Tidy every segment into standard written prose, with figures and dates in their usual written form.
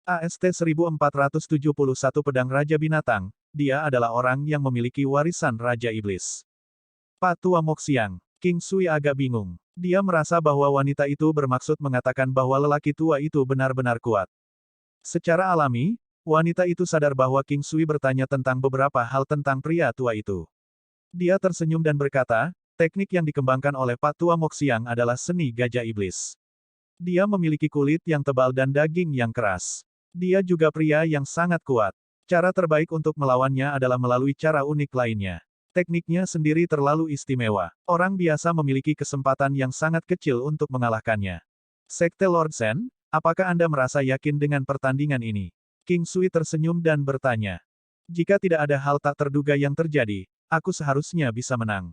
AST-1471 Pedang Raja Binatang, dia adalah orang yang memiliki warisan Raja Iblis. Patua Moxiang. King Sui agak bingung. Dia merasa bahwa wanita itu bermaksud mengatakan bahwa lelaki tua itu benar-benar kuat. Secara alami, wanita itu sadar bahwa King Sui bertanya tentang beberapa hal tentang pria tua itu. Dia tersenyum dan berkata, teknik yang dikembangkan oleh Patua Moxiang adalah seni gajah iblis. Dia memiliki kulit yang tebal dan daging yang keras. Dia juga pria yang sangat kuat. Cara terbaik untuk melawannya adalah melalui cara unik lainnya. Tekniknya sendiri terlalu istimewa. Orang biasa memiliki kesempatan yang sangat kecil untuk mengalahkannya. Sekte Lord Sen, apakah Anda merasa yakin dengan pertandingan ini? King Sui tersenyum dan bertanya. Jika tidak ada hal tak terduga yang terjadi, aku seharusnya bisa menang.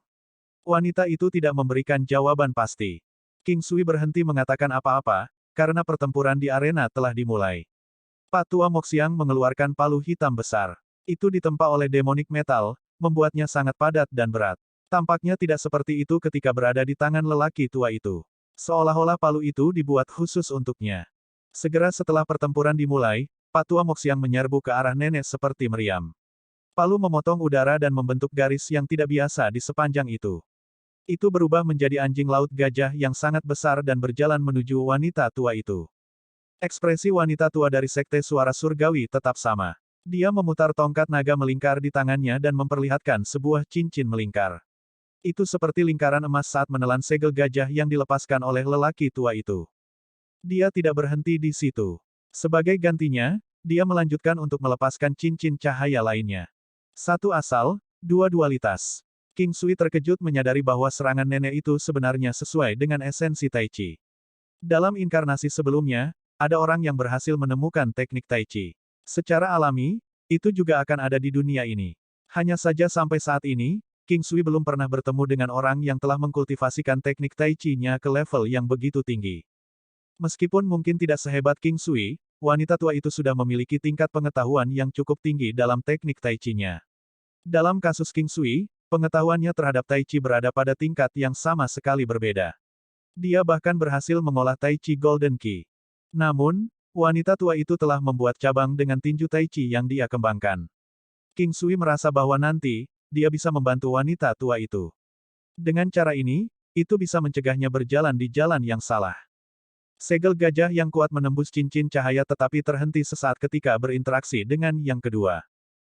Wanita itu tidak memberikan jawaban pasti. King Sui berhenti mengatakan apa-apa, karena pertempuran di arena telah dimulai. Patua Moxiang mengeluarkan palu hitam besar. Itu ditempa oleh demonic metal, membuatnya sangat padat dan berat. Tampaknya tidak seperti itu ketika berada di tangan lelaki tua itu. Seolah-olah palu itu dibuat khusus untuknya. Segera setelah pertempuran dimulai, Patua Moxiang menyerbu ke arah nenek seperti meriam. Palu memotong udara dan membentuk garis yang tidak biasa di sepanjang itu. Itu berubah menjadi anjing laut gajah yang sangat besar dan berjalan menuju wanita tua itu. Ekspresi wanita tua dari Sekte Suara Surgawi tetap sama. Dia memutar tongkat naga melingkar di tangannya dan memperlihatkan sebuah cincin melingkar. Itu seperti lingkaran emas saat menelan segel gajah yang dilepaskan oleh lelaki tua itu. Dia tidak berhenti di situ. Sebagai gantinya, dia melanjutkan untuk melepaskan cincin cahaya lainnya. Satu asal, dua dualitas. King Sui terkejut menyadari bahwa serangan nenek itu sebenarnya sesuai dengan esensi Tai Chi. Dalam inkarnasi sebelumnya, ada orang yang berhasil menemukan teknik Tai Chi. Secara alami, itu juga akan ada di dunia ini. Hanya saja sampai saat ini, King Sui belum pernah bertemu dengan orang yang telah mengkultivasikan teknik Tai Chi-nya ke level yang begitu tinggi. Meskipun mungkin tidak sehebat King Sui, wanita tua itu sudah memiliki tingkat pengetahuan yang cukup tinggi dalam teknik Tai Chi-nya. Dalam kasus King Sui, pengetahuannya terhadap Tai Chi berada pada tingkat yang sama sekali berbeda. Dia bahkan berhasil mengolah Tai Chi Golden Key. Namun, wanita tua itu telah membuat cabang dengan tinju Tai Chi yang dia kembangkan. King Sui merasa bahwa nanti, dia bisa membantu wanita tua itu. Dengan cara ini, itu bisa mencegahnya berjalan di jalan yang salah. Segel gajah yang kuat menembus cincin cahaya tetapi terhenti sesaat ketika berinteraksi dengan yang kedua.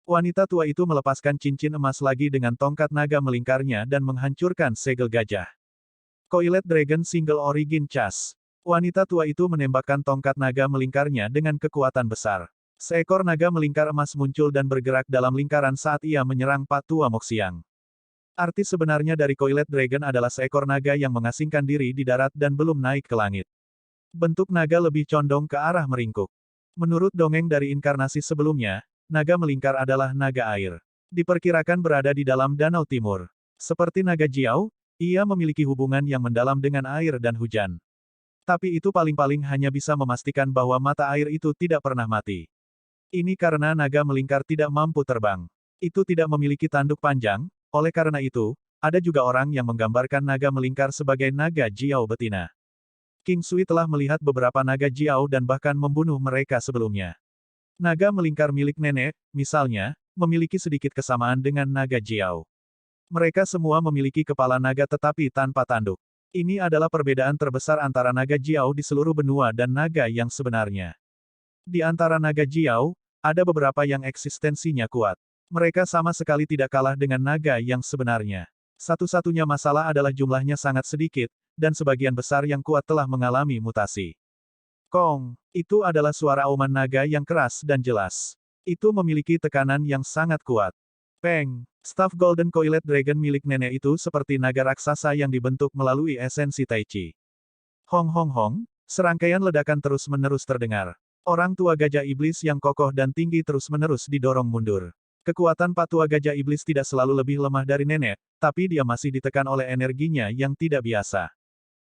Wanita tua itu melepaskan cincin emas lagi dengan tongkat naga melingkarnya dan menghancurkan segel gajah. Coiled Dragon Single Origin Chas. Wanita tua itu menembakkan tongkat naga melingkarnya dengan kekuatan besar. Seekor naga melingkar emas muncul dan bergerak dalam lingkaran saat ia menyerang Patua Moxiang. Arti sebenarnya dari Coiled Dragon adalah seekor naga yang mengasingkan diri di darat dan belum naik ke langit. Bentuk naga lebih condong ke arah meringkuk. Menurut dongeng dari inkarnasi sebelumnya, naga melingkar adalah naga air. Diperkirakan berada di dalam Danau Timur. Seperti naga Jiao, ia memiliki hubungan yang mendalam dengan air dan hujan. Tapi itu paling-paling hanya bisa memastikan bahwa mata air itu tidak pernah mati. Ini karena naga melingkar tidak mampu terbang. Itu tidak memiliki tanduk panjang, oleh karena itu, ada juga orang yang menggambarkan naga melingkar sebagai naga Jiao betina. King Sui telah melihat beberapa naga Jiao dan bahkan membunuh mereka sebelumnya. Naga melingkar milik nenek, misalnya, memiliki sedikit kesamaan dengan naga Jiao. Mereka semua memiliki kepala naga tetapi tanpa tanduk. Ini adalah perbedaan terbesar antara naga Jiao di seluruh benua dan naga yang sebenarnya. Di antara naga Jiao, ada beberapa yang eksistensinya kuat. Mereka sama sekali tidak kalah dengan naga yang sebenarnya. Satu-satunya masalah adalah jumlahnya sangat sedikit, dan sebagian besar yang kuat telah mengalami mutasi. Kong, itu adalah suara auman naga yang keras dan jelas. Itu memiliki tekanan yang sangat kuat. Peng, staf Golden Coiled Dragon milik nenek itu seperti naga raksasa yang dibentuk melalui esensi Tai Chi. Hong hong hong, serangkaian ledakan terus-menerus terdengar. Orang tua gajah iblis yang kokoh dan tinggi terus-menerus didorong mundur. Kekuatan Patua Gajah Iblis tidak selalu lebih lemah dari nenek, tapi dia masih ditekan oleh energinya yang tidak biasa.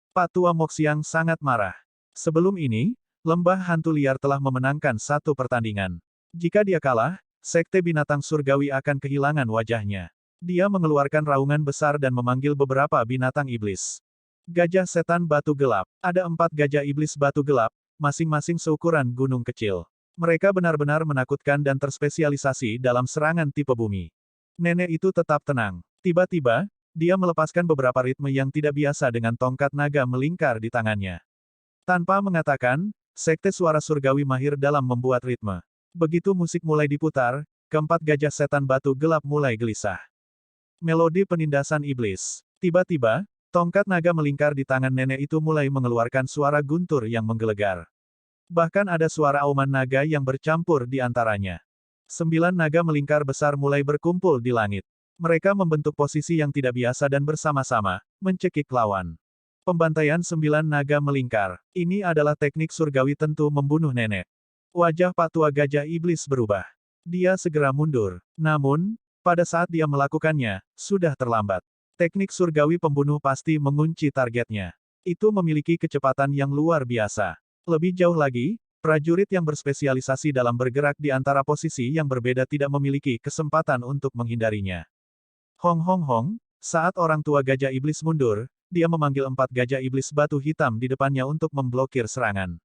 Patua Moxiang sangat marah. Sebelum ini, lembah hantu liar telah memenangkan satu pertandingan. Jika dia kalah, Sekte Binatang Surgawi akan kehilangan wajahnya. Dia mengeluarkan raungan besar dan memanggil beberapa binatang iblis. Gajah setan batu gelap. Ada 4 gajah iblis batu gelap, masing-masing seukuran gunung kecil. Mereka benar-benar menakutkan dan terspesialisasi dalam serangan tipe bumi. Nenek itu tetap tenang. Tiba-tiba, dia melepaskan beberapa ritme yang tidak biasa dengan tongkat naga melingkar di tangannya. Tanpa mengatakan, Sekte Suara Surgawi mahir dalam membuat ritme. Begitu musik mulai diputar, keempat gajah setan batu gelap mulai gelisah. Melodi penindasan iblis. Tiba-tiba, tongkat naga melingkar di tangan nenek itu mulai mengeluarkan suara guntur yang menggelegar. Bahkan ada suara auman naga yang bercampur di antaranya. 9 naga melingkar besar mulai berkumpul di langit. Mereka membentuk posisi yang tidak biasa dan bersama-sama, mencekik lawan. Pembantaian 9 naga melingkar. Ini adalah teknik surgawi tentu membunuh nenek. Wajah Pak Tua Gajah Iblis berubah. Dia segera mundur. Namun, pada saat dia melakukannya, sudah terlambat. Teknik surgawi pembunuh pasti mengunci targetnya. Itu memiliki kecepatan yang luar biasa. Lebih jauh lagi, prajurit yang berspesialisasi dalam bergerak di antara posisi yang berbeda tidak memiliki kesempatan untuk menghindarinya. Hong hong hong, saat orang tua gajah iblis mundur, dia memanggil 4 gajah iblis batu hitam di depannya untuk memblokir serangan.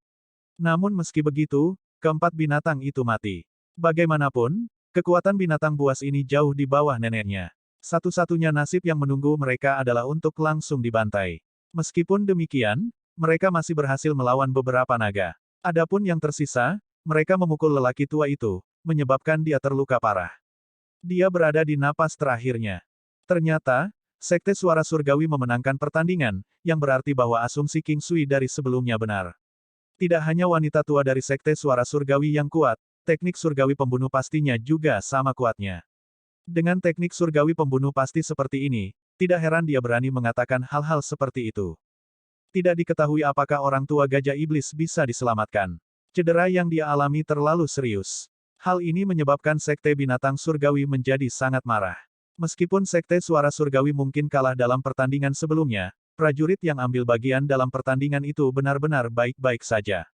Namun meski begitu, keempat binatang itu mati. Bagaimanapun, kekuatan binatang buas ini jauh di bawah neneknya. Satu-satunya nasib yang menunggu mereka adalah untuk langsung dibantai. Meskipun demikian, mereka masih berhasil melawan beberapa naga. Adapun yang tersisa, mereka memukul lelaki tua itu, menyebabkan dia terluka parah. Dia berada di napas terakhirnya. Ternyata, Sekte Suara Surgawi memenangkan pertandingan, yang berarti bahwa asumsi King Sui dari sebelumnya benar. Tidak hanya wanita tua dari Sekte Suara Surgawi yang kuat, teknik surgawi pembunuh pastinya juga sama kuatnya. Dengan teknik surgawi pembunuh pasti seperti ini, tidak heran dia berani mengatakan hal-hal seperti itu. Tidak diketahui apakah orang tua gajah iblis bisa diselamatkan. Cedera yang dia alami terlalu serius. Hal ini menyebabkan Sekte Binatang Surgawi menjadi sangat marah. Meskipun Sekte Suara Surgawi mungkin kalah dalam pertandingan sebelumnya, prajurit yang ambil bagian dalam pertandingan itu benar-benar baik-baik saja.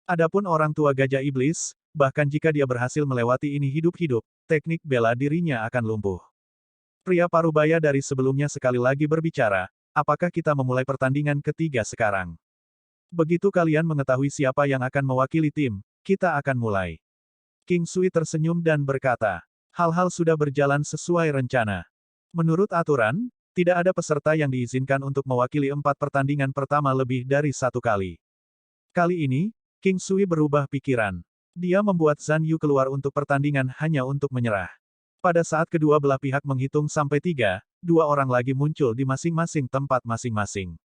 Adapun orang tua gajah iblis, bahkan jika dia berhasil melewati ini hidup-hidup, teknik bela dirinya akan lumpuh. Pria parubaya dari sebelumnya sekali lagi berbicara, apakah kita memulai pertandingan ketiga sekarang? Begitu kalian mengetahui siapa yang akan mewakili tim, kita akan mulai. King Sui tersenyum dan berkata, hal-hal sudah berjalan sesuai rencana. Menurut aturan, tidak ada peserta yang diizinkan untuk mewakili 4 pertandingan pertama lebih dari 1 kali. Kali ini, King Sui berubah pikiran. Dia membuat Zhan Yu keluar untuk pertandingan hanya untuk menyerah. Pada saat kedua belah pihak menghitung sampai 3, 2 orang lagi muncul di masing-masing tempat masing-masing.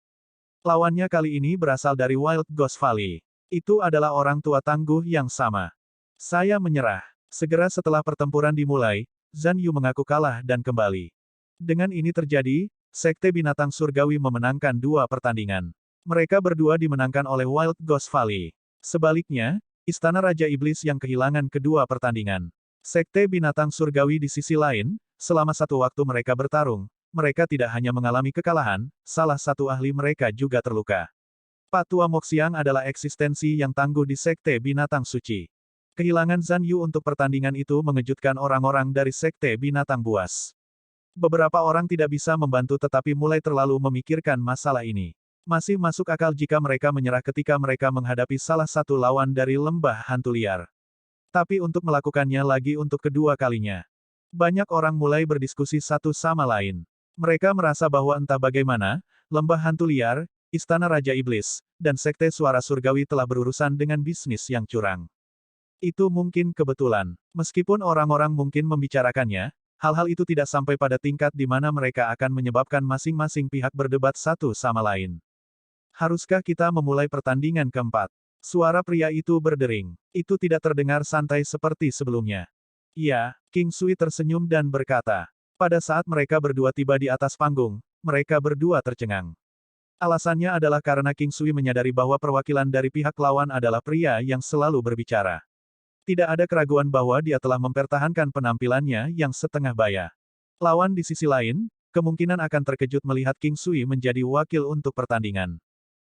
Lawannya kali ini berasal dari Wild Ghost Valley. Itu adalah orang tua tangguh yang sama. Saya menyerah. Segera setelah pertempuran dimulai, Zhan Yu mengaku kalah dan kembali. Dengan ini terjadi, Sekte Binatang Surgawi memenangkan 2 pertandingan. Mereka berdua dimenangkan oleh Wild Ghost Valley. Sebaliknya, Istana Raja Iblis yang kehilangan kedua pertandingan. Sekte Binatang Surgawi di sisi lain, selama satu waktu mereka bertarung, mereka tidak hanya mengalami kekalahan, salah satu ahli mereka juga terluka. Pak Tua Moxiang adalah eksistensi yang tangguh di Sekte Binatang Suci. Kehilangan Zhan Yu untuk pertandingan itu mengejutkan orang-orang dari Sekte Binatang Buas. Beberapa orang tidak bisa membantu tetapi mulai terlalu memikirkan masalah ini. Masih masuk akal jika mereka menyerah ketika mereka menghadapi salah satu lawan dari lembah hantu liar. Tapi untuk melakukannya lagi untuk kedua kalinya. Banyak orang mulai berdiskusi satu sama lain. Mereka merasa bahwa entah bagaimana, lembah hantu liar, Istana Raja Iblis, dan Sekte Suara Surgawi telah berurusan dengan bisnis yang curang. Itu mungkin kebetulan. Meskipun orang-orang mungkin membicarakannya, hal-hal itu tidak sampai pada tingkat di mana mereka akan menyebabkan masing-masing pihak berdebat satu sama lain. Haruskah kita memulai pertandingan keempat? Suara pria itu berdering. Itu tidak terdengar santai seperti sebelumnya. Ya, King Sui tersenyum dan berkata. Pada saat mereka berdua tiba di atas panggung, mereka berdua tercengang. Alasannya adalah karena King Sui menyadari bahwa perwakilan dari pihak lawan adalah pria yang selalu berbicara. Tidak ada keraguan bahwa dia telah mempertahankan penampilannya yang setengah baya. Lawan di sisi lain, kemungkinan akan terkejut melihat King Sui menjadi wakil untuk pertandingan.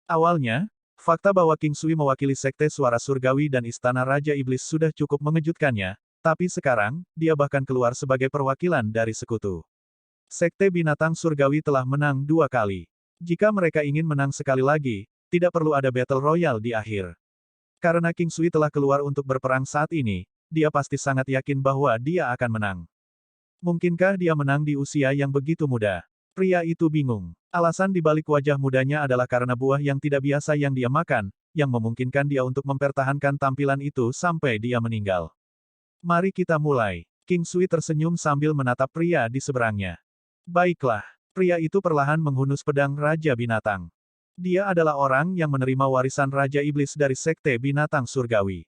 Awalnya, fakta bahwa King Sui mewakili Sekte Suara Surgawi dan Istana Raja Iblis sudah cukup mengejutkannya, tapi sekarang, dia bahkan keluar sebagai perwakilan dari sekutu. Sekte Binatang Surgawi telah menang 2 kali. Jika mereka ingin menang sekali lagi, tidak perlu ada Battle Royale di akhir. Karena King Sui telah keluar untuk berperang saat ini, dia pasti sangat yakin bahwa dia akan menang. Mungkinkah dia menang di usia yang begitu muda? Pria itu bingung. Alasan di balik wajah mudanya adalah karena buah yang tidak biasa yang dia makan, yang memungkinkan dia untuk mempertahankan tampilan itu sampai dia meninggal. Mari kita mulai. King Sui tersenyum sambil menatap pria di seberangnya. Baiklah. Pria itu perlahan menghunus pedang Raja Binatang. Dia adalah orang yang menerima warisan Raja Iblis dari Sekte Binatang Surgawi.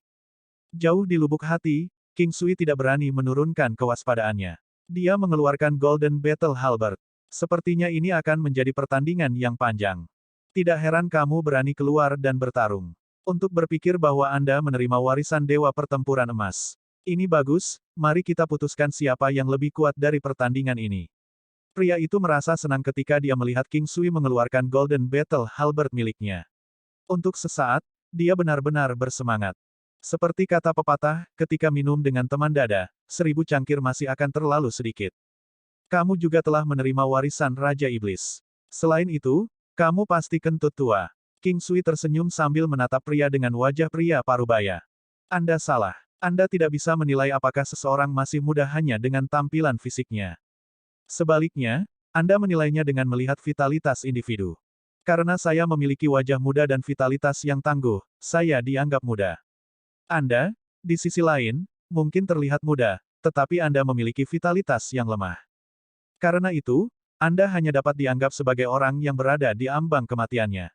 Jauh di lubuk hati, King Sui tidak berani menurunkan kewaspadaannya. Dia mengeluarkan Golden Battle Halberd. Sepertinya ini akan menjadi pertandingan yang panjang. Tidak heran kamu berani keluar dan bertarung. Untuk berpikir bahwa Anda menerima warisan Dewa Pertempuran Emas. Ini bagus, mari kita putuskan siapa yang lebih kuat dari pertandingan ini. Pria itu merasa senang ketika dia melihat King Sui mengeluarkan Golden Battle Halberd miliknya. Untuk sesaat, dia benar-benar bersemangat. Seperti kata pepatah, ketika minum dengan teman dada, 1000 cangkir masih akan terlalu sedikit. Kamu juga telah menerima warisan Raja Iblis. Selain itu, kamu pasti kentut tua. King Sui tersenyum sambil menatap pria dengan wajah pria parubaya. Anda salah. Anda tidak bisa menilai apakah seseorang masih muda hanya dengan tampilan fisiknya. Sebaliknya, Anda menilainya dengan melihat vitalitas individu. Karena saya memiliki wajah muda dan vitalitas yang tangguh, saya dianggap muda. Anda, di sisi lain, mungkin terlihat muda, tetapi Anda memiliki vitalitas yang lemah. Karena itu, Anda hanya dapat dianggap sebagai orang yang berada di ambang kematiannya.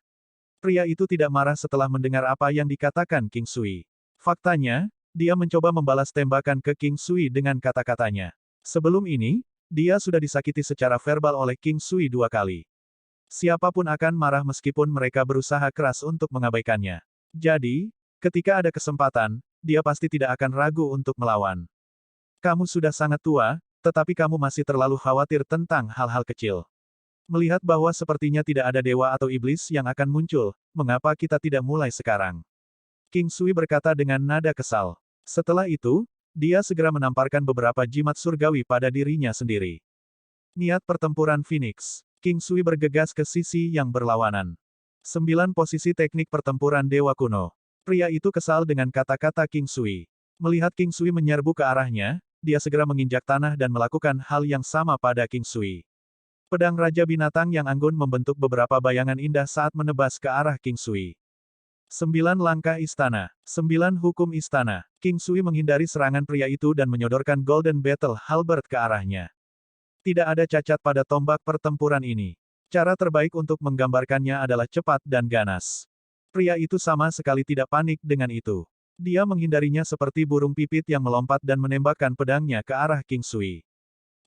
Pria itu tidak marah setelah mendengar apa yang dikatakan King Sui. Faktanya, dia mencoba membalas tembakan ke King Sui dengan kata-katanya. Sebelum ini, dia sudah disakiti secara verbal oleh King Sui 2 kali. Siapapun akan marah meskipun mereka berusaha keras untuk mengabaikannya. Jadi, ketika ada kesempatan, dia pasti tidak akan ragu untuk melawan. Kamu sudah sangat tua, tetapi kamu masih terlalu khawatir tentang hal-hal kecil. Melihat bahwa sepertinya tidak ada dewa atau iblis yang akan muncul, mengapa kita tidak mulai sekarang? King Sui berkata dengan nada kesal. Setelah itu, dia segera menamparkan beberapa jimat surgawi pada dirinya sendiri. Niat pertempuran Phoenix. King Sui bergegas ke sisi yang berlawanan. 9 posisi teknik pertempuran Dewa Kuno. Pria itu kesal dengan kata-kata King Sui. Melihat King Sui menyerbu ke arahnya, dia segera menginjak tanah dan melakukan hal yang sama pada King Sui. Pedang Raja Binatang yang anggun membentuk beberapa bayangan indah saat menebas ke arah King Sui. 9 langkah istana. 9 hukum istana. King Sui menghindari serangan pria itu dan menyodorkan Golden Battle Halberd ke arahnya. Tidak ada cacat pada tombak pertempuran ini. Cara terbaik untuk menggambarkannya adalah cepat dan ganas. Pria itu sama sekali tidak panik dengan itu. Dia menghindarinya seperti burung pipit yang melompat dan menembakkan pedangnya ke arah King Sui.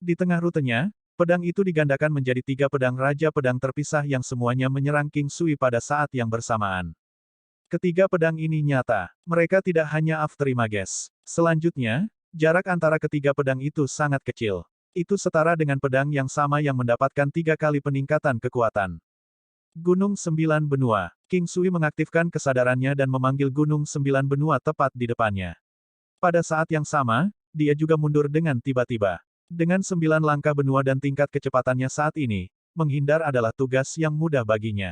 Di tengah rutenya, pedang itu digandakan menjadi 3 pedang raja pedang terpisah yang semuanya menyerang King Sui pada saat yang bersamaan. Ketiga pedang ini nyata. Mereka tidak hanya afterimages. Selanjutnya, jarak antara ketiga pedang itu sangat kecil. Itu setara dengan pedang yang sama yang mendapatkan 3 kali peningkatan kekuatan. Gunung 9 Benua. King Sui mengaktifkan kesadarannya dan memanggil Gunung 9 Benua tepat di depannya. Pada saat yang sama, dia juga mundur dengan tiba-tiba. Dengan 9 langkah benua dan tingkat kecepatannya saat ini, menghindar adalah tugas yang mudah baginya.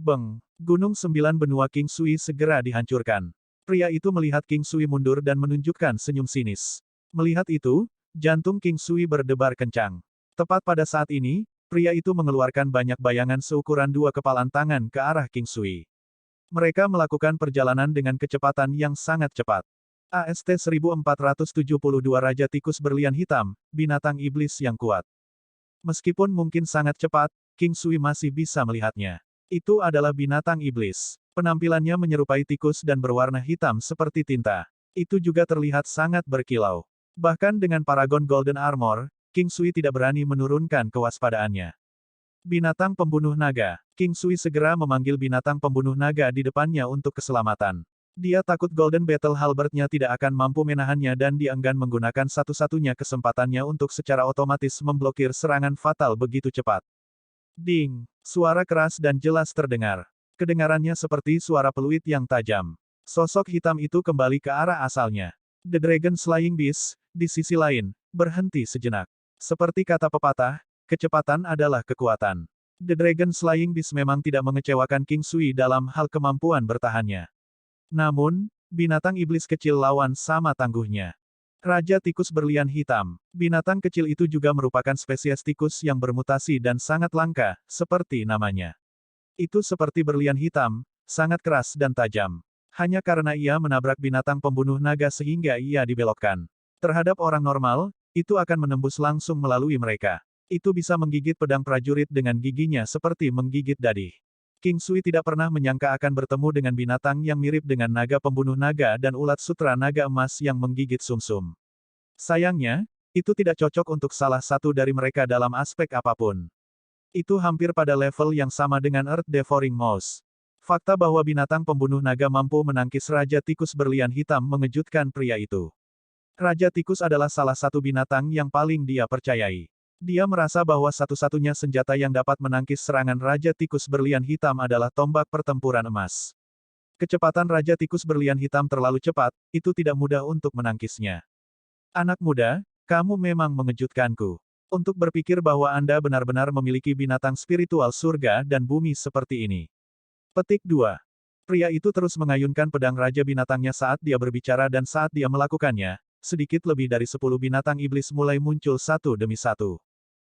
Beng! Gunung 9 Benua King Sui segera dihancurkan. Pria itu melihat King Sui mundur dan menunjukkan senyum sinis. Melihat itu, jantung King Sui berdebar kencang. Tepat pada saat ini, pria itu mengeluarkan banyak bayangan seukuran 2 kepalan tangan ke arah King Sui. Mereka melakukan perjalanan dengan kecepatan yang sangat cepat. AST 1472 Raja Tikus Berlian Hitam, binatang iblis yang kuat. Meskipun mungkin sangat cepat, King Sui masih bisa melihatnya. Itu adalah binatang iblis. Penampilannya menyerupai tikus dan berwarna hitam seperti tinta. Itu juga terlihat sangat berkilau. Bahkan dengan Paragon Golden Armor, King Sui tidak berani menurunkan kewaspadaannya. Binatang pembunuh naga. King Sui segera memanggil binatang pembunuh naga di depannya untuk keselamatan. Dia takut Golden Battle Halberd-nya tidak akan mampu menahannya dan dia enggan menggunakan satu-satunya kesempatannya untuk secara otomatis memblokir serangan fatal begitu cepat. Ding! Suara keras dan jelas terdengar. Kedengarannya seperti suara peluit yang tajam. Sosok hitam itu kembali ke arah asalnya. The Dragon Slaying Beast, di sisi lain, berhenti sejenak. Seperti kata pepatah, kecepatan adalah kekuatan. The Dragon Slaying Beast memang tidak mengecewakan King Sui dalam hal kemampuan bertahannya. Namun, binatang iblis kecil lawan sama tangguhnya. Raja tikus berlian hitam. Binatang kecil itu juga merupakan spesies tikus yang bermutasi dan sangat langka, seperti namanya. Itu seperti berlian hitam, sangat keras dan tajam. Hanya karena ia menabrak binatang pembunuh naga sehingga ia dibelokkan. Terhadap orang normal, itu akan menembus langsung melalui mereka. Itu bisa menggigit pedang prajurit dengan giginya seperti menggigit dadih. King Sui tidak pernah menyangka akan bertemu dengan binatang yang mirip dengan naga pembunuh naga dan ulat sutra naga emas yang menggigit sumsum. Sayangnya, itu tidak cocok untuk salah satu dari mereka dalam aspek apapun. Itu hampir pada level yang sama dengan Earth Devouring Mouse. Fakta bahwa binatang pembunuh naga mampu menangkis Raja Tikus berlian hitam mengejutkan pria itu. Raja Tikus adalah salah satu binatang yang paling dia percayai. Dia merasa bahwa satu-satunya senjata yang dapat menangkis serangan Raja Tikus berlian hitam adalah tombak pertempuran emas. Kecepatan Raja Tikus berlian hitam terlalu cepat, itu tidak mudah untuk menangkisnya. Anak muda, kamu memang mengejutkanku. Untuk berpikir bahwa Anda benar-benar memiliki binatang spiritual surga dan bumi seperti ini. Petik 2. Pria itu terus mengayunkan pedang Raja binatangnya saat dia berbicara dan saat dia melakukannya, sedikit lebih dari 10 binatang iblis mulai muncul satu demi satu.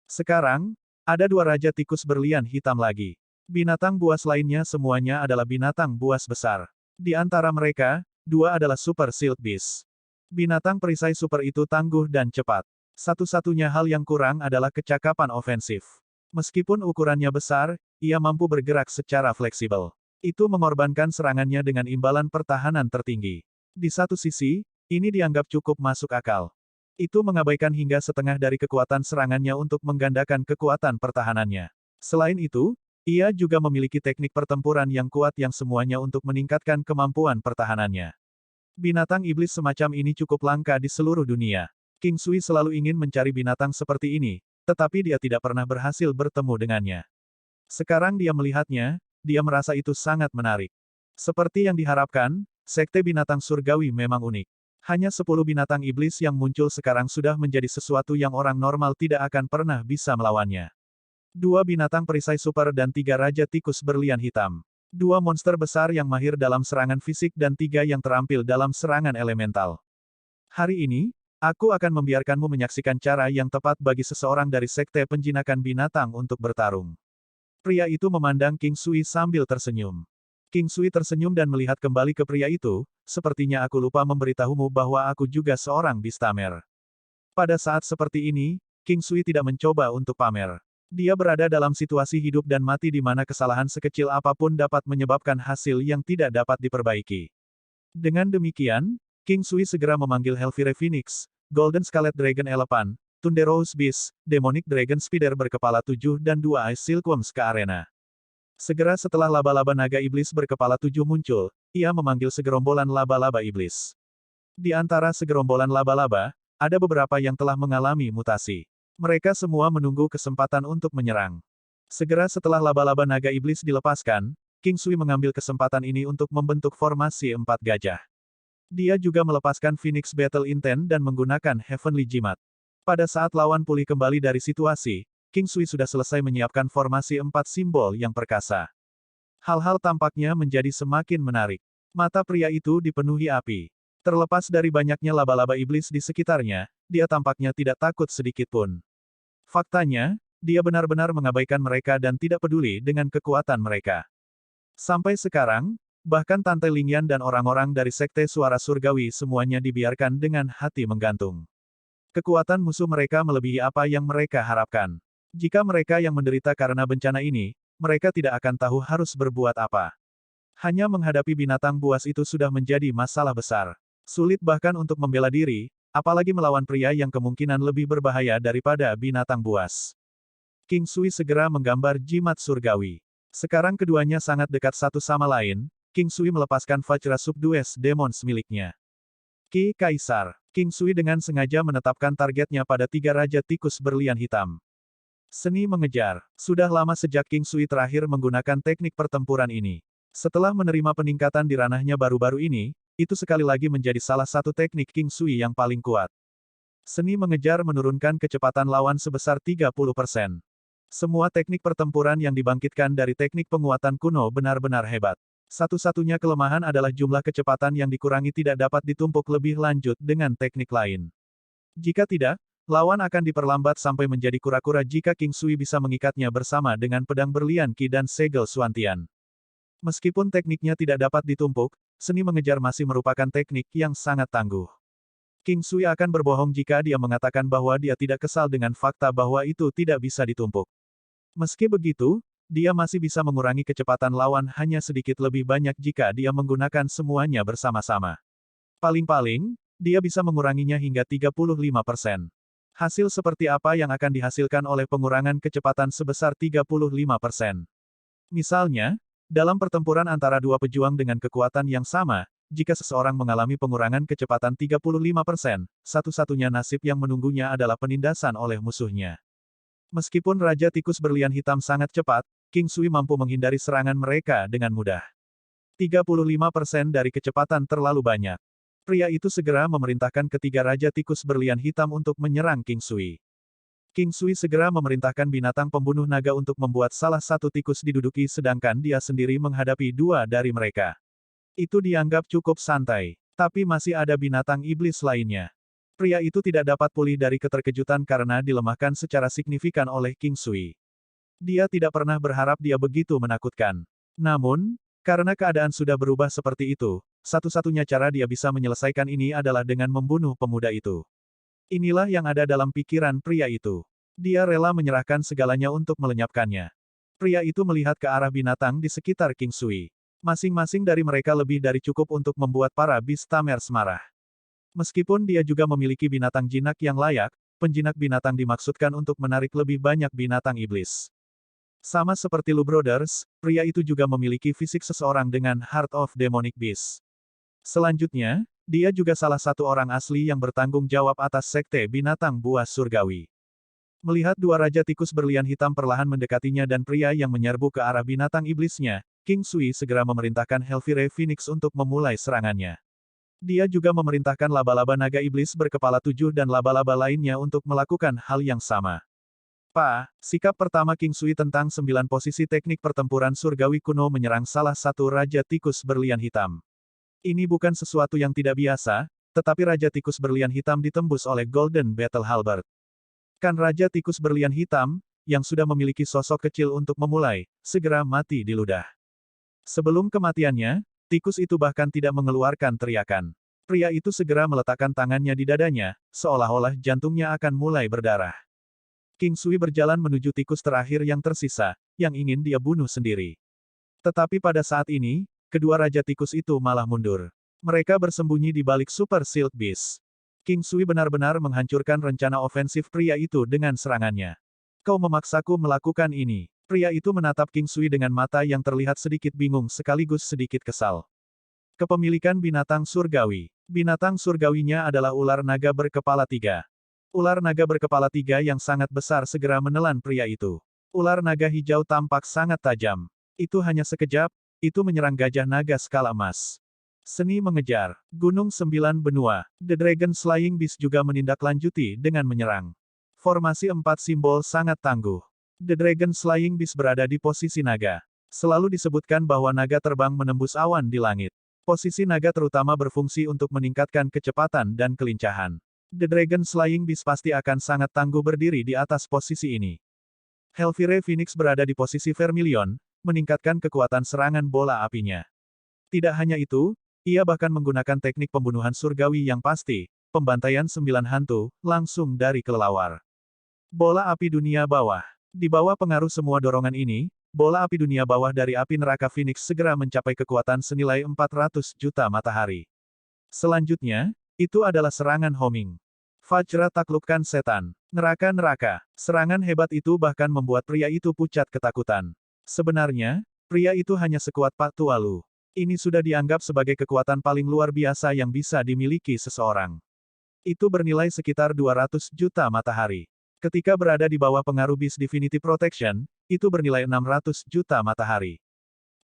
Sekarang, ada 2 Raja Tikus berlian hitam lagi. Binatang buas lainnya semuanya adalah binatang buas besar. Di antara mereka, 2 adalah Super Shield Beast. Binatang perisai super itu tangguh dan cepat. Satu-satunya hal yang kurang adalah kecakapan ofensif. Meskipun ukurannya besar, ia mampu bergerak secara fleksibel. Itu mengorbankan serangannya dengan imbalan pertahanan tertinggi. Di satu sisi, ini dianggap cukup masuk akal. Itu mengabaikan hingga setengah dari kekuatan serangannya untuk menggandakan kekuatan pertahanannya. Selain itu, ia juga memiliki teknik pertempuran yang kuat yang semuanya untuk meningkatkan kemampuan pertahanannya. Binatang iblis semacam ini cukup langka di seluruh dunia. King Sui selalu ingin mencari binatang seperti ini, tetapi dia tidak pernah berhasil bertemu dengannya. Sekarang dia melihatnya, dia merasa itu sangat menarik. Seperti yang diharapkan, sekte binatang surgawi memang unik. Hanya 10 binatang iblis yang muncul sekarang sudah menjadi sesuatu yang orang normal tidak akan pernah bisa melawannya. 2 binatang perisai super dan 3 raja tikus berlian hitam. 2 monster besar yang mahir dalam serangan fisik dan 3 yang terampil dalam serangan elemental. Hari ini, aku akan membiarkanmu menyaksikan cara yang tepat bagi seseorang dari sekte penjinakan binatang untuk bertarung. Pria itu memandang King Sui sambil tersenyum. King Sui tersenyum dan melihat kembali ke pria itu, sepertinya aku lupa memberitahumu bahwa aku juga seorang Beasttamer. Pada saat seperti ini, King Sui tidak mencoba untuk pamer. Dia berada dalam situasi hidup dan mati di mana kesalahan sekecil apapun dapat menyebabkan hasil yang tidak dapat diperbaiki. Dengan demikian, King Sui segera memanggil Hellfire Phoenix, Golden Scarlet Dragon Elephant, Thunderous Beast, Demonic Dragon Spider berkepala 7 dan 2 Ice Silkworms ke arena. Segera setelah laba-laba naga iblis berkepala 7 muncul, ia memanggil segerombolan laba-laba iblis. Di antara segerombolan laba-laba, ada beberapa yang telah mengalami mutasi. Mereka semua menunggu kesempatan untuk menyerang. Segera setelah laba-laba naga iblis dilepaskan, King Sui mengambil kesempatan ini untuk membentuk formasi 4 gajah. Dia juga melepaskan Phoenix Battle Intent dan menggunakan Heavenly Jimat. Pada saat lawan pulih kembali dari situasi, King Sui sudah selesai menyiapkan formasi 4 simbol yang perkasa. Hal-hal tampaknya menjadi semakin menarik. Mata pria itu dipenuhi api. Terlepas dari banyaknya laba-laba iblis di sekitarnya, dia tampaknya tidak takut sedikit pun. Faktanya, dia benar-benar mengabaikan mereka dan tidak peduli dengan kekuatan mereka. Sampai sekarang, bahkan Tante Lingyan dan orang-orang dari Sekte Suara Surgawi semuanya dibiarkan dengan hati menggantung. Kekuatan musuh mereka melebihi apa yang mereka harapkan. Jika mereka yang menderita karena bencana ini, mereka tidak akan tahu harus berbuat apa. Hanya menghadapi binatang buas itu sudah menjadi masalah besar. Sulit bahkan untuk membela diri, apalagi melawan pria yang kemungkinan lebih berbahaya daripada binatang buas. King Sui segera menggambar jimat surgawi. Sekarang keduanya sangat dekat satu sama lain, King Sui melepaskan Vajra Subdues Demons miliknya. Ki Kaisar. King Sui dengan sengaja menetapkan targetnya pada 3 raja tikus berlian hitam. Seni mengejar. Sudah lama sejak King Sui terakhir menggunakan teknik pertempuran ini. Setelah menerima peningkatan di ranahnya baru-baru ini, itu sekali lagi menjadi salah satu teknik King Sui yang paling kuat. Seni mengejar menurunkan kecepatan lawan sebesar 30%. Semua teknik pertempuran yang dibangkitkan dari teknik penguatan kuno benar-benar hebat. Satu-satunya kelemahan adalah jumlah kecepatan yang dikurangi tidak dapat ditumpuk lebih lanjut dengan teknik lain. Jika tidak, lawan akan diperlambat sampai menjadi kura-kura jika King Sui bisa mengikatnya bersama dengan pedang berlian Qi dan segel Suantian. Meskipun tekniknya tidak dapat ditumpuk, seni mengejar masih merupakan teknik yang sangat tangguh. King Sui akan berbohong jika dia mengatakan bahwa dia tidak kesal dengan fakta bahwa itu tidak bisa ditumpuk. Meski begitu, dia masih bisa mengurangi kecepatan lawan hanya sedikit lebih banyak jika dia menggunakan semuanya bersama-sama. Paling-paling, dia bisa menguranginya hingga 35%. Hasil seperti apa yang akan dihasilkan oleh pengurangan kecepatan sebesar 35%? Misalnya, dalam pertempuran antara dua pejuang dengan kekuatan yang sama, jika seseorang mengalami pengurangan kecepatan 35%, satu-satunya nasib yang menunggunya adalah penindasan oleh musuhnya. Meskipun Raja Tikus Berlian Hitam sangat cepat, King Sui mampu menghindari serangan mereka dengan mudah. 35% dari kecepatan terlalu banyak. Pria itu segera memerintahkan ketiga Raja Tikus Berlian Hitam untuk menyerang King Sui. King Sui segera memerintahkan binatang pembunuh naga untuk membuat salah satu tikus diduduki sedangkan dia sendiri menghadapi dua dari mereka. Itu dianggap cukup santai. Tapi masih ada binatang iblis lainnya. Pria itu tidak dapat pulih dari keterkejutan karena dilemahkan secara signifikan oleh King Sui. Dia tidak pernah berharap dia begitu menakutkan. Namun, karena keadaan sudah berubah seperti itu, satu-satunya cara dia bisa menyelesaikan ini adalah dengan membunuh pemuda itu. Inilah yang ada dalam pikiran pria itu. Dia rela menyerahkan segalanya untuk melenyapkannya. Pria itu melihat ke arah binatang di sekitar King Sui. Masing-masing dari mereka lebih dari cukup untuk membuat para Beastamers marah. Meskipun dia juga memiliki binatang jinak yang layak, penjinak binatang dimaksudkan untuk menarik lebih banyak binatang iblis. Sama seperti Lu Brothers, pria itu juga memiliki fisik seseorang dengan Heart of Demonic Beast. Selanjutnya, dia juga salah satu orang asli yang bertanggung jawab atas sekte binatang buas surgawi. Melihat dua Raja Tikus Berlian Hitam perlahan mendekatinya dan pria yang menyerbu ke arah binatang iblisnya, King Sui segera memerintahkan Helfire Phoenix untuk memulai serangannya. Dia juga memerintahkan laba-laba naga iblis berkepala 7 dan laba-laba lainnya untuk melakukan hal yang sama. Sikap pertama King Sui tentang 9 posisi teknik pertempuran surgawi kuno menyerang salah satu Raja Tikus Berlian Hitam. Ini bukan sesuatu yang tidak biasa, tetapi Raja Tikus Berlian Hitam ditembus oleh Golden Battle Halberd. Kan Raja Tikus Berlian Hitam, yang sudah memiliki sosok kecil untuk memulai, segera mati di ludah. Sebelum kematiannya, tikus itu bahkan tidak mengeluarkan teriakan. Pria itu segera meletakkan tangannya di dadanya, seolah-olah jantungnya akan mulai berdarah. King Sui berjalan menuju tikus terakhir yang tersisa, yang ingin dia bunuh sendiri. Tetapi pada saat ini, kedua Raja Tikus itu malah mundur. Mereka bersembunyi di balik Super Shield Beast. King Sui benar-benar menghancurkan rencana ofensif pria itu dengan serangannya. Kau memaksaku melakukan ini. Pria itu menatap King Sui dengan mata yang terlihat sedikit bingung sekaligus sedikit kesal. Kepemilikan binatang surgawi. Binatang surgawinya adalah ular naga berkepala 3. Ular naga berkepala 3 yang sangat besar segera menelan pria itu. Ular naga hijau tampak sangat tajam. Itu hanya sekejap, itu menyerang gajah naga skala emas. Seni mengejar. Gunung 9 benua. The Dragon Slaying Beast juga menindaklanjuti dengan menyerang. Formasi 4 simbol sangat tangguh. The Dragon Slaying Beast berada di posisi naga. Selalu disebutkan bahwa naga terbang menembus awan di langit. Posisi naga terutama berfungsi untuk meningkatkan kecepatan dan kelincahan. The Dragon Slaying Beast pasti akan sangat tangguh berdiri di atas posisi ini. Helfire Phoenix berada di posisi Vermilion, meningkatkan kekuatan serangan bola apinya. Tidak hanya itu, ia bahkan menggunakan teknik pembunuhan surgawi yang pasti, pembantaian 9 hantu, langsung dari kelelawar. Bola api dunia bawah. Di bawah pengaruh semua dorongan ini, bola api dunia bawah dari api neraka Phoenix segera mencapai kekuatan senilai 400 juta matahari. Selanjutnya, itu adalah serangan homing. Vajra taklukkan setan. Neraka-neraka. Serangan hebat itu bahkan membuat pria itu pucat ketakutan. Sebenarnya, pria itu hanya sekuat Pak Tualu. Ini sudah dianggap sebagai kekuatan paling luar biasa yang bisa dimiliki seseorang. Itu bernilai sekitar 200 juta matahari. Ketika berada di bawah pengaruh Beast Divinity Protection, itu bernilai 600 juta matahari.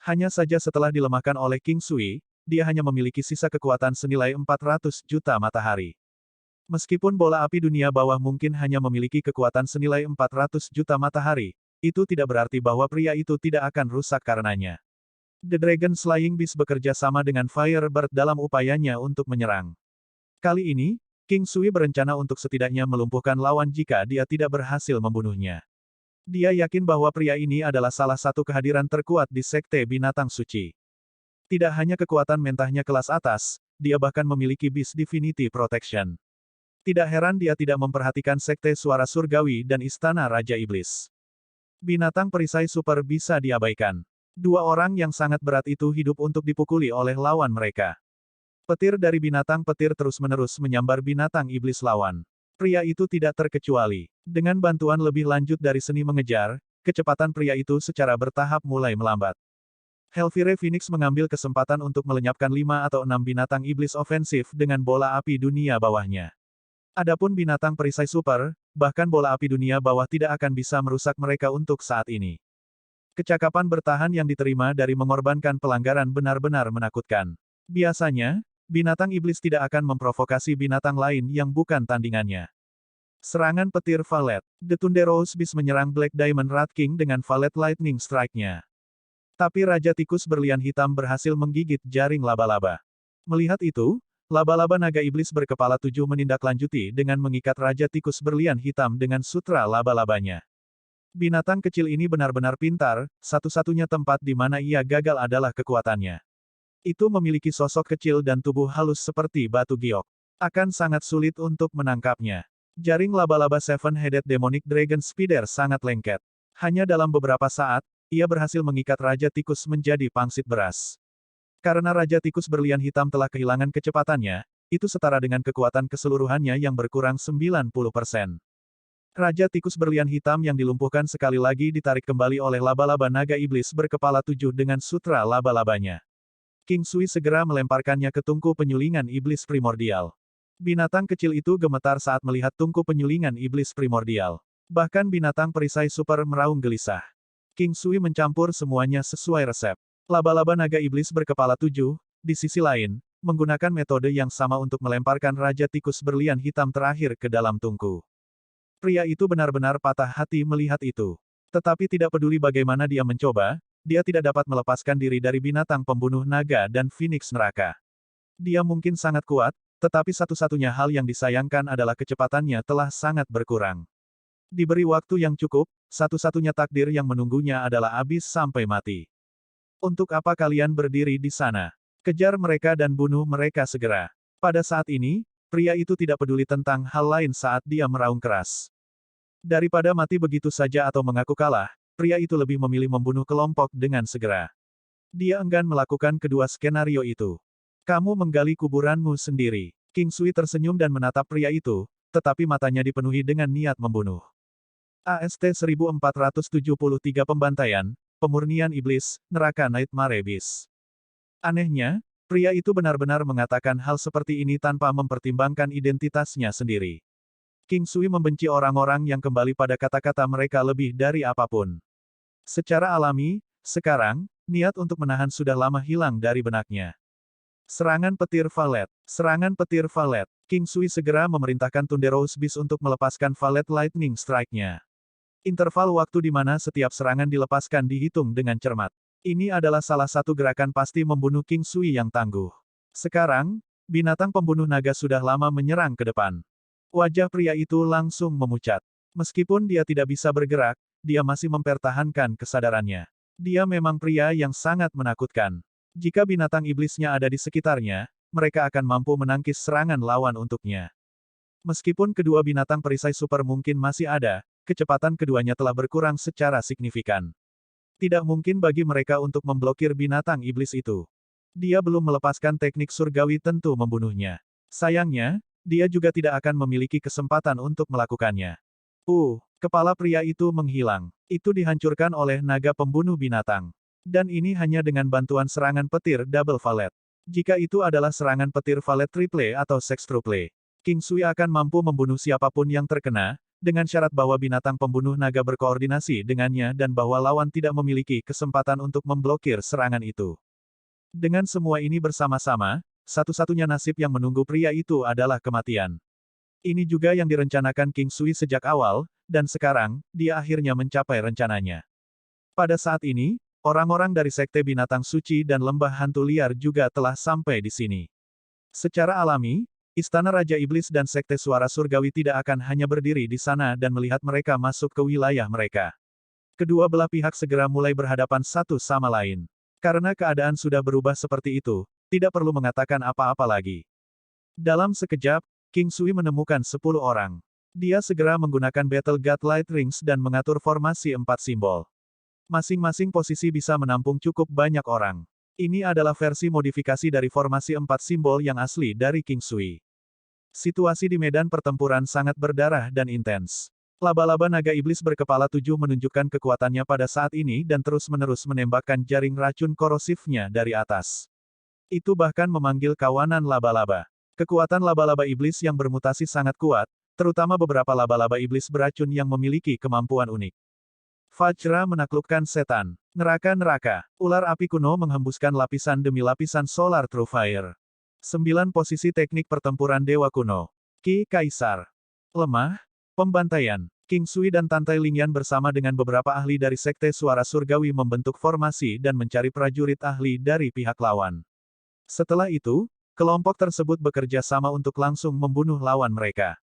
Hanya saja setelah dilemahkan oleh King Sui, dia hanya memiliki sisa kekuatan senilai 400 juta matahari. Meskipun bola api dunia bawah mungkin hanya memiliki kekuatan senilai 400 juta matahari, itu tidak berarti bahwa pria itu tidak akan rusak karenanya. The Dragon Slaying Beast bekerja sama dengan Firebird dalam upayanya untuk menyerang. Kali ini, King Sui berencana untuk setidaknya melumpuhkan lawan jika dia tidak berhasil membunuhnya. Dia yakin bahwa pria ini adalah salah satu kehadiran terkuat di Sekte Binatang Suci. Tidak hanya kekuatan mentahnya kelas atas, dia bahkan memiliki Beast Divinity Protection. Tidak heran dia tidak memperhatikan Sekte Suara Surgawi dan Istana Raja Iblis. Binatang perisai super bisa diabaikan. Dua orang yang sangat berat itu hidup untuk dipukuli oleh lawan mereka. Petir dari binatang petir terus-menerus menyambar binatang iblis lawan. Pria itu tidak terkecuali. Dengan bantuan lebih lanjut dari seni mengejar, kecepatan pria itu secara bertahap mulai melambat. Hellfire Phoenix mengambil kesempatan untuk melenyapkan 5 atau 6 binatang iblis ofensif dengan bola api dunia bawahnya. Adapun binatang perisai super, bahkan bola api dunia bawah tidak akan bisa merusak mereka untuk saat ini. Kecakapan bertahan yang diterima dari mengorbankan pelanggaran benar-benar menakutkan. Biasanya, binatang iblis tidak akan memprovokasi binatang lain yang bukan tandingannya. Serangan petir Valet. The Thunderous Beast menyerang Black Diamond Rat King dengan Valet Lightning Strike-nya. Tapi Raja Tikus Berlian Hitam berhasil menggigit jaring laba-laba. Melihat itu, laba-laba naga iblis berkepala 7 menindaklanjuti dengan mengikat Raja Tikus Berlian Hitam dengan sutra laba-labanya. Binatang kecil ini benar-benar pintar, satu-satunya tempat di mana ia gagal adalah kekuatannya. Itu memiliki sosok kecil dan tubuh halus seperti batu giok. Akan sangat sulit untuk menangkapnya. Jaring laba-laba Seven-Headed Demonic Dragon Spider sangat lengket. Hanya dalam beberapa saat, ia berhasil mengikat Raja Tikus menjadi pangsit beras. Karena Raja Tikus Berlian Hitam telah kehilangan kecepatannya, itu setara dengan kekuatan keseluruhannya yang berkurang 90%. Raja Tikus Berlian Hitam yang dilumpuhkan sekali lagi ditarik kembali oleh laba-laba naga iblis berkepala 7 dengan sutra laba-labanya. King Sui segera melemparkannya ke tungku penyulingan iblis primordial. Binatang kecil itu gemetar saat melihat tungku penyulingan iblis primordial. Bahkan binatang perisai super meraung gelisah. King Sui mencampur semuanya sesuai resep. Laba-laba naga iblis berkepala 7, di sisi lain, menggunakan metode yang sama untuk melemparkan Raja Tikus Berlian Hitam terakhir ke dalam tungku. Pria itu benar-benar patah hati melihat itu. Tetapi tidak peduli bagaimana dia mencoba, dia tidak dapat melepaskan diri dari binatang pembunuh naga dan Phoenix neraka. Dia mungkin sangat kuat, tetapi satu-satunya hal yang disayangkan adalah kecepatannya telah sangat berkurang. Diberi waktu yang cukup, satu-satunya takdir yang menunggunya adalah habis sampai mati. Untuk apa kalian berdiri di sana? Kejar mereka dan bunuh mereka segera. Pada saat ini, pria itu tidak peduli tentang hal lain saat dia meraung keras. Daripada mati begitu saja atau mengaku kalah, pria itu lebih memilih membunuh kelompok dengan segera. Dia enggan melakukan kedua skenario itu. Kamu menggali kuburanmu sendiri. King Sui tersenyum dan menatap pria itu, tetapi matanya dipenuhi dengan niat membunuh. AST 1473 Pembantaian, Pemurnian Iblis, Neraka Nightmare Beast. Anehnya, pria itu benar-benar mengatakan hal seperti ini tanpa mempertimbangkan identitasnya sendiri. King Sui membenci orang-orang yang kembali pada kata-kata mereka lebih dari apapun. Secara alami, sekarang, niat untuk menahan sudah lama hilang dari benaknya. Serangan petir Valet. Serangan petir Valet. King Sui segera memerintahkan Thunderous Beast untuk melepaskan Valet Lightning Strike-nya. Interval waktu di mana setiap serangan dilepaskan dihitung dengan cermat. Ini adalah salah satu gerakan pasti membunuh King Sui yang tangguh. Sekarang, binatang pembunuh naga sudah lama menyerang ke depan. Wajah pria itu langsung memucat. Meskipun dia tidak bisa bergerak, dia masih mempertahankan kesadarannya. Dia memang pria yang sangat menakutkan. Jika binatang iblisnya ada di sekitarnya, mereka akan mampu menangkis serangan lawan untuknya. Meskipun kedua binatang perisai super mungkin masih ada, kecepatan keduanya telah berkurang secara signifikan. Tidak mungkin bagi mereka untuk memblokir binatang iblis itu. Dia belum melepaskan teknik surgawi tentu membunuhnya. Sayangnya, dia juga tidak akan memiliki kesempatan untuk melakukannya. Kepala pria itu menghilang. Itu dihancurkan oleh naga pembunuh binatang. Dan ini hanya dengan bantuan serangan petir double valet. Jika itu adalah serangan petir valet triple atau sextuple, King Sui akan mampu membunuh siapapun yang terkena, dengan syarat bahwa binatang pembunuh naga berkoordinasi dengannya dan bahwa lawan tidak memiliki kesempatan untuk memblokir serangan itu. Dengan semua ini bersama-sama, satu-satunya nasib yang menunggu pria itu adalah kematian. Ini juga yang direncanakan King Sui sejak awal, dan sekarang, dia akhirnya mencapai rencananya. Pada saat ini, orang-orang dari Sekte Binatang Suci dan Lembah Hantu Liar juga telah sampai di sini. Secara alami, Istana Raja Iblis dan Sekte Suara Surgawi tidak akan hanya berdiri di sana dan melihat mereka masuk ke wilayah mereka. Kedua belah pihak segera mulai berhadapan satu sama lain. Karena keadaan sudah berubah seperti itu, tidak perlu mengatakan apa-apa lagi. Dalam sekejap, King Sui menemukan 10 orang. Dia segera menggunakan Battle God Light Rings dan mengatur formasi 4 simbol. Masing-masing posisi bisa menampung cukup banyak orang. Ini adalah versi modifikasi dari formasi 4 simbol yang asli dari King Sui. Situasi di medan pertempuran sangat berdarah dan intens. Laba-laba naga iblis berkepala 7 menunjukkan kekuatannya pada saat ini dan terus-menerus menembakkan jaring racun korosifnya dari atas. Itu bahkan memanggil kawanan laba-laba. Kekuatan laba-laba iblis yang bermutasi sangat kuat, terutama beberapa laba-laba iblis beracun yang memiliki kemampuan unik. Vajra menaklukkan setan. Neraka-neraka. Ular api kuno menghembuskan lapisan demi lapisan Solar True Fire. 9 posisi teknik pertempuran dewa kuno. Ki Kaisar. Lemah. Pembantaian. King Sui dan Tantai Lingyan bersama dengan beberapa ahli dari Sekte Suara Surgawi membentuk formasi dan mencari prajurit ahli dari pihak lawan. Setelah itu, kelompok tersebut bekerja sama untuk langsung membunuh lawan mereka.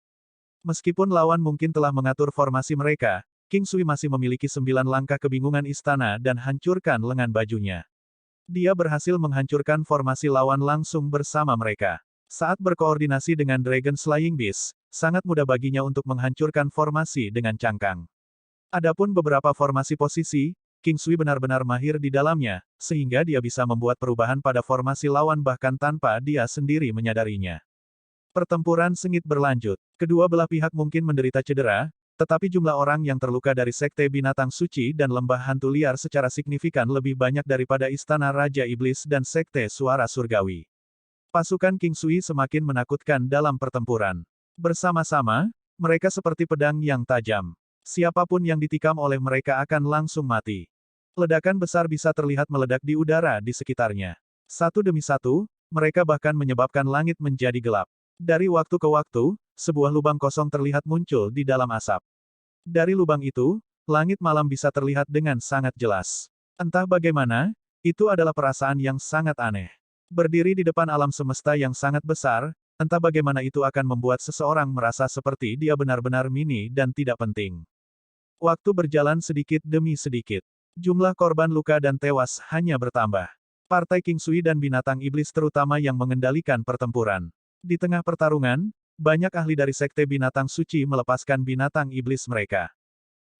Meskipun lawan mungkin telah mengatur formasi mereka, King Sui masih memiliki 9 langkah kebingungan istana dan hancurkan lengan bajunya. Dia berhasil menghancurkan formasi lawan langsung bersama mereka. Saat berkoordinasi dengan Dragon Slaying Beast, sangat mudah baginya untuk menghancurkan formasi dengan cangkang. Adapun beberapa formasi posisi, King Sui benar-benar mahir di dalamnya, sehingga dia bisa membuat perubahan pada formasi lawan bahkan tanpa dia sendiri menyadarinya. Pertempuran sengit berlanjut. Kedua belah pihak mungkin menderita cedera, tetapi jumlah orang yang terluka dari Sekte Binatang Suci dan Lembah Hantu Liar secara signifikan lebih banyak daripada Istana Raja Iblis dan Sekte Suara Surgawi. Pasukan King Sui semakin menakutkan dalam pertempuran. Bersama-sama, mereka seperti pedang yang tajam. Siapapun yang ditikam oleh mereka akan langsung mati. Ledakan besar bisa terlihat meledak di udara di sekitarnya. Satu demi satu, mereka bahkan menyebabkan langit menjadi gelap. Dari waktu ke waktu, sebuah lubang kosong terlihat muncul di dalam asap. Dari lubang itu, langit malam bisa terlihat dengan sangat jelas. Entah bagaimana, itu adalah perasaan yang sangat aneh. Berdiri di depan alam semesta yang sangat besar, entah bagaimana itu akan membuat seseorang merasa seperti dia benar-benar mini dan tidak penting. Waktu berjalan sedikit demi sedikit. Jumlah korban luka dan tewas hanya bertambah. Partai King Sui dan binatang iblis terutama yang mengendalikan pertempuran. Di tengah pertarungan, banyak ahli dari Sekte Binatang Suci melepaskan binatang iblis mereka.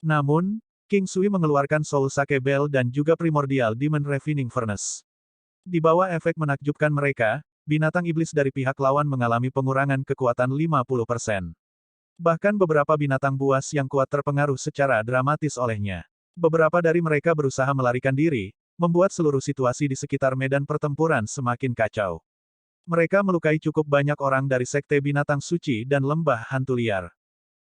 Namun, King Sui mengeluarkan Soul Sake Bell dan juga Primordial Demon Refining Furnace. Di bawah efek menakjubkan mereka, binatang iblis dari pihak lawan mengalami pengurangan kekuatan 50%. Bahkan beberapa binatang buas yang kuat terpengaruh secara dramatis olehnya. Beberapa dari mereka berusaha melarikan diri, membuat seluruh situasi di sekitar medan pertempuran semakin kacau. Mereka melukai cukup banyak orang dari Sekte Binatang Suci dan Lembah Hantu Liar.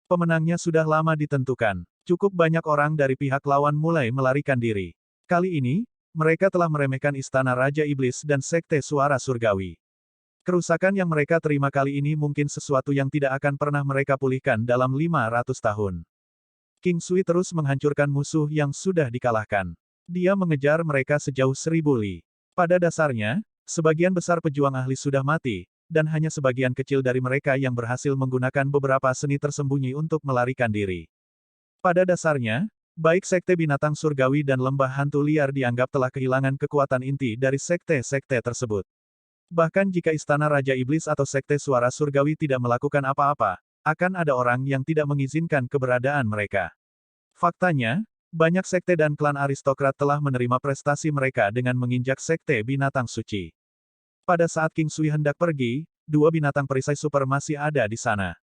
Pemenangnya sudah lama ditentukan. Cukup banyak orang dari pihak lawan mulai melarikan diri. Kali ini, mereka telah meremehkan Istana Raja Iblis dan Sekte Suara Surgawi. Kerusakan yang mereka terima kali ini mungkin sesuatu yang tidak akan pernah mereka pulihkan dalam 500 tahun. King Sui terus menghancurkan musuh yang sudah dikalahkan. Dia mengejar mereka sejauh 1000 li. Pada dasarnya, sebagian besar pejuang ahli sudah mati, dan hanya sebagian kecil dari mereka yang berhasil menggunakan beberapa seni tersembunyi untuk melarikan diri. Pada dasarnya, baik Sekte Binatang Surgawi dan Lembah Hantu Liar dianggap telah kehilangan kekuatan inti dari sekte-sekte tersebut. Bahkan jika Istana Raja Iblis atau Sekte Suara Surgawi tidak melakukan apa-apa, akan ada orang yang tidak mengizinkan keberadaan mereka. Faktanya, banyak sekte dan klan aristokrat telah menerima prestasi mereka dengan menginjak Sekte Binatang Suci. Pada saat King Sui hendak pergi, 2 binatang perisai super masih ada di sana.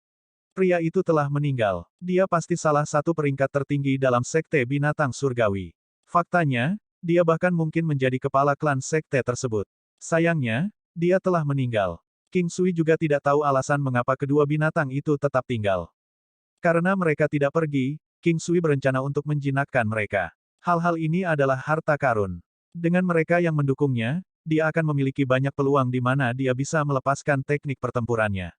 Pria itu telah meninggal. Dia pasti salah satu peringkat tertinggi dalam Sekte Binatang Surgawi. Faktanya, dia bahkan mungkin menjadi kepala klan sekte tersebut. Sayangnya, dia telah meninggal. King Sui juga tidak tahu alasan mengapa kedua binatang itu tetap tinggal. Karena mereka tidak pergi, King Sui berencana untuk menjinakkan mereka. Hal-hal ini adalah harta karun. Dengan mereka yang mendukungnya, dia akan memiliki banyak peluang di mana dia bisa melepaskan teknik pertempurannya.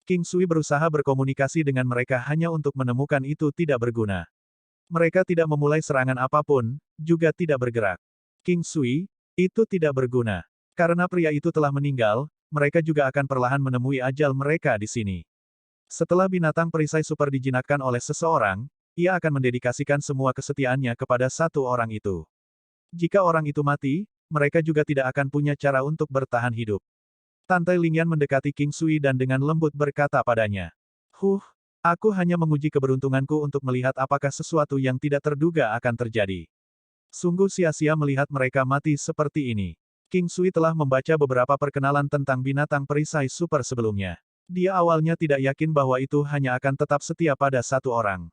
King Sui berusaha berkomunikasi dengan mereka hanya untuk menemukan itu tidak berguna. Mereka tidak memulai serangan apapun, juga tidak bergerak. King Sui, itu tidak berguna. Karena pria itu telah meninggal, mereka juga akan perlahan menemui ajal mereka di sini. Setelah binatang perisai super dijinakkan oleh seseorang, ia akan mendedikasikan semua kesetiaannya kepada satu orang itu. Jika orang itu mati, mereka juga tidak akan punya cara untuk bertahan hidup. Tante Lingyan mendekati King Sui dan dengan lembut berkata padanya, aku hanya menguji keberuntunganku untuk melihat apakah sesuatu yang tidak terduga akan terjadi. Sungguh sia-sia melihat mereka mati seperti ini. King Sui telah membaca beberapa perkenalan tentang binatang perisai super sebelumnya. Dia awalnya tidak yakin bahwa itu hanya akan tetap setia pada satu orang.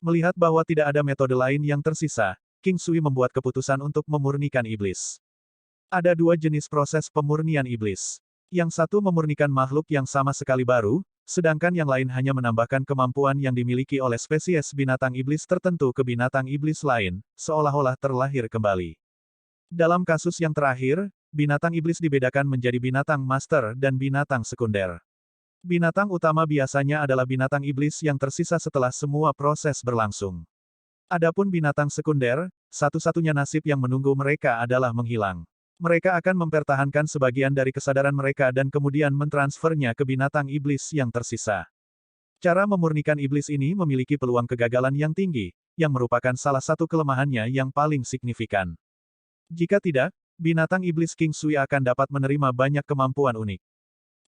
Melihat bahwa tidak ada metode lain yang tersisa, King Sui membuat keputusan untuk memurnikan iblis. Ada dua jenis proses pemurnian iblis. Yang satu memurnikan makhluk yang sama sekali baru, sedangkan yang lain hanya menambahkan kemampuan yang dimiliki oleh spesies binatang iblis tertentu ke binatang iblis lain, seolah-olah terlahir kembali. Dalam kasus yang terakhir, binatang iblis dibedakan menjadi binatang master dan binatang sekunder. Binatang utama biasanya adalah binatang iblis yang tersisa setelah semua proses berlangsung. Adapun binatang sekunder, satu-satunya nasib yang menunggu mereka adalah menghilang. Mereka akan mempertahankan sebagian dari kesadaran mereka dan kemudian mentransfernya ke binatang iblis yang tersisa. Cara memurnikan iblis ini memiliki peluang kegagalan yang tinggi, yang merupakan salah satu kelemahannya yang paling signifikan. Jika tidak, binatang iblis King Sui akan dapat menerima banyak kemampuan unik.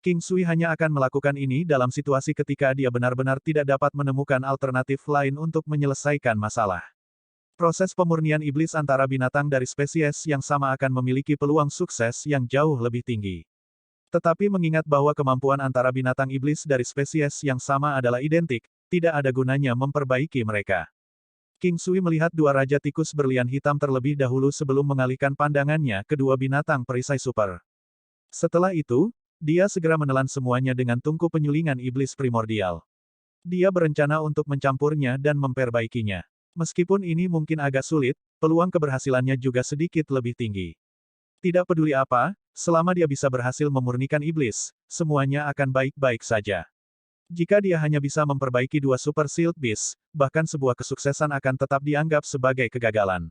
King Sui hanya akan melakukan ini dalam situasi ketika dia benar-benar tidak dapat menemukan alternatif lain untuk menyelesaikan masalah. Proses pemurnian iblis antara binatang dari spesies yang sama akan memiliki peluang sukses yang jauh lebih tinggi. Tetapi mengingat bahwa kemampuan antara binatang iblis dari spesies yang sama adalah identik, tidak ada gunanya memperbaiki mereka. King Sui melihat dua raja tikus berlian hitam terlebih dahulu sebelum mengalihkan pandangannya ke dua binatang perisai super. Setelah itu, dia segera menelan semuanya dengan tungku penyulingan iblis primordial. Dia berencana untuk mencampurnya dan memperbaikinya. Meskipun ini mungkin agak sulit, peluang keberhasilannya juga sedikit lebih tinggi. Tidak peduli apa, selama dia bisa berhasil memurnikan iblis, semuanya akan baik-baik saja. Jika dia hanya bisa memperbaiki dua Super Sealed Beast, bahkan sebuah kesuksesan akan tetap dianggap sebagai kegagalan.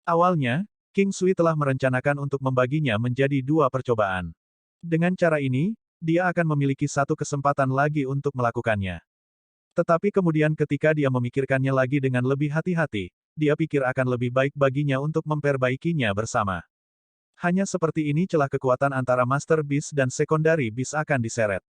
Awalnya, King Sui telah merencanakan untuk membaginya menjadi dua percobaan. Dengan cara ini, dia akan memiliki satu kesempatan lagi untuk melakukannya. Tetapi kemudian ketika dia memikirkannya lagi dengan lebih hati-hati, dia pikir akan lebih baik baginya untuk memperbaikinya bersama. Hanya seperti ini celah kekuatan antara Master Beast dan Secondary Beast akan diseret.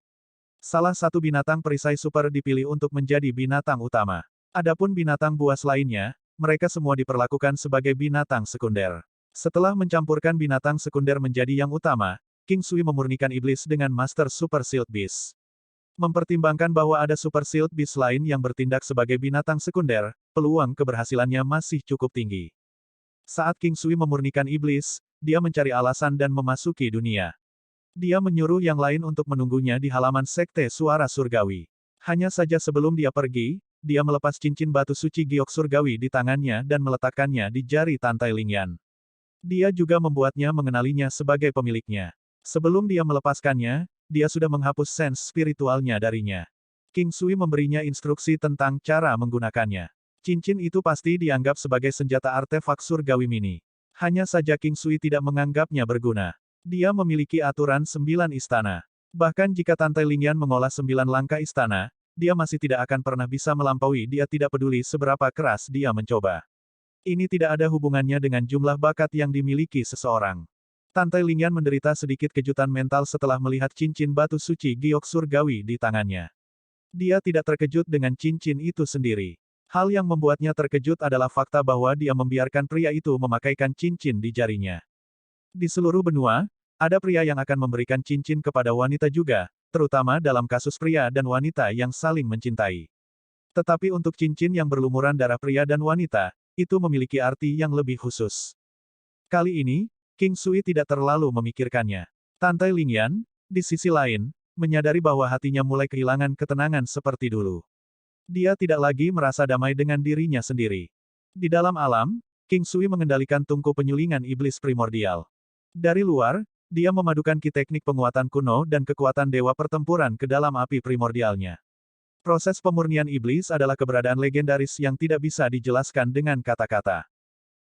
Salah satu binatang perisai super dipilih untuk menjadi binatang utama. Adapun binatang buas lainnya, mereka semua diperlakukan sebagai binatang sekunder. Setelah mencampurkan binatang sekunder menjadi yang utama, King Sui memurnikan iblis dengan Master Super Sealed Beast. Mempertimbangkan bahwa ada Super Sealed Beast lain yang bertindak sebagai binatang sekunder, peluang keberhasilannya masih cukup tinggi. Saat King Sui memurnikan iblis, dia mencari alasan dan memasuki dunia. Dia menyuruh yang lain untuk menunggunya di halaman Sekte Suara Surgawi. Hanya saja sebelum dia pergi, dia melepas cincin batu suci giok surgawi di tangannya dan meletakkannya di jari Tante Lingyan. Dia juga membuatnya mengenalinya sebagai pemiliknya. Sebelum dia melepaskannya, dia sudah menghapus sense spiritualnya darinya. King Sui memberinya instruksi tentang cara menggunakannya. Cincin itu pasti dianggap sebagai senjata artefak surgawi mini. Hanya saja King Sui tidak menganggapnya berguna. Dia memiliki aturan 9 istana. Bahkan jika Tante Lingyan mengolah 9 langkah istana, dia masih tidak akan pernah bisa melampaui. Dia tidak peduli seberapa keras dia mencoba. Ini tidak ada hubungannya dengan jumlah bakat yang dimiliki seseorang. Tante Lingyan menderita sedikit kejutan mental setelah melihat cincin batu suci giok surgawi di tangannya. Dia tidak terkejut dengan cincin itu sendiri. Hal yang membuatnya terkejut adalah fakta bahwa dia membiarkan pria itu memakaikan cincin di jarinya. Di seluruh benua, ada pria yang akan memberikan cincin kepada wanita juga, terutama dalam kasus pria dan wanita yang saling mencintai. Tetapi untuk cincin yang berlumuran darah pria dan wanita, itu memiliki arti yang lebih khusus. Kali ini, King Sui tidak terlalu memikirkannya. Tante Lingyan, di sisi lain, menyadari bahwa hatinya mulai kehilangan ketenangan seperti dulu. Dia tidak lagi merasa damai dengan dirinya sendiri. Di dalam alam, King Sui mengendalikan tungku penyulingan iblis primordial. Dari luar, dia memadukan ki teknik penguatan kuno dan kekuatan dewa pertempuran ke dalam api primordialnya. Proses pemurnian iblis adalah keberadaan legendaris yang tidak bisa dijelaskan dengan kata-kata.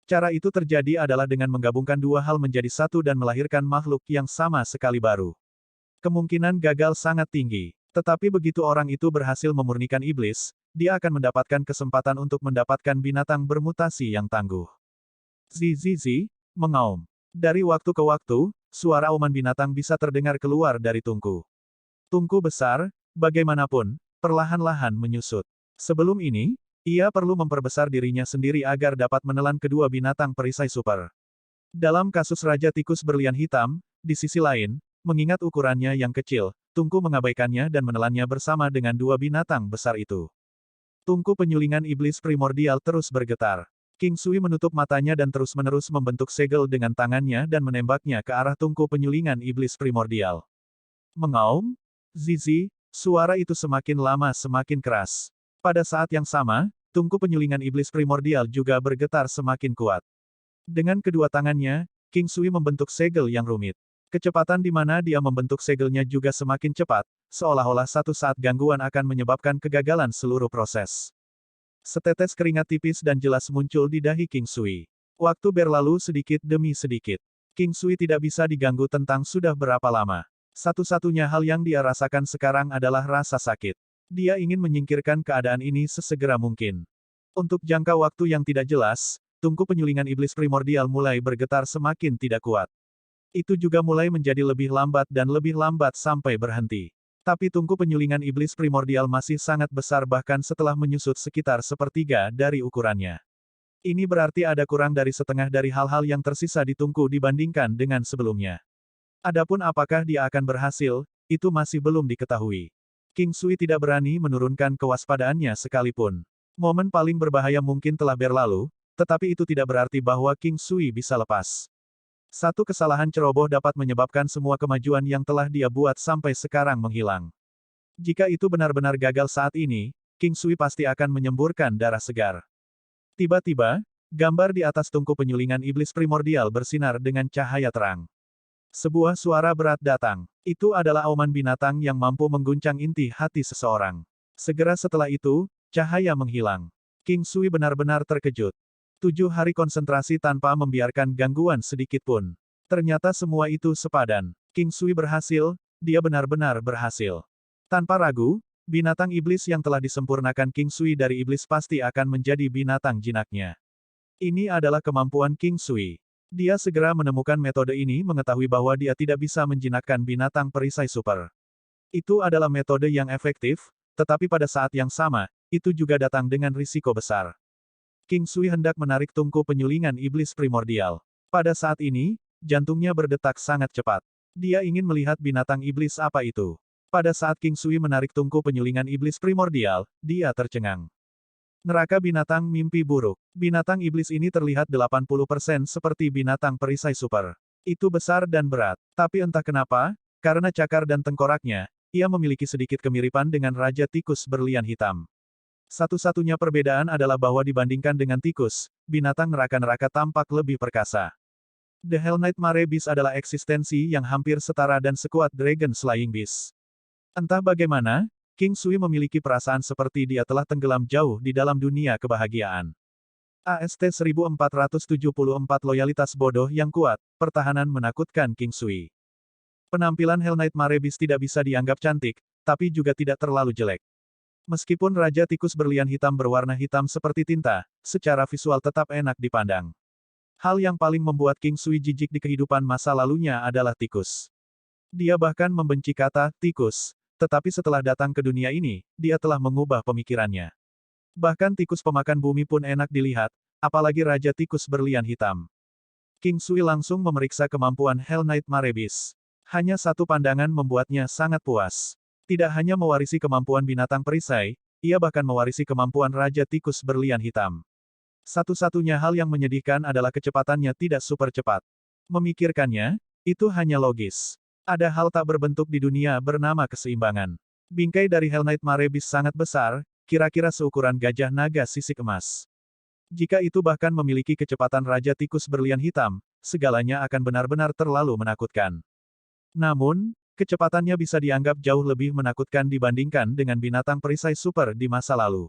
Cara itu terjadi adalah dengan menggabungkan dua hal menjadi satu dan melahirkan makhluk yang sama sekali baru. Kemungkinan gagal sangat tinggi. Tetapi begitu orang itu berhasil memurnikan iblis, dia akan mendapatkan kesempatan untuk mendapatkan binatang bermutasi yang tangguh. Zizizi, mengaum. Dari waktu ke waktu, suara auman binatang bisa terdengar keluar dari tungku. Tungku besar, bagaimanapun, perlahan-lahan menyusut. Sebelum ini, ia perlu memperbesar dirinya sendiri agar dapat menelan kedua binatang perisai super. Dalam kasus Raja Tikus Berlian Hitam, di sisi lain, mengingat ukurannya yang kecil, Tungku mengabaikannya dan menelannya bersama dengan dua binatang besar itu. Tungku penyulingan iblis primordial terus bergetar. King Sui menutup matanya dan terus-menerus membentuk segel dengan tangannya dan menembaknya ke arah tungku penyulingan iblis primordial. Mengaum? Zizi, suara itu semakin lama semakin keras. Pada saat yang sama, tungku penyulingan iblis primordial juga bergetar semakin kuat. Dengan kedua tangannya, King Sui membentuk segel yang rumit. Kecepatan di mana dia membentuk segelnya juga semakin cepat, seolah-olah satu saat gangguan akan menyebabkan kegagalan seluruh proses. Setetes keringat tipis dan jelas muncul di dahi King Sui. Waktu berlalu sedikit demi sedikit. King Sui tidak bisa diganggu tentang sudah berapa lama. Satu-satunya hal yang dia rasakan sekarang adalah rasa sakit. Dia ingin menyingkirkan keadaan ini sesegera mungkin. Untuk jangka waktu yang tidak jelas, tungku penyulingan iblis primordial mulai bergetar semakin tidak kuat. Itu juga mulai menjadi lebih lambat sampai berhenti. Tapi tungku penyulingan iblis primordial masih sangat besar bahkan setelah menyusut sekitar sepertiga dari ukurannya. Ini berarti ada kurang dari setengah dari hal-hal yang tersisa di tungku dibandingkan dengan sebelumnya. Adapun apakah dia akan berhasil, itu masih belum diketahui. King Sui tidak berani menurunkan kewaspadaannya sekalipun. Momen paling berbahaya mungkin telah berlalu, tetapi itu tidak berarti bahwa King Sui bisa lepas. Satu kesalahan ceroboh dapat menyebabkan semua kemajuan yang telah dia buat sampai sekarang menghilang. Jika itu benar-benar gagal saat ini, King Sui pasti akan menyemburkan darah segar. Tiba-tiba, gambar di atas tungku penyulingan iblis primordial bersinar dengan cahaya terang. Sebuah suara berat datang. Itu adalah auman binatang yang mampu mengguncang inti hati seseorang. Segera setelah itu, cahaya menghilang. King Sui benar-benar terkejut. 7 hari konsentrasi tanpa membiarkan gangguan sedikit pun. Ternyata semua itu sepadan. King Sui berhasil, dia benar-benar berhasil. Tanpa ragu, binatang iblis yang telah disempurnakan King Sui dari iblis pasti akan menjadi binatang jinaknya. Ini adalah kemampuan King Sui. Dia segera menemukan metode ini mengetahui bahwa dia tidak bisa menjinakkan binatang perisai super. Itu adalah metode yang efektif, tetapi pada saat yang sama, itu juga datang dengan risiko besar. King Sui hendak menarik tungku penyulingan iblis primordial. Pada saat ini, jantungnya berdetak sangat cepat. Dia ingin melihat binatang iblis apa itu. Pada saat King Sui menarik tungku penyulingan iblis primordial, dia tercengang. Neraka binatang mimpi buruk. Binatang iblis ini terlihat 80% seperti binatang perisai super. Itu besar dan berat. Tapi entah kenapa, karena cakar dan tengkoraknya, ia memiliki sedikit kemiripan dengan Raja Tikus Berlian Hitam. Satu-satunya perbedaan adalah bahwa dibandingkan dengan tikus, binatang neraka-neraka tampak lebih perkasa. The Hell Nightmare Beast adalah eksistensi yang hampir setara dan sekuat Dragon Slaying Beast. Entah bagaimana, King Sui memiliki perasaan seperti dia telah tenggelam jauh di dalam dunia kebahagiaan. AST 1474 loyalitas bodoh yang kuat, pertahanan menakutkan King Sui. Penampilan Hell Nightmare Beast tidak bisa dianggap cantik, tapi juga tidak terlalu jelek. Meskipun Raja Tikus Berlian Hitam berwarna hitam seperti tinta, secara visual tetap enak dipandang. Hal yang paling membuat King Sui jijik di kehidupan masa lalunya adalah tikus. Dia bahkan membenci kata tikus, tetapi setelah datang ke dunia ini, dia telah mengubah pemikirannya. Bahkan tikus pemakan bumi pun enak dilihat, apalagi Raja Tikus Berlian Hitam. King Sui langsung memeriksa kemampuan Hell Nightmare Beast. Hanya satu pandangan membuatnya sangat puas. Tidak hanya mewarisi kemampuan binatang perisai, ia bahkan mewarisi kemampuan Raja Tikus Berlian Hitam. Satu-satunya hal yang menyedihkan adalah kecepatannya tidak super cepat. Memikirkannya, itu hanya logis. Ada hal tak berbentuk di dunia bernama keseimbangan. Bingkai dari Hell Nightmare Beast sangat besar, kira-kira seukuran gajah naga sisik emas. Jika itu bahkan memiliki kecepatan Raja Tikus Berlian Hitam, segalanya akan benar-benar terlalu menakutkan. Namun, Kecepatannya bisa dianggap jauh lebih menakutkan dibandingkan dengan binatang perisai super di masa lalu.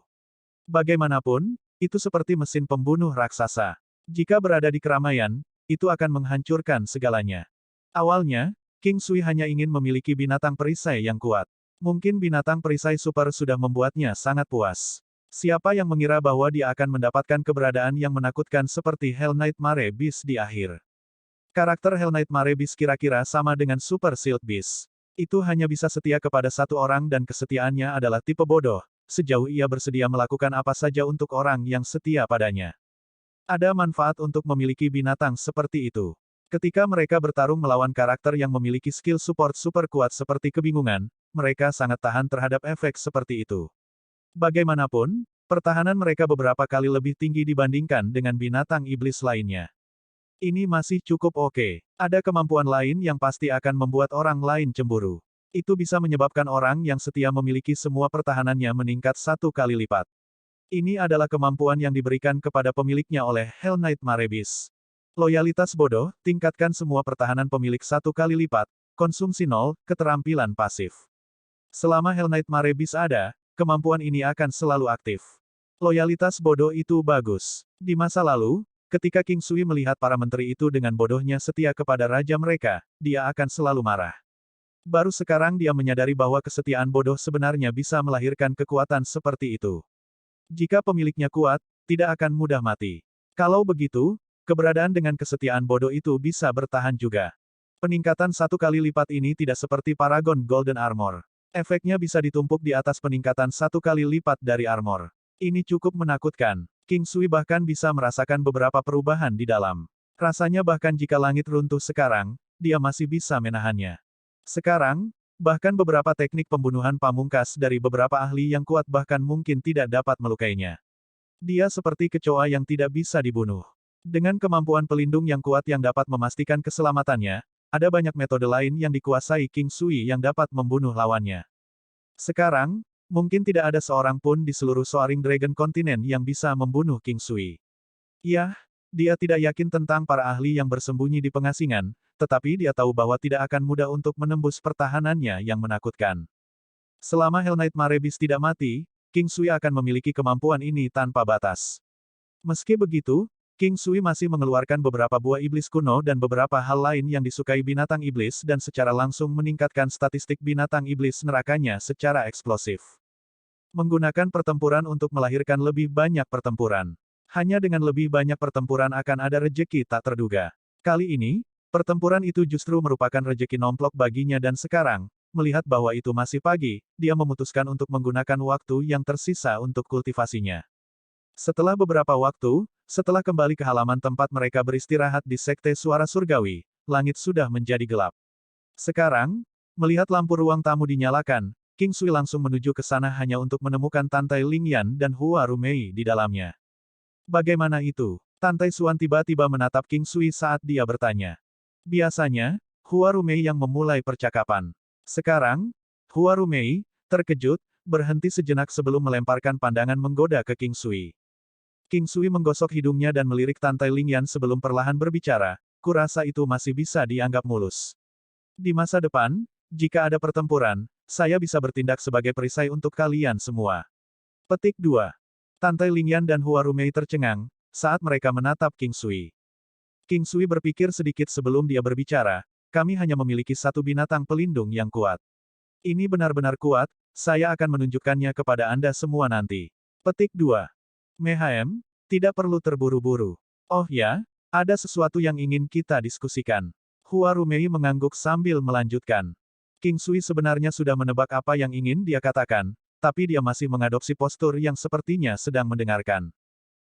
Bagaimanapun, itu seperti mesin pembunuh raksasa. Jika berada di keramaian, itu akan menghancurkan segalanya. Awalnya, King Sui hanya ingin memiliki binatang perisai yang kuat. Mungkin binatang perisai super sudah membuatnya sangat puas. Siapa yang mengira bahwa dia akan mendapatkan keberadaan yang menakutkan seperti Hell Knight Mare Beast di akhir. Karakter Hell Knight Mare Beast kira-kira sama dengan Super Shield Beast. Itu hanya bisa setia kepada satu orang dan kesetiaannya adalah tipe bodoh, sejauh ia bersedia melakukan apa saja untuk orang yang setia padanya. Ada manfaat untuk memiliki binatang seperti itu. Ketika mereka bertarung melawan karakter yang memiliki skill support super kuat seperti kebingungan, mereka sangat tahan terhadap efek seperti itu. Bagaimanapun, pertahanan mereka beberapa kali lebih tinggi dibandingkan dengan binatang iblis lainnya. Ini masih cukup oke. Ada kemampuan lain yang pasti akan membuat orang lain cemburu. Itu bisa menyebabkan orang yang setia memiliki semua pertahanannya meningkat 1 kali lipat. Ini adalah kemampuan yang diberikan kepada pemiliknya oleh Hell Knight Mare Beast. Loyalitas bodoh, tingkatkan semua pertahanan pemilik 1 kali lipat, konsumsi 0, keterampilan pasif. Selama Hell Knight Mare Beast ada, kemampuan ini akan selalu aktif. Loyalitas bodoh itu bagus. Di masa lalu, ketika King Sui melihat para menteri itu dengan bodohnya setia kepada raja mereka, dia akan selalu marah. Baru sekarang dia menyadari bahwa kesetiaan bodoh sebenarnya bisa melahirkan kekuatan seperti itu. Jika pemiliknya kuat, tidak akan mudah mati. Kalau begitu, keberadaan dengan kesetiaan bodoh itu bisa bertahan juga. Peningkatan 1 kali lipat ini tidak seperti Paragon Golden Armor. Efeknya bisa ditumpuk di atas peningkatan 1 kali lipat dari armor. Ini cukup menakutkan. King Sui bahkan bisa merasakan beberapa perubahan di dalam. Rasanya bahkan jika langit runtuh sekarang, dia masih bisa menahannya. Sekarang, bahkan beberapa teknik pembunuhan pamungkas dari beberapa ahli yang kuat bahkan mungkin tidak dapat melukainya. Dia seperti kecoa yang tidak bisa dibunuh. Dengan kemampuan pelindung yang kuat yang dapat memastikan keselamatannya, ada banyak metode lain yang dikuasai King Sui yang dapat membunuh lawannya. Sekarang, mungkin tidak ada seorang pun di seluruh Soaring Dragon kontinen yang bisa membunuh King Sui. Yah, dia tidak yakin tentang para ahli yang bersembunyi di pengasingan, tetapi dia tahu bahwa tidak akan mudah untuk menembus pertahanannya yang menakutkan. Selama Hell Knight Mare Beast tidak mati, King Sui akan memiliki kemampuan ini tanpa batas. Meski begitu, King Sui masih mengeluarkan beberapa buah iblis kuno dan beberapa hal lain yang disukai binatang iblis dan secara langsung meningkatkan statistik binatang iblis nerakanya secara eksplosif. Menggunakan pertempuran untuk melahirkan lebih banyak pertempuran. Hanya dengan lebih banyak pertempuran akan ada rejeki tak terduga. Kali ini, pertempuran itu justru merupakan rejeki nomplok baginya dan sekarang, melihat bahwa itu masih pagi, dia memutuskan untuk menggunakan waktu yang tersisa untuk kultivasinya. Setelah beberapa waktu, setelah kembali ke halaman tempat mereka beristirahat di Sekte Suara Surgawi, langit sudah menjadi gelap. Sekarang, melihat lampu ruang tamu dinyalakan, King Sui langsung menuju ke sana hanya untuk menemukan Tantai Lingyan dan Hua Rumei di dalamnya. Bagaimana itu? Tantai Suan tiba-tiba menatap King Sui saat dia bertanya. Biasanya, Hua Rumei yang memulai percakapan. Sekarang, Hua Rumei, terkejut, berhenti sejenak sebelum melemparkan pandangan menggoda ke King Sui. King Sui menggosok hidungnya dan melirik Tantai Lingyan sebelum perlahan berbicara, kurasa itu masih bisa dianggap mulus. Di masa depan, jika ada pertempuran, saya bisa bertindak sebagai perisai untuk kalian semua. Petik 2. Tantai Lingyan dan Hua Rumei tercengang, saat mereka menatap King Sui. King Sui berpikir sedikit sebelum dia berbicara, kami hanya memiliki satu binatang pelindung yang kuat. Ini benar-benar kuat, saya akan menunjukkannya kepada Anda semua nanti. Petik 2. Mehaem, tidak perlu terburu-buru. Oh ya, ada sesuatu yang ingin kita diskusikan. Hua Rumei mengangguk sambil melanjutkan. King Sui sebenarnya sudah menebak apa yang ingin dia katakan, tapi dia masih mengadopsi postur yang sepertinya sedang mendengarkan.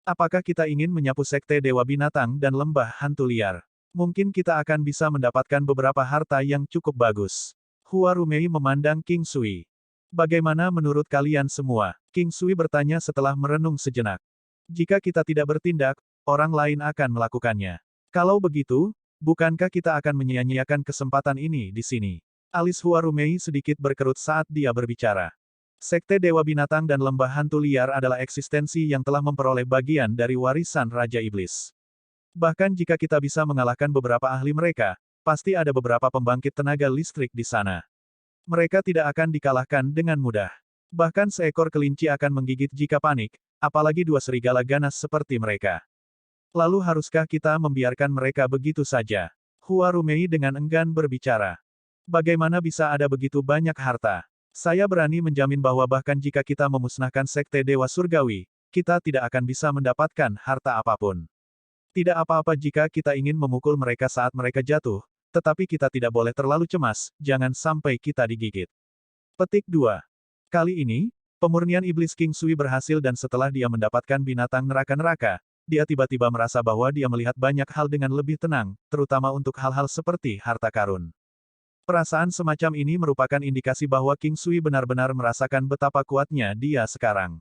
Apakah kita ingin menyapu Sekte Dewa Binatang dan Lembah Hantu Liar? Mungkin kita akan bisa mendapatkan beberapa harta yang cukup bagus. Hua Rumei memandang King Sui. Bagaimana menurut kalian semua? King Sui bertanya setelah merenung sejenak. Jika kita tidak bertindak, orang lain akan melakukannya. Kalau begitu, bukankah kita akan menyia-nyiakan kesempatan ini di sini? Alis Hua Rumei sedikit berkerut saat dia berbicara. Sekte Dewa Binatang dan Lembah Hantu Liar adalah eksistensi yang telah memperoleh bagian dari warisan Raja Iblis. Bahkan jika kita bisa mengalahkan beberapa ahli mereka, pasti ada beberapa pembangkit tenaga listrik di sana. Mereka tidak akan dikalahkan dengan mudah. Bahkan seekor kelinci akan menggigit jika panik, apalagi dua serigala ganas seperti mereka. Lalu haruskah kita membiarkan mereka begitu saja? Hua Rumei dengan enggan berbicara. Bagaimana bisa ada begitu banyak harta? Saya berani menjamin bahwa bahkan jika kita memusnahkan Sekte Dewa Surgawi, kita tidak akan bisa mendapatkan harta apapun. Tidak apa-apa jika kita ingin memukul mereka saat mereka jatuh, tetapi kita tidak boleh terlalu cemas, jangan sampai kita digigit. Petik 2. Kali ini, pemurnian iblis King Sui berhasil dan setelah dia mendapatkan binatang neraka-neraka, dia tiba-tiba merasa bahwa dia melihat banyak hal dengan lebih tenang, terutama untuk hal-hal seperti harta karun. Perasaan semacam ini merupakan indikasi bahwa King Sui benar-benar merasakan betapa kuatnya dia sekarang.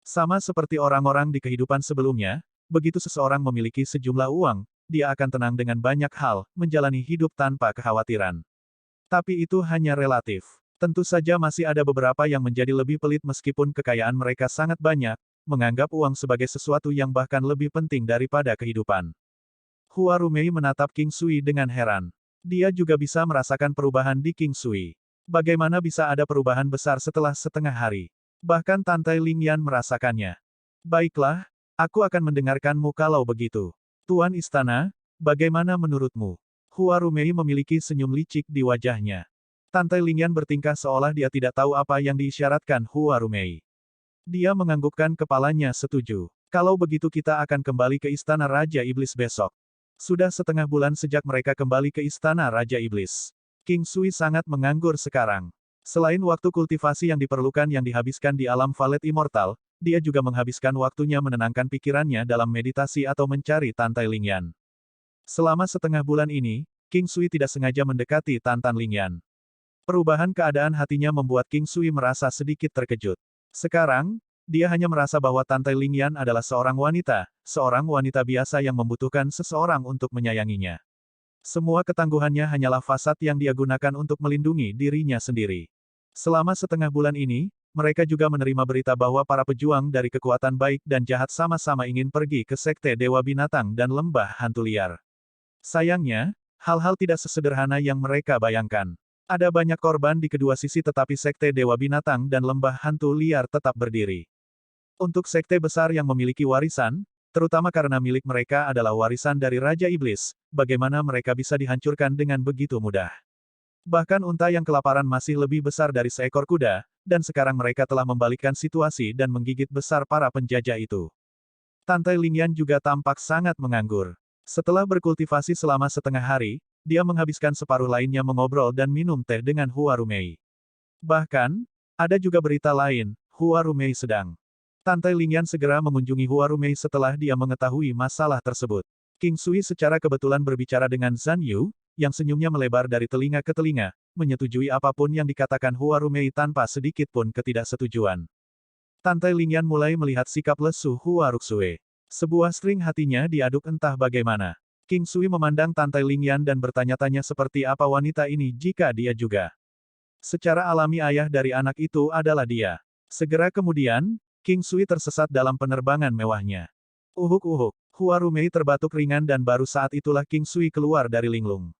Sama seperti orang-orang di kehidupan sebelumnya, begitu seseorang memiliki sejumlah uang, dia akan tenang dengan banyak hal, menjalani hidup tanpa kekhawatiran. Tapi itu hanya relatif. Tentu saja masih ada beberapa yang menjadi lebih pelit meskipun kekayaan mereka sangat banyak, menganggap uang sebagai sesuatu yang bahkan lebih penting daripada kehidupan. Hua Rumei menatap King Sui dengan heran. Dia juga bisa merasakan perubahan di King Sui. Bagaimana bisa ada perubahan besar setelah setengah hari? Bahkan Tante Lingyan merasakannya. Baiklah, aku akan mendengarkanmu kalau begitu. Tuan Istana, bagaimana menurutmu? Hua Rumei memiliki senyum licik di wajahnya. Tante Lingyan bertingkah seolah dia tidak tahu apa yang diisyaratkan Hua Rumei. Dia menganggukkan kepalanya setuju. Kalau begitu kita akan kembali ke Istana Raja Iblis besok. Sudah setengah bulan sejak mereka kembali ke Istana Raja Iblis. King Sui sangat menganggur sekarang. Selain waktu kultivasi yang diperlukan yang dihabiskan di alam Valet Immortal, dia juga menghabiskan waktunya menenangkan pikirannya dalam meditasi atau mencari Tante Lingyan. Selama setengah bulan ini, King Sui tidak sengaja mendekati Tantan Lingyan. Perubahan keadaan hatinya membuat King Sui merasa sedikit terkejut. Sekarang, dia hanya merasa bahwa Tante Lingyan adalah seorang wanita biasa yang membutuhkan seseorang untuk menyayanginya. Semua ketangguhannya hanyalah fasad yang dia gunakan untuk melindungi dirinya sendiri. Selama setengah bulan ini, mereka juga menerima berita bahwa para pejuang dari kekuatan baik dan jahat sama-sama ingin pergi ke Sekte Dewa Binatang dan Lembah Hantu Liar. Sayangnya, hal-hal tidak sesederhana yang mereka bayangkan. Ada banyak korban di kedua sisi tetapi Sekte Dewa Binatang dan Lembah Hantu Liar tetap berdiri. Untuk sekte besar yang memiliki warisan, terutama karena milik mereka adalah warisan dari Raja Iblis, bagaimana mereka bisa dihancurkan dengan begitu mudah. Bahkan unta yang kelaparan masih lebih besar dari seekor kuda, dan sekarang mereka telah membalikkan situasi dan menggigit besar para penjajah itu. Tante Lingyan juga tampak sangat menganggur. Setelah berkultivasi selama setengah hari, dia menghabiskan separuh lainnya mengobrol dan minum teh dengan Hua Rumei. Bahkan, ada juga berita lain, Hua Rumei sedang. Tante Lingyan segera mengunjungi Hua Rumei setelah dia mengetahui masalah tersebut. King Sui secara kebetulan berbicara dengan Zhan Yu, yang senyumnya melebar dari telinga ke telinga, menyetujui apapun yang dikatakan Hua Rumei tanpa sedikit pun ketidaksetujuan. Tante Lingyan mulai melihat sikap lesu Hua Ruxue. Sebuah string hatinya diaduk entah bagaimana. King Sui memandang Tante Lingyan dan bertanya-tanya seperti apa wanita ini jika dia juga. Secara alami ayah dari anak itu adalah dia. Segera kemudian, King Sui tersesat dalam penerbangan mewahnya. Uhuk-uhuk, Hua Rumei terbatuk ringan dan baru saat itulah King Sui keluar dari linglung.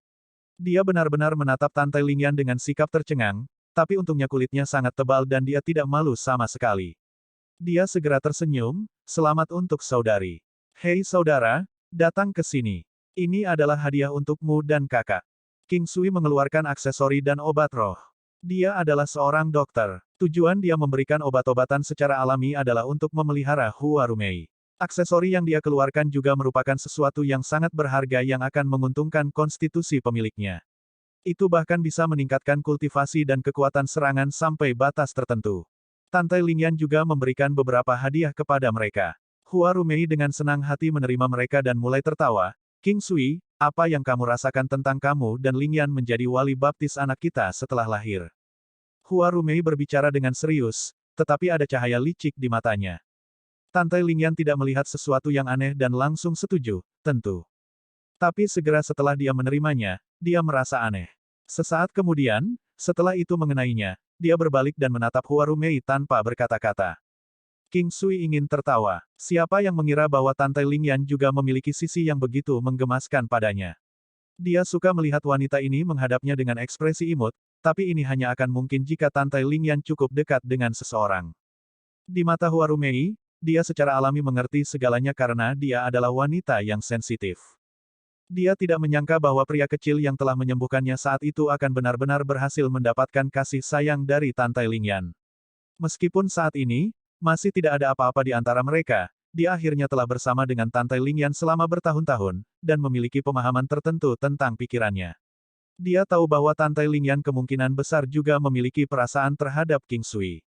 Dia benar-benar menatap Tante Lingyan dengan sikap tercengang, tapi untungnya kulitnya sangat tebal dan dia tidak malu sama sekali. Dia segera tersenyum, selamat untuk saudari. Hei saudara, datang ke sini. Ini adalah hadiah untukmu dan kakak. King Sui mengeluarkan aksesori dan obat roh. Dia adalah seorang dokter. Tujuan dia memberikan obat-obatan secara alami adalah untuk memelihara Hua Rumei. Aksesori yang dia keluarkan juga merupakan sesuatu yang sangat berharga yang akan menguntungkan konstitusi pemiliknya. Itu bahkan bisa meningkatkan kultivasi dan kekuatan serangan sampai batas tertentu. Tante Lingyan juga memberikan beberapa hadiah kepada mereka. Hua Rumei dengan senang hati menerima mereka dan mulai tertawa. King Sui, apa yang kamu rasakan tentang kamu dan Lingyan menjadi wali baptis anak kita setelah lahir? Hua Rumei berbicara dengan serius, tetapi ada cahaya licik di matanya. Tante Lingyan tidak melihat sesuatu yang aneh dan langsung setuju, tentu. Tapi segera setelah dia menerimanya, dia merasa aneh. Sesaat kemudian, setelah itu mengenainya, dia berbalik dan menatap Hua Rumei tanpa berkata-kata. King Sui ingin tertawa. Siapa yang mengira bahwa Tante Lingyan juga memiliki sisi yang begitu menggemaskan padanya? Dia suka melihat wanita ini menghadapnya dengan ekspresi imut, tapi ini hanya akan mungkin jika Tante Lingyan cukup dekat dengan seseorang. Di mata Huarumei, dia secara alami mengerti segalanya karena dia adalah wanita yang sensitif. Dia tidak menyangka bahwa pria kecil yang telah menyembuhkannya saat itu akan benar-benar berhasil mendapatkan kasih sayang dari Tante Lingyan. Meskipun saat ini, masih tidak ada apa-apa di antara mereka, dia akhirnya telah bersama dengan Tante Lingyan selama bertahun-tahun, dan memiliki pemahaman tertentu tentang pikirannya. Dia tahu bahwa Tante Lingyan kemungkinan besar juga memiliki perasaan terhadap King Sui.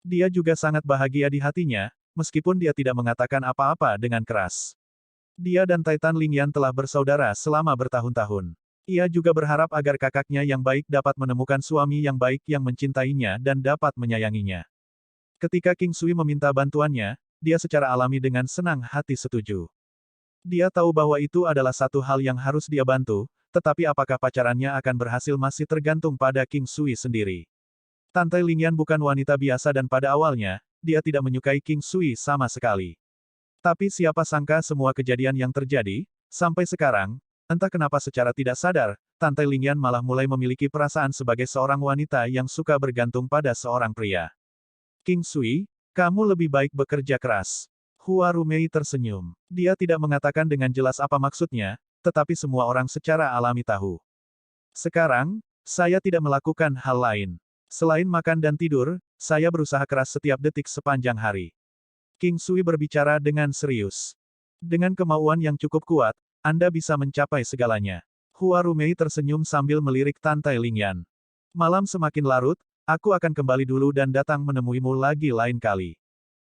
Dia juga sangat bahagia di hatinya, meskipun dia tidak mengatakan apa-apa dengan keras. Dia dan Titan Lingyan telah bersaudara selama bertahun-tahun. Ia juga berharap agar kakaknya yang baik dapat menemukan suami yang baik yang mencintainya dan dapat menyayanginya. Ketika King Sui meminta bantuannya, dia secara alami dengan senang hati setuju. Dia tahu bahwa itu adalah satu hal yang harus dia bantu, tetapi apakah pacarannya akan berhasil masih tergantung pada King Sui sendiri. Tante Lingyan bukan wanita biasa dan pada awalnya, dia tidak menyukai King Sui sama sekali. Tapi siapa sangka semua kejadian yang terjadi, sampai sekarang, entah kenapa secara tidak sadar, Tante Lingyan malah mulai memiliki perasaan sebagai seorang wanita yang suka bergantung pada seorang pria. King Sui, kamu lebih baik bekerja keras. Huarumei tersenyum. Dia tidak mengatakan dengan jelas apa maksudnya, tetapi semua orang secara alami tahu. Sekarang, saya tidak melakukan hal lain. Selain makan dan tidur, saya berusaha keras setiap detik sepanjang hari. King Sui berbicara dengan serius. Dengan kemauan yang cukup kuat, Anda bisa mencapai segalanya. Huarumei tersenyum sambil melirik Tante Lingyan. Malam semakin larut, aku akan kembali dulu dan datang menemuimu lagi lain kali.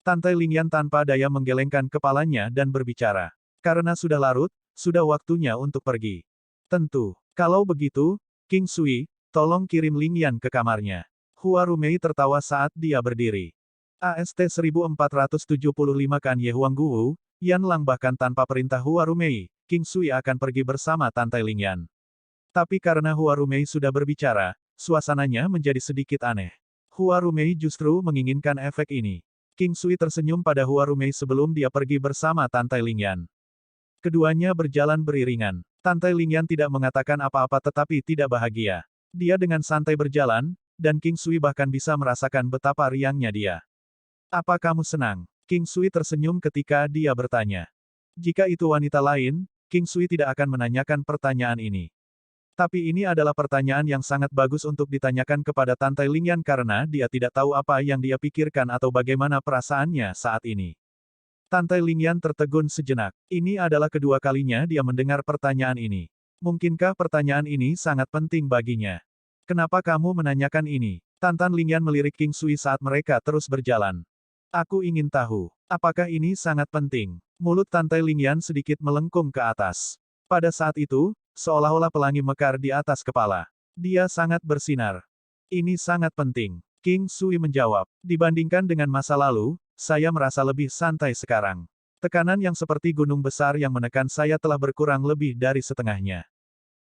Tante Lingyan tanpa daya menggelengkan kepalanya dan berbicara. Karena sudah larut, sudah waktunya untuk pergi. Tentu. Kalau begitu, King Sui, tolong kirim Lingyan ke kamarnya. Huarumei tertawa saat dia berdiri. AST 1475 Kan Ye Huangguwu, Yan Lang bahkan tanpa perintah Huarumei, King Sui akan pergi bersama Tante Lingyan. Tapi karena Huarumei sudah berbicara, suasananya menjadi sedikit aneh. Huarumei justru menginginkan efek ini. King Sui tersenyum pada Huarumei sebelum dia pergi bersama Tante Lingyan. Keduanya berjalan beriringan. Tante Lingyan tidak mengatakan apa-apa tetapi tidak bahagia. Dia dengan santai berjalan, dan King Sui bahkan bisa merasakan betapa riangnya dia. Apa kamu senang? King Sui tersenyum ketika dia bertanya. Jika itu wanita lain, King Sui tidak akan menanyakan pertanyaan ini. Tapi ini adalah pertanyaan yang sangat bagus untuk ditanyakan kepada Tante Lingyan karena dia tidak tahu apa yang dia pikirkan atau bagaimana perasaannya saat ini. Tante Lingyan tertegun sejenak. Ini adalah kedua kalinya dia mendengar pertanyaan ini. Mungkinkah pertanyaan ini sangat penting baginya? Kenapa kamu menanyakan ini? Tante Lingyan melirik King Sui saat mereka terus berjalan. Aku ingin tahu, apakah ini sangat penting? Mulut Tante Lingyan sedikit melengkung ke atas. Pada saat itu, seolah-olah pelangi mekar di atas kepala. Dia sangat bersinar. Ini sangat penting. King Sui menjawab. Dibandingkan dengan masa lalu, saya merasa lebih santai sekarang. Tekanan yang seperti gunung besar yang menekan saya telah berkurang lebih dari setengahnya.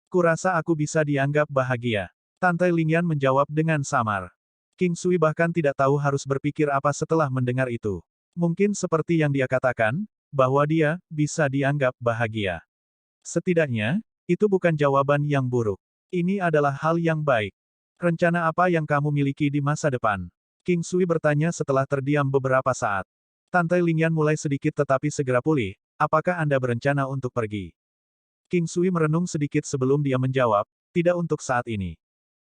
Kurasa aku bisa dianggap bahagia. Tante Lingyan menjawab dengan samar. King Sui bahkan tidak tahu harus berpikir apa setelah mendengar itu. Mungkin seperti yang dia katakan, bahwa dia bisa dianggap bahagia. Setidaknya, itu bukan jawaban yang buruk. Ini adalah hal yang baik. Rencana apa yang kamu miliki di masa depan? King Sui bertanya setelah terdiam beberapa saat. Tante Lingyan mulai sedikit tetapi segera pulih. Apakah Anda berencana untuk pergi? King Sui merenung sedikit sebelum dia menjawab, tidak untuk saat ini.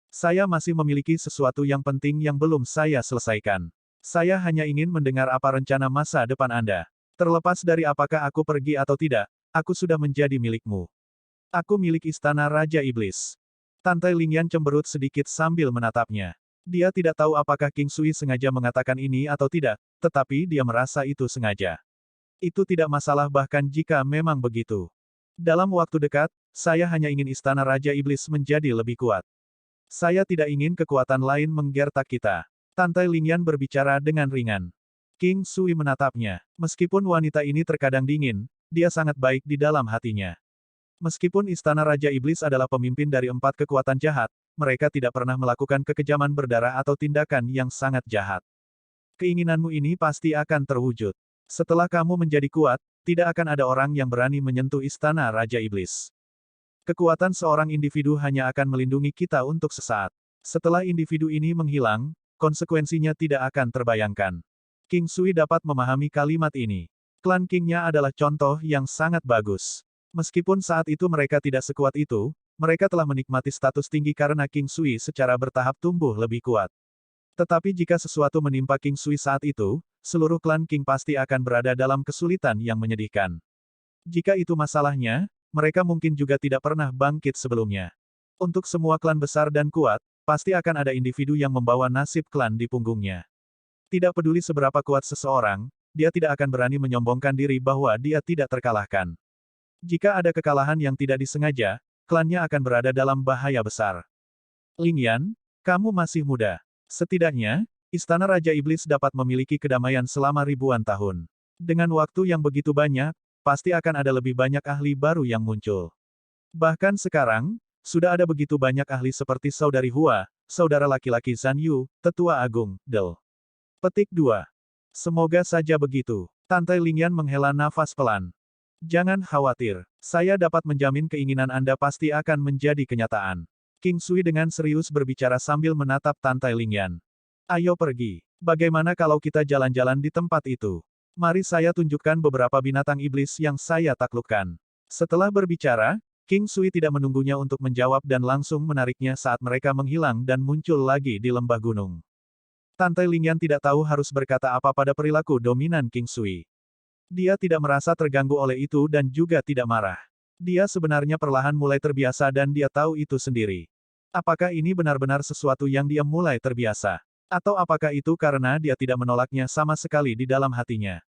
Saya masih memiliki sesuatu yang penting yang belum saya selesaikan. Saya hanya ingin mendengar apa rencana masa depan Anda. Terlepas dari apakah aku pergi atau tidak, aku sudah menjadi milikmu. Aku milik istana Raja Iblis. Tante Lingyan cemberut sedikit sambil menatapnya. Dia tidak tahu apakah King Sui sengaja mengatakan ini atau tidak, tetapi dia merasa itu sengaja. Itu tidak masalah bahkan jika memang begitu. Dalam waktu dekat, saya hanya ingin istana Raja Iblis menjadi lebih kuat. Saya tidak ingin kekuatan lain menggertak kita. Tante Lingyan berbicara dengan ringan. King Sui menatapnya. Meskipun wanita ini terkadang dingin, dia sangat baik di dalam hatinya. Meskipun Istana Raja Iblis adalah pemimpin dari 4 kekuatan jahat, mereka tidak pernah melakukan kekejaman berdarah atau tindakan yang sangat jahat. Keinginanmu ini pasti akan terwujud. Setelah kamu menjadi kuat, tidak akan ada orang yang berani menyentuh Istana Raja Iblis. Kekuatan seorang individu hanya akan melindungi kita untuk sesaat. Setelah individu ini menghilang, konsekuensinya tidak akan terbayangkan. King Sui dapat memahami kalimat ini. Klan King-nya adalah contoh yang sangat bagus. Meskipun saat itu mereka tidak sekuat itu, mereka telah menikmati status tinggi karena King Sui secara bertahap tumbuh lebih kuat. Tetapi jika sesuatu menimpa King Sui saat itu, seluruh klan King pasti akan berada dalam kesulitan yang menyedihkan. Jika itu masalahnya, mereka mungkin juga tidak pernah bangkit sebelumnya. Untuk semua klan besar dan kuat, pasti akan ada individu yang membawa nasib klan di punggungnya. Tidak peduli seberapa kuat seseorang, dia tidak akan berani menyombongkan diri bahwa dia tidak terkalahkan. Jika ada kekalahan yang tidak disengaja, klannya akan berada dalam bahaya besar. Ling Yan, kamu masih muda. Setidaknya, Istana Raja Iblis dapat memiliki kedamaian selama ribuan tahun. Dengan waktu yang begitu banyak, pasti akan ada lebih banyak ahli baru yang muncul. Bahkan sekarang, sudah ada begitu banyak ahli seperti Saudari Hua, Saudara laki-laki Zhan Yu, Tetua Agung, Del. Petik 2. Semoga saja begitu. Tante Lingyan menghela nafas pelan. Jangan khawatir. Saya dapat menjamin keinginan Anda pasti akan menjadi kenyataan. King Sui dengan serius berbicara sambil menatap Tante Lingyan. Ayo pergi. Bagaimana kalau kita jalan-jalan di tempat itu? Mari saya tunjukkan beberapa binatang iblis yang saya taklukkan. Setelah berbicara, King Sui tidak menunggunya untuk menjawab dan langsung menariknya saat mereka menghilang dan muncul lagi di lembah gunung. Tante Lingyan tidak tahu harus berkata apa pada perilaku dominan King Sui. Dia tidak merasa terganggu oleh itu dan juga tidak marah. Dia sebenarnya perlahan mulai terbiasa dan dia tahu itu sendiri. Apakah ini benar-benar sesuatu yang dia mulai terbiasa? Atau apakah itu karena dia tidak menolaknya sama sekali di dalam hatinya?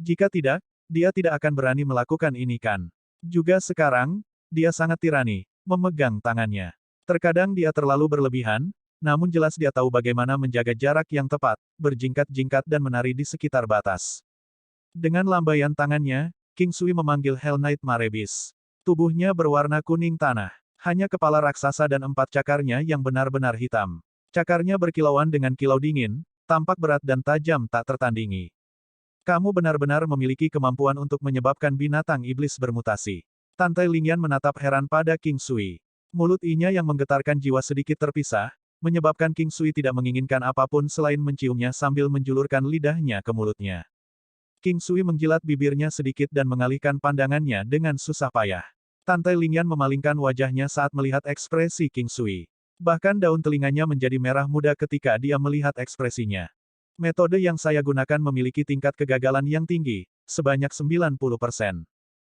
Jika tidak, dia tidak akan berani melakukan ini kan? Juga sekarang, dia sangat tirani, memegang tangannya. Terkadang dia terlalu berlebihan, namun jelas dia tahu bagaimana menjaga jarak yang tepat, berjingkat-jingkat dan menari di sekitar batas. Dengan lambaian tangannya, King Sui memanggil Hell Knight Marebis. Tubuhnya berwarna kuning tanah. Hanya kepala raksasa dan 4 cakarnya yang benar-benar hitam. Cakarnya berkilauan dengan kilau dingin, tampak berat dan tajam tak tertandingi. Kamu benar-benar memiliki kemampuan untuk menyebabkan binatang iblis bermutasi. Tante Lingyan menatap heran pada King Sui. Mulut inya yang menggetarkan jiwa sedikit terpisah, menyebabkan King Sui tidak menginginkan apapun selain menciumnya sambil menjulurkan lidahnya ke mulutnya. King Sui menjilat bibirnya sedikit dan mengalihkan pandangannya dengan susah payah. Tante Lingyan memalingkan wajahnya saat melihat ekspresi King Sui. Bahkan daun telinganya menjadi merah muda ketika dia melihat ekspresinya. Metode yang saya gunakan memiliki tingkat kegagalan yang tinggi, sebanyak 90%.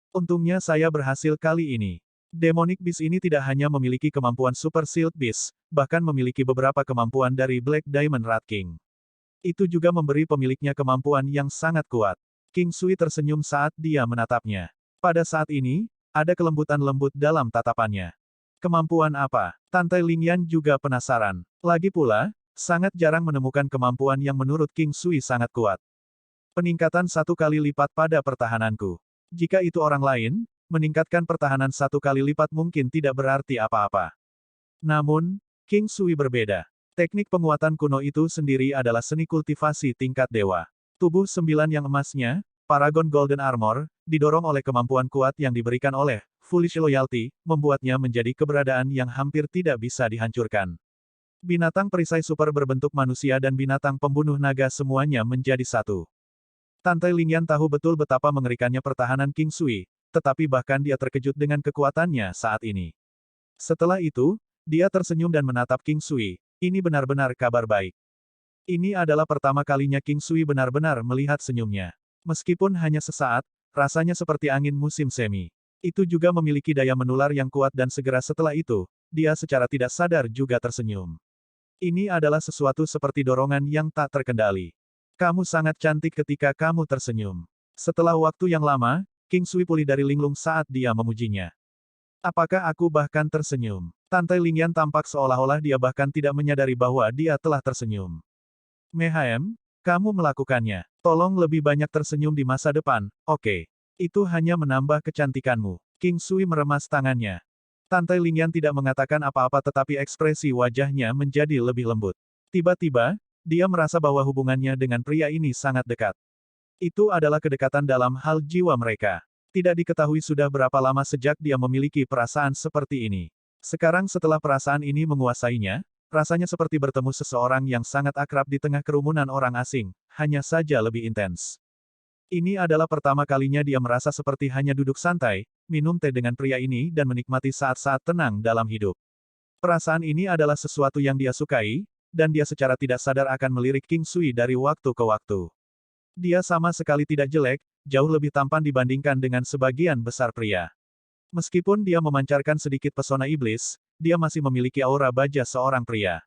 Untungnya saya berhasil kali ini. Demonic Beast ini tidak hanya memiliki kemampuan Super Shield Beast, bahkan memiliki beberapa kemampuan dari Black Diamond Rat King. Itu juga memberi pemiliknya kemampuan yang sangat kuat. King Sui tersenyum saat dia menatapnya. Pada saat ini, ada kelembutan lembut dalam tatapannya. Kemampuan apa? Tante Lingyan juga penasaran. Lagi pula, sangat jarang menemukan kemampuan yang menurut King Sui sangat kuat. Peningkatan 1 kali lipat pada pertahananku. Jika itu orang lain, meningkatkan pertahanan 1 kali lipat mungkin tidak berarti apa-apa. Namun, King Sui berbeda. Teknik penguatan kuno itu sendiri adalah seni kultivasi tingkat dewa. Tubuh 9 yang emasnya, Paragon Golden Armor, didorong oleh kemampuan kuat yang diberikan oleh Foolish Loyalty, membuatnya menjadi keberadaan yang hampir tidak bisa dihancurkan. Binatang perisai super berbentuk manusia dan binatang pembunuh naga semuanya menjadi satu. Tante Lingyan tahu betul betapa mengerikannya pertahanan King Sui, tetapi bahkan dia terkejut dengan kekuatannya saat ini. Setelah itu, dia tersenyum dan menatap King Sui. Ini benar-benar kabar baik. Ini adalah pertama kalinya King Sui benar-benar melihat senyumnya. Meskipun hanya sesaat, rasanya seperti angin musim semi. Itu juga memiliki daya menular yang kuat dan segera setelah itu, dia secara tidak sadar juga tersenyum. Ini adalah sesuatu seperti dorongan yang tak terkendali. Kamu sangat cantik ketika kamu tersenyum. Setelah waktu yang lama, King Sui pulih dari linglung saat dia memujinya. Apakah aku bahkan tersenyum? Tante Lingyan tampak seolah-olah dia bahkan tidak menyadari bahwa dia telah tersenyum. Mehaem, kamu melakukannya. Tolong lebih banyak tersenyum di masa depan, oke? Itu hanya menambah kecantikanmu. King Sui meremas tangannya. Tante Lingyan tidak mengatakan apa-apa tetapi ekspresi wajahnya menjadi lebih lembut. Tiba-tiba, dia merasa bahwa hubungannya dengan pria ini sangat dekat. Itu adalah kedekatan dalam hal jiwa mereka. Tidak diketahui sudah berapa lama sejak dia memiliki perasaan seperti ini. Sekarang setelah perasaan ini menguasainya, rasanya seperti bertemu seseorang yang sangat akrab di tengah kerumunan orang asing, hanya saja lebih intens. Ini adalah pertama kalinya dia merasa seperti hanya duduk santai, minum teh dengan pria ini dan menikmati saat-saat tenang dalam hidup. Perasaan ini adalah sesuatu yang dia sukai, dan dia secara tidak sadar akan melirik King Sui dari waktu ke waktu. Dia sama sekali tidak jelek, jauh lebih tampan dibandingkan dengan sebagian besar pria. Meskipun dia memancarkan sedikit pesona iblis, dia masih memiliki aura baja seorang pria.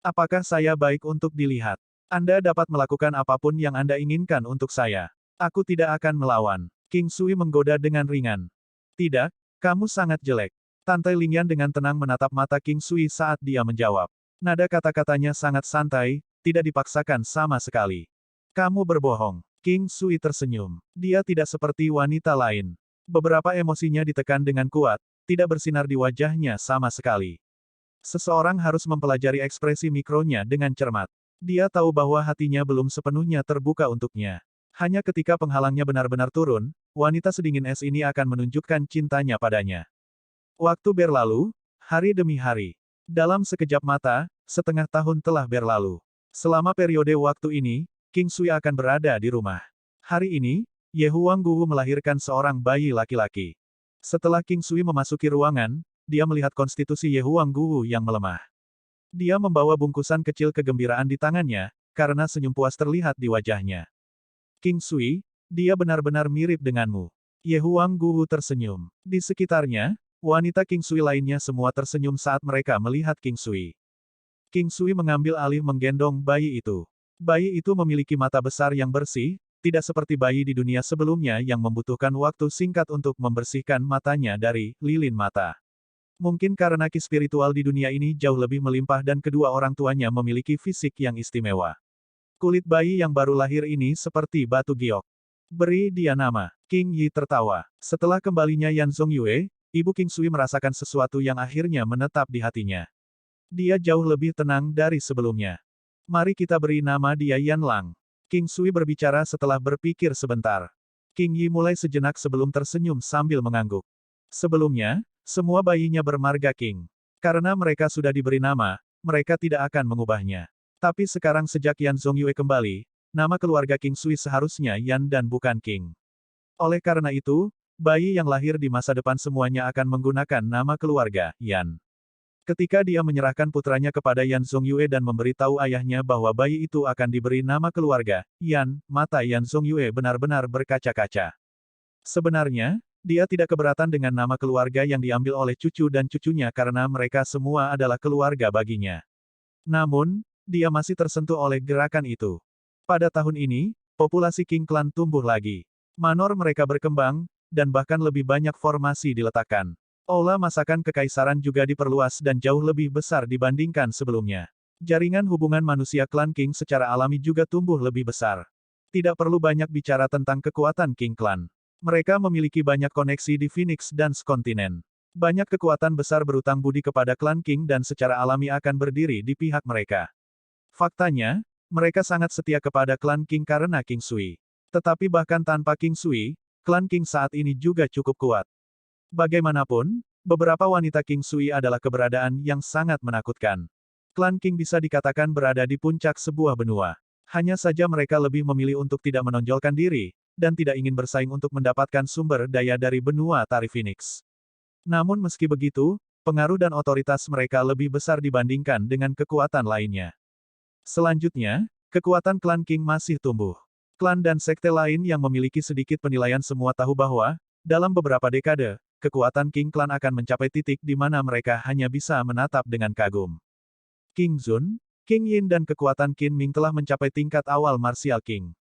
Apakah saya baik untuk dilihat? Anda dapat melakukan apapun yang Anda inginkan untuk saya. Aku tidak akan melawan. King Sui menggoda dengan ringan. Tidak, kamu sangat jelek. Tante Lingyan dengan tenang menatap mata King Sui saat dia menjawab. Nada kata-katanya sangat santai, tidak dipaksakan sama sekali. Kamu berbohong. King Sui tersenyum. Dia tidak seperti wanita lain. Beberapa emosinya ditekan dengan kuat, tidak bersinar di wajahnya sama sekali. Seseorang harus mempelajari ekspresi mikronya dengan cermat. Dia tahu bahwa hatinya belum sepenuhnya terbuka untuknya. Hanya ketika penghalangnya benar-benar turun, wanita sedingin es ini akan menunjukkan cintanya padanya. Waktu berlalu, hari demi hari. Dalam sekejap mata, setengah tahun telah berlalu. Selama periode waktu ini, King Sui akan berada di rumah. Hari ini, Ye Huangguwu melahirkan seorang bayi laki-laki. Setelah King Sui memasuki ruangan, dia melihat konstitusi Ye Huangguwu yang melemah. Dia membawa bungkusan kecil kegembiraan di tangannya, karena senyum puas terlihat di wajahnya. King Sui, dia benar-benar mirip denganmu. Ye Huangguwu tersenyum. Di sekitarnya, wanita King Sui lainnya semua tersenyum saat mereka melihat King Sui. King Sui mengambil alih menggendong bayi itu. Bayi itu memiliki mata besar yang bersih, tidak seperti bayi di dunia sebelumnya yang membutuhkan waktu singkat untuk membersihkan matanya dari lilin mata. Mungkin karena ki spiritual di dunia ini jauh lebih melimpah dan kedua orang tuanya memiliki fisik yang istimewa. Kulit bayi yang baru lahir ini seperti batu giok. Beri dia nama. King Yi tertawa. Setelah kembalinya Yan Zongyue, ibu King Sui merasakan sesuatu yang akhirnya menetap di hatinya. Dia jauh lebih tenang dari sebelumnya. Mari kita beri nama dia Yan Lang. King Sui berbicara setelah berpikir sebentar. King Yi mulai sejenak sebelum tersenyum sambil mengangguk. Sebelumnya, semua bayinya bermarga King. Karena mereka sudah diberi nama, mereka tidak akan mengubahnya. Tapi sekarang sejak Yan Zongyue kembali, nama keluarga King Sui seharusnya Yan dan bukan King. Oleh karena itu, bayi yang lahir di masa depan semuanya akan menggunakan nama keluarga, Yan. Ketika dia menyerahkan putranya kepada Yan Zongyue dan memberitahu ayahnya bahwa bayi itu akan diberi nama keluarga, Yan, mata Yan Zongyue benar-benar berkaca-kaca. Sebenarnya, dia tidak keberatan dengan nama keluarga yang diambil oleh cucu dan cucunya karena mereka semua adalah keluarga baginya. Namun, dia masih tersentuh oleh gerakan itu. Pada tahun ini, populasi King Clan tumbuh lagi. Manor mereka berkembang, dan bahkan lebih banyak formasi diletakkan. Aula masakan kekaisaran juga diperluas dan jauh lebih besar dibandingkan sebelumnya. Jaringan hubungan manusia klan King secara alami juga tumbuh lebih besar. Tidak perlu banyak bicara tentang kekuatan King Clan. Mereka memiliki banyak koneksi di Phoenix dan sekontinen. Banyak kekuatan besar berutang budi kepada klan King dan secara alami akan berdiri di pihak mereka. Faktanya, mereka sangat setia kepada klan King karena King Sui. Tetapi bahkan tanpa King Sui, klan King saat ini juga cukup kuat. Bagaimanapun, beberapa wanita King Sui adalah keberadaan yang sangat menakutkan. Klan King bisa dikatakan berada di puncak sebuah benua. Hanya saja mereka lebih memilih untuk tidak menonjolkan diri, dan tidak ingin bersaing untuk mendapatkan sumber daya dari benua Tari Phoenix. Namun meski begitu, pengaruh dan otoritas mereka lebih besar dibandingkan dengan kekuatan lainnya. Selanjutnya, kekuatan klan King masih tumbuh. Klan dan sekte lain yang memiliki sedikit penilaian semua tahu bahwa, dalam beberapa dekade, kekuatan King Clan akan mencapai titik di mana mereka hanya bisa menatap dengan kagum. King Zun, King Yin dan kekuatan Qin Ming telah mencapai tingkat awal Martial King.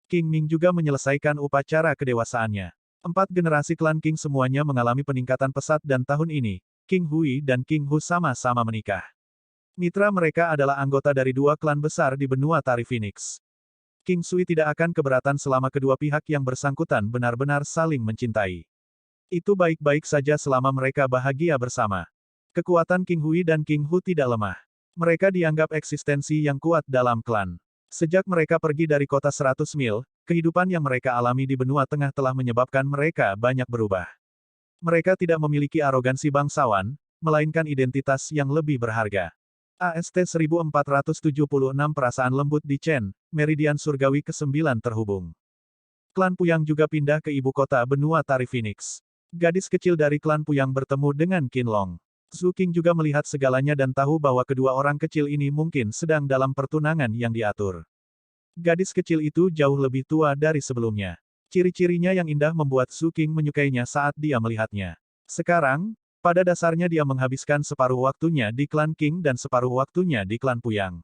King Ming juga menyelesaikan upacara kedewasaannya. 4 generasi klan King semuanya mengalami peningkatan pesat dan tahun ini, King Hui dan King Hu sama-sama menikah. Mitra mereka adalah anggota dari 2 klan besar di benua Tari Phoenix. King Sui tidak akan keberatan selama kedua pihak yang bersangkutan benar-benar saling mencintai. Itu baik-baik saja selama mereka bahagia bersama. Kekuatan King Hui dan King Hu tidak lemah. Mereka dianggap eksistensi yang kuat dalam klan. Sejak mereka pergi dari kota 100 mil, kehidupan yang mereka alami di benua tengah telah menyebabkan mereka banyak berubah. Mereka tidak memiliki arogansi bangsawan, melainkan identitas yang lebih berharga. AST 1476 Perasaan lembut di Chen, meridian surgawi ke-9 terhubung. Klan Puyang juga pindah ke ibu kota benua Tari Phoenix. Gadis kecil dari klan Puyang bertemu dengan Qin Long. Zhu Qing juga melihat segalanya dan tahu bahwa kedua orang kecil ini mungkin sedang dalam pertunangan yang diatur. Gadis kecil itu jauh lebih tua dari sebelumnya. Ciri-cirinya yang indah membuat Zhu Qing menyukainya saat dia melihatnya. Sekarang, pada dasarnya dia menghabiskan separuh waktunya di klan Qing dan separuh waktunya di klan Puyang.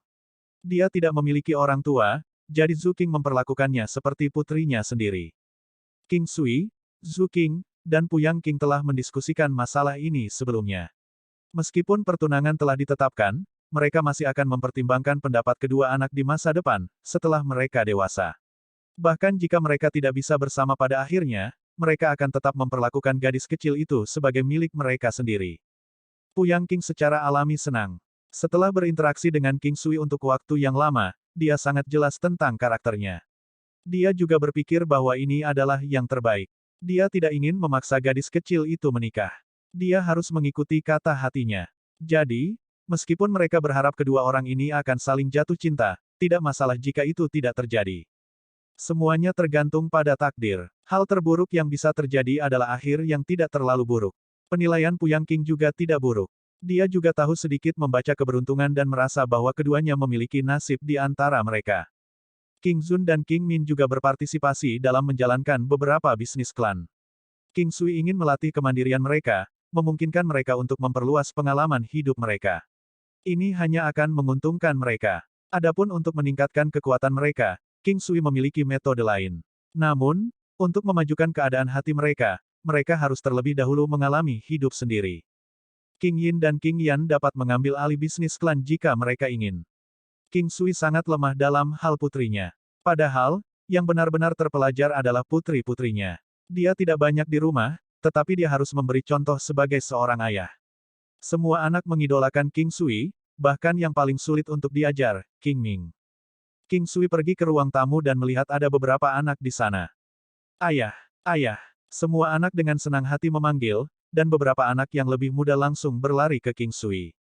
Dia tidak memiliki orang tua, jadi Zhu Qing memperlakukannya seperti putrinya sendiri. King Sui, Zhu Qing, dan Puyang Qing telah mendiskusikan masalah ini sebelumnya. Meskipun pertunangan telah ditetapkan, mereka masih akan mempertimbangkan pendapat kedua anak di masa depan, setelah mereka dewasa. Bahkan jika mereka tidak bisa bersama pada akhirnya, mereka akan tetap memperlakukan gadis kecil itu sebagai milik mereka sendiri. Puyang Qing secara alami senang. Setelah berinteraksi dengan King Sui untuk waktu yang lama, dia sangat jelas tentang karakternya. Dia juga berpikir bahwa ini adalah yang terbaik. Dia tidak ingin memaksa gadis kecil itu menikah. Dia harus mengikuti kata hatinya. Jadi, meskipun mereka berharap kedua orang ini akan saling jatuh cinta, tidak masalah jika itu tidak terjadi. Semuanya tergantung pada takdir. Hal terburuk yang bisa terjadi adalah akhir yang tidak terlalu buruk. Penilaian Puyang Qing juga tidak buruk. Dia juga tahu sedikit membaca keberuntungan dan merasa bahwa keduanya memiliki nasib di antara mereka. King Zun dan King Min juga berpartisipasi dalam menjalankan beberapa bisnis klan. King Sui ingin melatih kemandirian mereka, memungkinkan mereka untuk memperluas pengalaman hidup mereka. Ini hanya akan menguntungkan mereka. Adapun untuk meningkatkan kekuatan mereka, King Sui memiliki metode lain. Namun, untuk memajukan keadaan hati mereka, mereka harus terlebih dahulu mengalami hidup sendiri. King Yin dan King Yan dapat mengambil alih bisnis klan jika mereka ingin. King Sui sangat lemah dalam hal putrinya. Padahal, yang benar-benar terpelajar adalah putri-putrinya. Dia tidak banyak di rumah, tetapi dia harus memberi contoh sebagai seorang ayah. Semua anak mengidolakan King Sui, bahkan yang paling sulit untuk diajar, King Ming. King Sui pergi ke ruang tamu dan melihat ada beberapa anak di sana. Ayah, ayah. Semua anak dengan senang hati memanggil, dan beberapa anak yang lebih muda langsung berlari ke King Sui.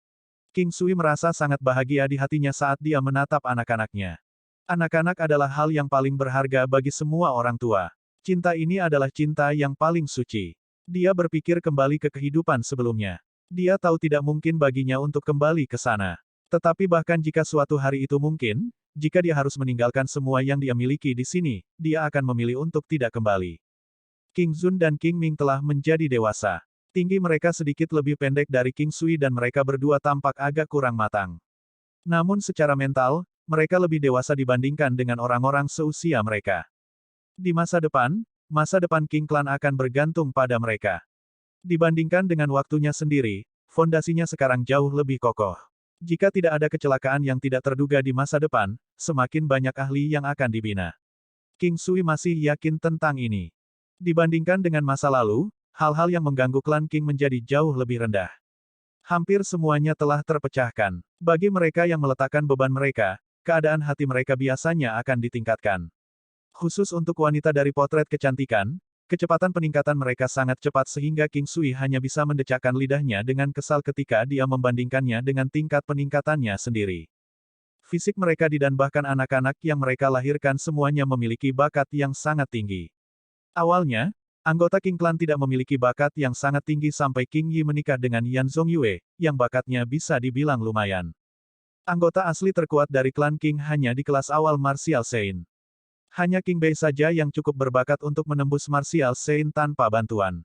King Sui merasa sangat bahagia di hatinya saat dia menatap anak-anaknya. Anak-anak adalah hal yang paling berharga bagi semua orang tua. Cinta ini adalah cinta yang paling suci. Dia berpikir kembali ke kehidupan sebelumnya. Dia tahu tidak mungkin baginya untuk kembali ke sana. Tetapi bahkan jika suatu hari itu mungkin, jika dia harus meninggalkan semua yang dia miliki di sini, dia akan memilih untuk tidak kembali. King Zun dan King Ming telah menjadi dewasa. Tinggi mereka sedikit lebih pendek dari King Sui dan mereka berdua tampak agak kurang matang. Namun secara mental, mereka lebih dewasa dibandingkan dengan orang-orang seusia mereka. Di masa depan King Clan akan bergantung pada mereka. Dibandingkan dengan waktunya sendiri, fondasinya sekarang jauh lebih kokoh. Jika tidak ada kecelakaan yang tidak terduga di masa depan, semakin banyak ahli yang akan dibina. King Sui masih yakin tentang ini. Dibandingkan dengan masa lalu, hal-hal yang mengganggu klan King menjadi jauh lebih rendah. Hampir semuanya telah terpecahkan. Bagi mereka yang meletakkan beban mereka, keadaan hati mereka biasanya akan ditingkatkan. Khusus untuk wanita dari potret kecantikan, kecepatan peningkatan mereka sangat cepat sehingga King Sui hanya bisa mendecakkan lidahnya dengan kesal ketika dia membandingkannya dengan tingkat peningkatannya sendiri. Fisik mereka dan bahkan anak-anak yang mereka lahirkan semuanya memiliki bakat yang sangat tinggi. Awalnya, anggota King Clan tidak memiliki bakat yang sangat tinggi sampai King Yi menikah dengan Yan Zongyue, yang bakatnya bisa dibilang lumayan. Anggota asli terkuat dari klan King hanya di kelas awal Martial Saint. Hanya King Bei saja yang cukup berbakat untuk menembus Martial Saint tanpa bantuan.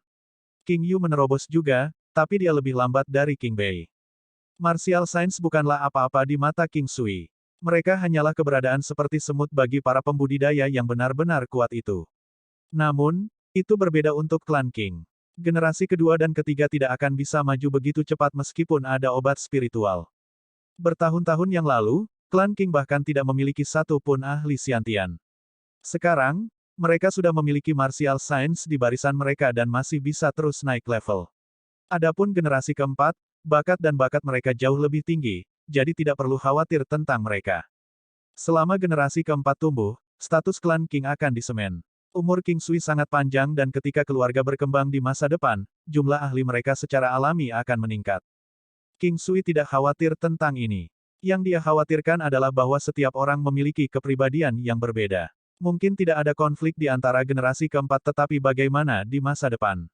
King Yu menerobos juga, tapi dia lebih lambat dari King Bei. Martial Science bukanlah apa-apa di mata King Sui. Mereka hanyalah keberadaan seperti semut bagi para pembudidaya yang benar-benar kuat itu. Namun, itu berbeda untuk klan King. Generasi kedua dan ketiga tidak akan bisa maju begitu cepat meskipun ada obat spiritual. Bertahun-tahun yang lalu, klan King bahkan tidak memiliki satu pun ahli Xiantian. Sekarang, mereka sudah memiliki martial science di barisan mereka dan masih bisa terus naik level. Adapun generasi keempat, bakat dan bakat mereka jauh lebih tinggi, jadi tidak perlu khawatir tentang mereka. Selama generasi keempat tumbuh, status klan Qing akan disemen. Umur King Sui sangat panjang dan ketika keluarga berkembang di masa depan, jumlah ahli mereka secara alami akan meningkat. King Sui tidak khawatir tentang ini. Yang dia khawatirkan adalah bahwa setiap orang memiliki kepribadian yang berbeda. Mungkin tidak ada konflik di antara generasi keempat tetapi bagaimana di masa depan?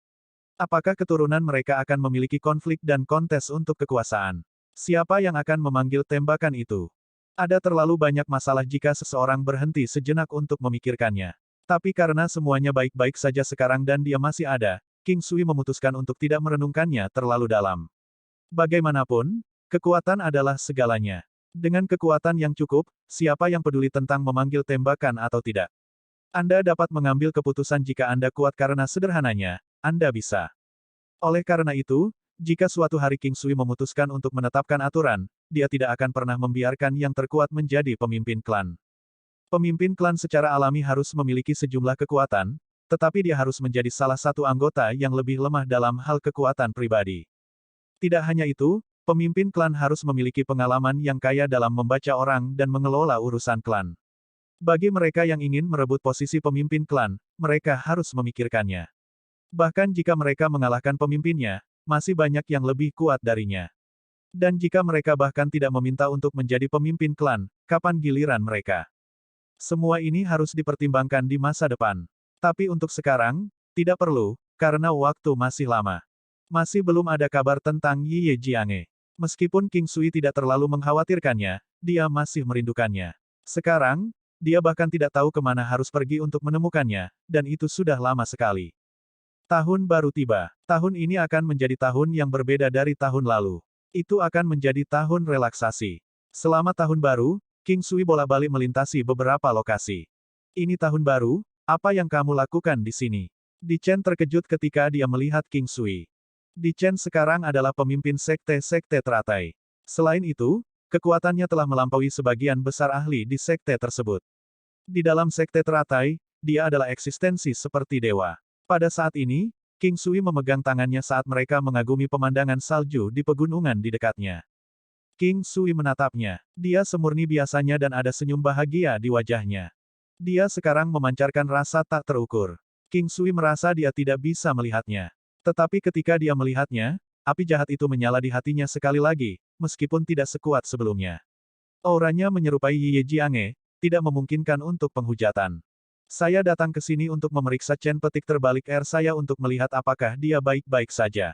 Apakah keturunan mereka akan memiliki konflik dan kontes untuk kekuasaan? Siapa yang akan memanggil tembakan itu? Ada terlalu banyak masalah jika seseorang berhenti sejenak untuk memikirkannya. Tapi karena semuanya baik-baik saja sekarang dan dia masih ada, King Sui memutuskan untuk tidak merenungkannya terlalu dalam. Bagaimanapun, kekuatan adalah segalanya. Dengan kekuatan yang cukup, siapa yang peduli tentang memanggil tembakan atau tidak? Anda dapat mengambil keputusan jika Anda kuat karena sederhananya, Anda bisa. Oleh karena itu, jika suatu hari King Sui memutuskan untuk menetapkan aturan, dia tidak akan pernah membiarkan yang terkuat menjadi pemimpin klan. Pemimpin klan secara alami harus memiliki sejumlah kekuatan, tetapi dia harus menjadi salah satu anggota yang lebih lemah dalam hal kekuatan pribadi. Tidak hanya itu, pemimpin klan harus memiliki pengalaman yang kaya dalam membaca orang dan mengelola urusan klan. Bagi mereka yang ingin merebut posisi pemimpin klan, mereka harus memikirkannya. Bahkan jika mereka mengalahkan pemimpinnya, masih banyak yang lebih kuat darinya. Dan jika mereka bahkan tidak meminta untuk menjadi pemimpin klan, kapan giliran mereka? Semua ini harus dipertimbangkan di masa depan. Tapi untuk sekarang, tidak perlu, karena waktu masih lama. Masih belum ada kabar tentang Yi Jiange. Meskipun King Sui tidak terlalu mengkhawatirkannya, dia masih merindukannya. Sekarang, dia bahkan tidak tahu kemana harus pergi untuk menemukannya, dan itu sudah lama sekali. Tahun baru tiba. Tahun ini akan menjadi tahun yang berbeda dari tahun lalu. Itu akan menjadi tahun relaksasi. Selama tahun baru, King Sui bolak-balik melintasi beberapa lokasi. Ini tahun baru, apa yang kamu lakukan di sini? Di Chen terkejut ketika dia melihat King Sui. Di Chen sekarang adalah pemimpin sekte-sekte teratai. Selain itu, kekuatannya telah melampaui sebagian besar ahli di sekte tersebut. Di dalam sekte teratai, dia adalah eksistensi seperti dewa. Pada saat ini, King Sui memegang tangannya saat mereka mengagumi pemandangan salju di pegunungan di dekatnya. King Sui menatapnya. Dia semurni biasanya dan ada senyum bahagia di wajahnya. Dia sekarang memancarkan rasa tak terukur. King Sui merasa dia tidak bisa melihatnya. Tetapi ketika dia melihatnya, api jahat itu menyala di hatinya sekali lagi, meskipun tidak sekuat sebelumnya. Auranya menyerupai Yi Jiange, tidak memungkinkan untuk penghujatan. Saya datang ke sini untuk memeriksa Chen petik terbalik saya untuk melihat apakah dia baik-baik saja.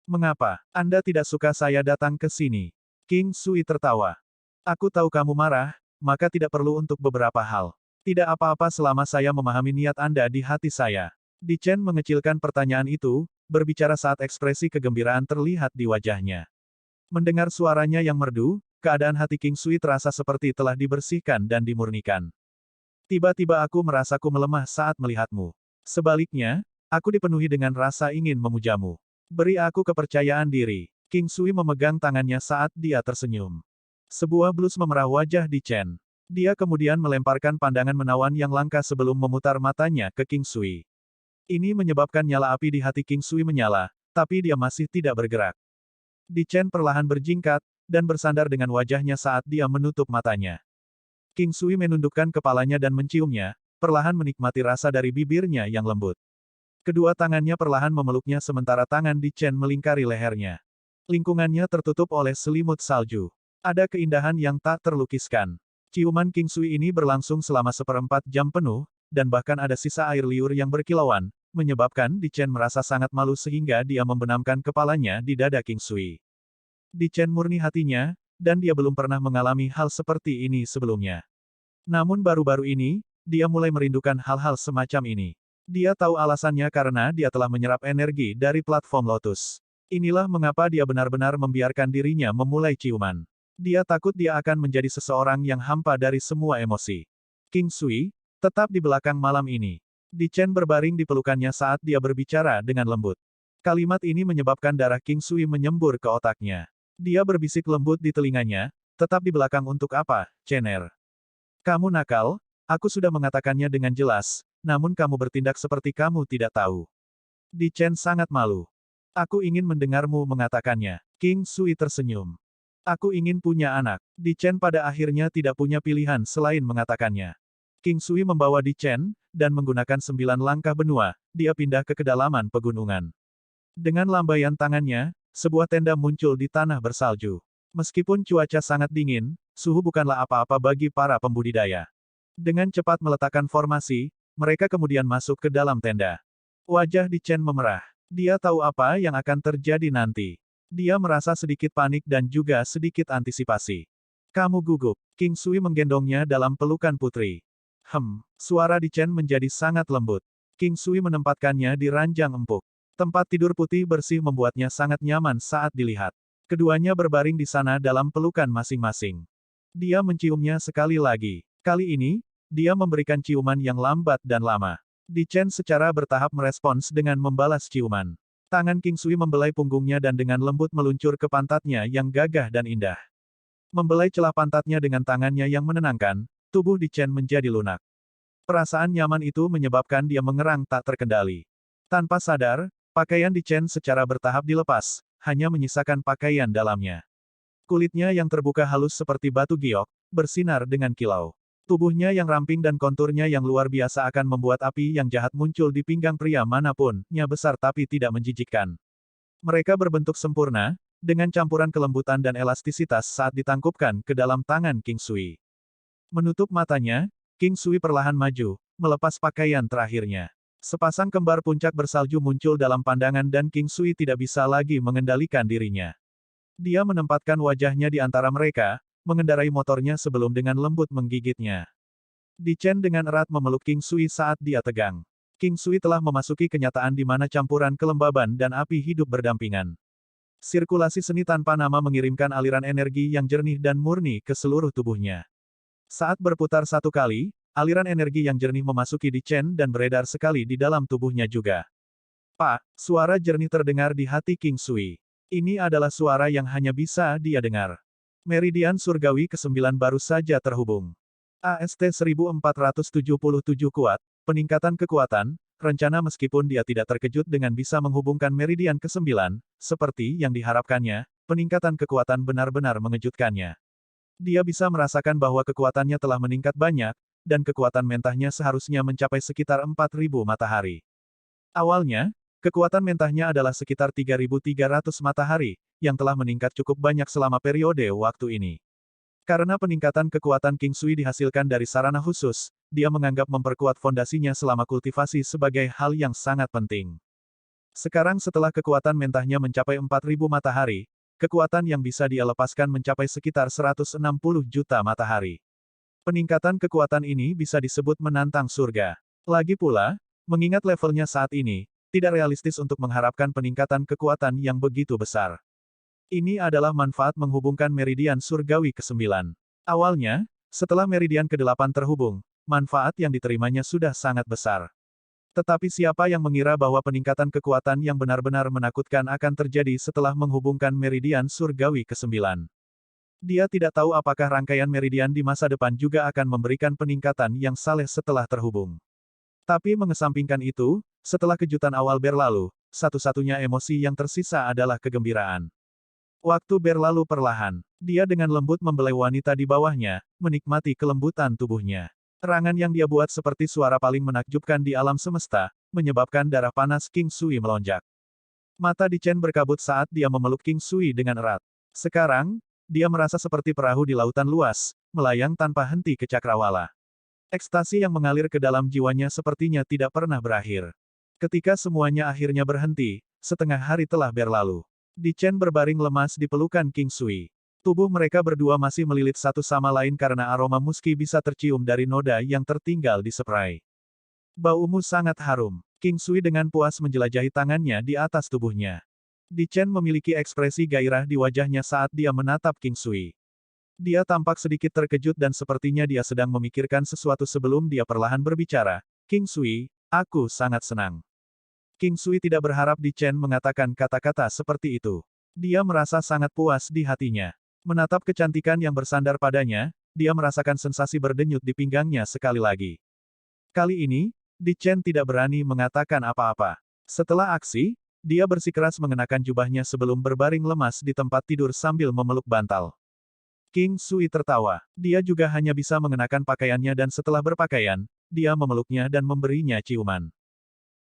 Mengapa Anda tidak suka saya datang ke sini? King Sui tertawa. Aku tahu kamu marah, maka tidak perlu untuk beberapa hal. Tidak apa-apa selama saya memahami niat Anda di hati saya. Di Chen mengecilkan pertanyaan itu, berbicara saat ekspresi kegembiraan terlihat di wajahnya. Mendengar suaranya yang merdu, keadaan hati King Sui terasa seperti telah dibersihkan dan dimurnikan. Tiba-tiba aku merasaku melemah saat melihatmu. Sebaliknya, aku dipenuhi dengan rasa ingin memujamu. Beri aku kepercayaan diri. King Sui memegang tangannya saat dia tersenyum. Sebuah blus memerah wajah di Chen. Dia kemudian melemparkan pandangan menawan yang langka sebelum memutar matanya ke King Sui. Ini menyebabkan nyala api di hati King Sui menyala, tapi dia masih tidak bergerak. Di Chen perlahan berjingkat, dan bersandar dengan wajahnya saat dia menutup matanya. King Sui menundukkan kepalanya dan menciumnya, perlahan menikmati rasa dari bibirnya yang lembut. Kedua tangannya perlahan memeluknya sementara tangan di Chen melingkari lehernya. Lingkungannya tertutup oleh selimut salju. Ada keindahan yang tak terlukiskan. Ciuman King Sui ini berlangsung selama 1/4 jam penuh, dan bahkan ada sisa air liur yang berkilauan, menyebabkan Di Chen merasa sangat malu sehingga dia membenamkan kepalanya di dada King Sui. Di Chen murni hatinya, dan dia belum pernah mengalami hal seperti ini sebelumnya. Namun baru-baru ini, dia mulai merindukan hal-hal semacam ini. Dia tahu alasannya karena dia telah menyerap energi dari platform Lotus. Inilah mengapa dia benar-benar membiarkan dirinya memulai ciuman. Dia takut dia akan menjadi seseorang yang hampa dari semua emosi. King Sui, tetap di belakang malam ini. Di Chen berbaring di pelukannya saat dia berbicara dengan lembut. Kalimat ini menyebabkan darah King Sui menyembur ke otaknya. Dia berbisik lembut di telinganya, tetap di belakang untuk apa, Chener? Kamu nakal, aku sudah mengatakannya dengan jelas, namun kamu bertindak seperti kamu tidak tahu. Di Chen sangat malu. Aku ingin mendengarmu mengatakannya. King Sui tersenyum. Aku ingin punya anak. Di Chen pada akhirnya tidak punya pilihan selain mengatakannya. King Sui membawa Di Chen, dan menggunakan 9 langkah benua, dia pindah ke kedalaman pegunungan. Dengan lambaian tangannya, sebuah tenda muncul di tanah bersalju. Meskipun cuaca sangat dingin, suhu bukanlah apa-apa bagi para pembudidaya. Dengan cepat meletakkan formasi, mereka kemudian masuk ke dalam tenda. Wajah Di Chen memerah. Dia tahu apa yang akan terjadi nanti. Dia merasa sedikit panik dan juga sedikit antisipasi. Kamu gugup. King Sui menggendongnya dalam pelukan putri. Suara Di Chen menjadi sangat lembut. King Sui menempatkannya di ranjang empuk. Tempat tidur putih bersih membuatnya sangat nyaman saat dilihat. Keduanya berbaring di sana dalam pelukan masing-masing. Dia menciumnya sekali lagi. Kali ini, dia memberikan ciuman yang lambat dan lama. Di Chen secara bertahap merespons dengan membalas ciuman. Tangan King Sui membelai punggungnya dan dengan lembut meluncur ke pantatnya yang gagah dan indah. Membelai celah pantatnya dengan tangannya yang menenangkan, tubuh Di Chen menjadi lunak. Perasaan nyaman itu menyebabkan dia mengerang tak terkendali. Tanpa sadar, pakaian Di Chen secara bertahap dilepas, hanya menyisakan pakaian dalamnya. Kulitnya yang terbuka halus seperti batu giok, bersinar dengan kilau. Tubuhnya yang ramping dan konturnya yang luar biasa akan membuat api yang jahat muncul di pinggang pria manapun, nya besar tapi tidak menjijikkan. Mereka berbentuk sempurna, dengan campuran kelembutan dan elastisitas saat ditangkupkan ke dalam tangan King Sui. Menutup matanya, King Sui perlahan maju, melepas pakaian terakhirnya. Sepasang kembar puncak bersalju muncul dalam pandangan dan King Sui tidak bisa lagi mengendalikan dirinya. Dia menempatkan wajahnya di antara mereka, mengendarai motornya sebelum dengan lembut menggigitnya. Di Chen dengan erat memeluk King Sui saat dia tegang. King Sui telah memasuki kenyataan di mana campuran kelembaban dan api hidup berdampingan. Sirkulasi seni tanpa nama mengirimkan aliran energi yang jernih dan murni ke seluruh tubuhnya. Saat berputar satu kali, aliran energi yang jernih memasuki Di Chen dan beredar sekali di dalam tubuhnya juga. Pak, suara jernih terdengar di hati King Sui. Ini adalah suara yang hanya bisa dia dengar. Meridian surgawi ke-9 baru saja terhubung. AST 1477 kuat, peningkatan kekuatan, rencana meskipun dia tidak terkejut dengan bisa menghubungkan meridian ke-9, seperti yang diharapkannya, peningkatan kekuatan benar-benar mengejutkannya. Dia bisa merasakan bahwa kekuatannya telah meningkat banyak, dan kekuatan mentahnya seharusnya mencapai sekitar 4.000 matahari. Awalnya, kekuatan mentahnya adalah sekitar 3.300 matahari, yang telah meningkat cukup banyak selama periode waktu ini. Karena peningkatan kekuatan King Sui dihasilkan dari sarana khusus, dia menganggap memperkuat fondasinya selama kultivasi sebagai hal yang sangat penting. Sekarang setelah kekuatan mentahnya mencapai 4.000 matahari, kekuatan yang bisa dia lepaskan mencapai sekitar 160 juta matahari. Peningkatan kekuatan ini bisa disebut menantang surga. Lagi pula, mengingat levelnya saat ini, tidak realistis untuk mengharapkan peningkatan kekuatan yang begitu besar. Ini adalah manfaat menghubungkan meridian surgawi ke-9. Awalnya, setelah meridian ke-8 terhubung, manfaat yang diterimanya sudah sangat besar. Tetapi siapa yang mengira bahwa peningkatan kekuatan yang benar-benar menakutkan akan terjadi setelah menghubungkan meridian surgawi ke-9. Dia tidak tahu apakah rangkaian meridian di masa depan juga akan memberikan peningkatan yang saleh setelah terhubung. Tapi mengesampingkan itu, setelah kejutan awal berlalu, satu-satunya emosi yang tersisa adalah kegembiraan. Waktu berlalu perlahan. Dia dengan lembut membelai wanita di bawahnya, menikmati kelembutan tubuhnya. Terangan yang dia buat seperti suara paling menakjubkan di alam semesta, menyebabkan darah panas King Sui melonjak. Mata Di Chen berkabut saat dia memeluk King Sui dengan erat. Sekarang, dia merasa seperti perahu di lautan luas, melayang tanpa henti ke cakrawala. Ekstasi yang mengalir ke dalam jiwanya sepertinya tidak pernah berakhir. Ketika semuanya akhirnya berhenti, setengah hari telah berlalu. Di Chen berbaring lemas di pelukan King Sui. Tubuh mereka berdua masih melilit satu sama lain karena aroma muski bisa tercium dari noda yang tertinggal di spray. Baumu sangat harum. King Sui dengan puas menjelajahi tangannya di atas tubuhnya. Di Chen memiliki ekspresi gairah di wajahnya saat dia menatap King Sui. Dia tampak sedikit terkejut dan sepertinya dia sedang memikirkan sesuatu sebelum dia perlahan berbicara. King Sui, aku sangat senang. King Sui tidak berharap Di Chen mengatakan kata-kata seperti itu. Dia merasa sangat puas di hatinya. Menatap kecantikan yang bersandar padanya, dia merasakan sensasi berdenyut di pinggangnya sekali lagi. Kali ini, Di Chen tidak berani mengatakan apa-apa. Setelah aksi, dia bersikeras mengenakan jubahnya sebelum berbaring lemas di tempat tidur sambil memeluk bantal. King Sui tertawa. Dia juga hanya bisa mengenakan pakaiannya dan setelah berpakaian, dia memeluknya dan memberinya ciuman.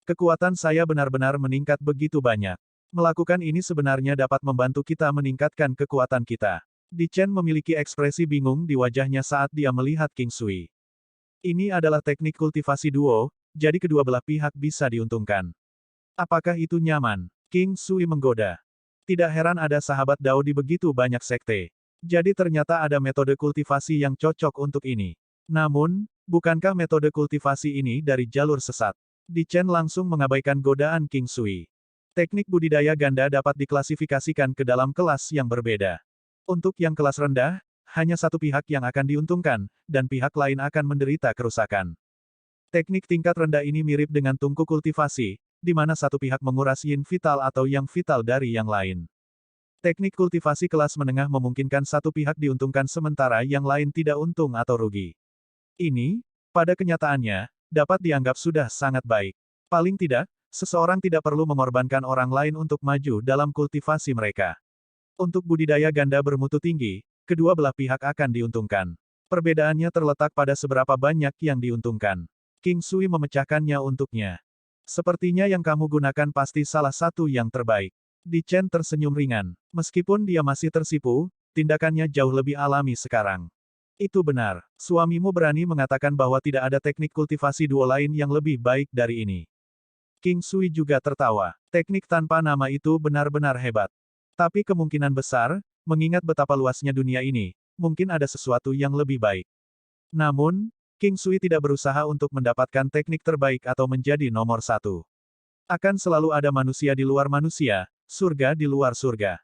Kekuatan saya benar-benar meningkat begitu banyak. Melakukan ini sebenarnya dapat membantu kita meningkatkan kekuatan kita. Di Chen memiliki ekspresi bingung di wajahnya saat dia melihat King Sui. Ini adalah teknik kultivasi duo, jadi kedua belah pihak bisa diuntungkan. Apakah itu nyaman? King Sui menggoda. Tidak heran ada sahabat Dao di begitu banyak sekte. Jadi ternyata ada metode kultivasi yang cocok untuk ini. Namun, bukankah metode kultivasi ini dari jalur sesat? Di Chen langsung mengabaikan godaan King Sui. Teknik budidaya ganda dapat diklasifikasikan ke dalam kelas yang berbeda. Untuk yang kelas rendah, hanya satu pihak yang akan diuntungkan, dan pihak lain akan menderita kerusakan. Teknik tingkat rendah ini mirip dengan tungku kultivasi, di mana satu pihak menguras yin vital atau yang vital dari yang lain. Teknik kultivasi kelas menengah memungkinkan satu pihak diuntungkan sementara yang lain tidak untung atau rugi. Ini, pada kenyataannya, dapat dianggap sudah sangat baik. Paling tidak, seseorang tidak perlu mengorbankan orang lain untuk maju dalam kultivasi mereka. Untuk budidaya ganda bermutu tinggi, kedua belah pihak akan diuntungkan. Perbedaannya terletak pada seberapa banyak yang diuntungkan. King Sui memecahkannya untuknya. Sepertinya yang kamu gunakan pasti salah satu yang terbaik. Di Chen tersenyum ringan. Meskipun dia masih tersipu, tindakannya jauh lebih alami sekarang. Itu benar. Suamimu berani mengatakan bahwa tidak ada teknik kultivasi duo lain yang lebih baik dari ini. King Sui juga tertawa. Teknik tanpa nama itu benar-benar hebat. Tapi kemungkinan besar, mengingat betapa luasnya dunia ini, mungkin ada sesuatu yang lebih baik. Namun, King Sui tidak berusaha untuk mendapatkan teknik terbaik atau menjadi nomor satu. Akan selalu ada manusia di luar manusia, surga di luar surga.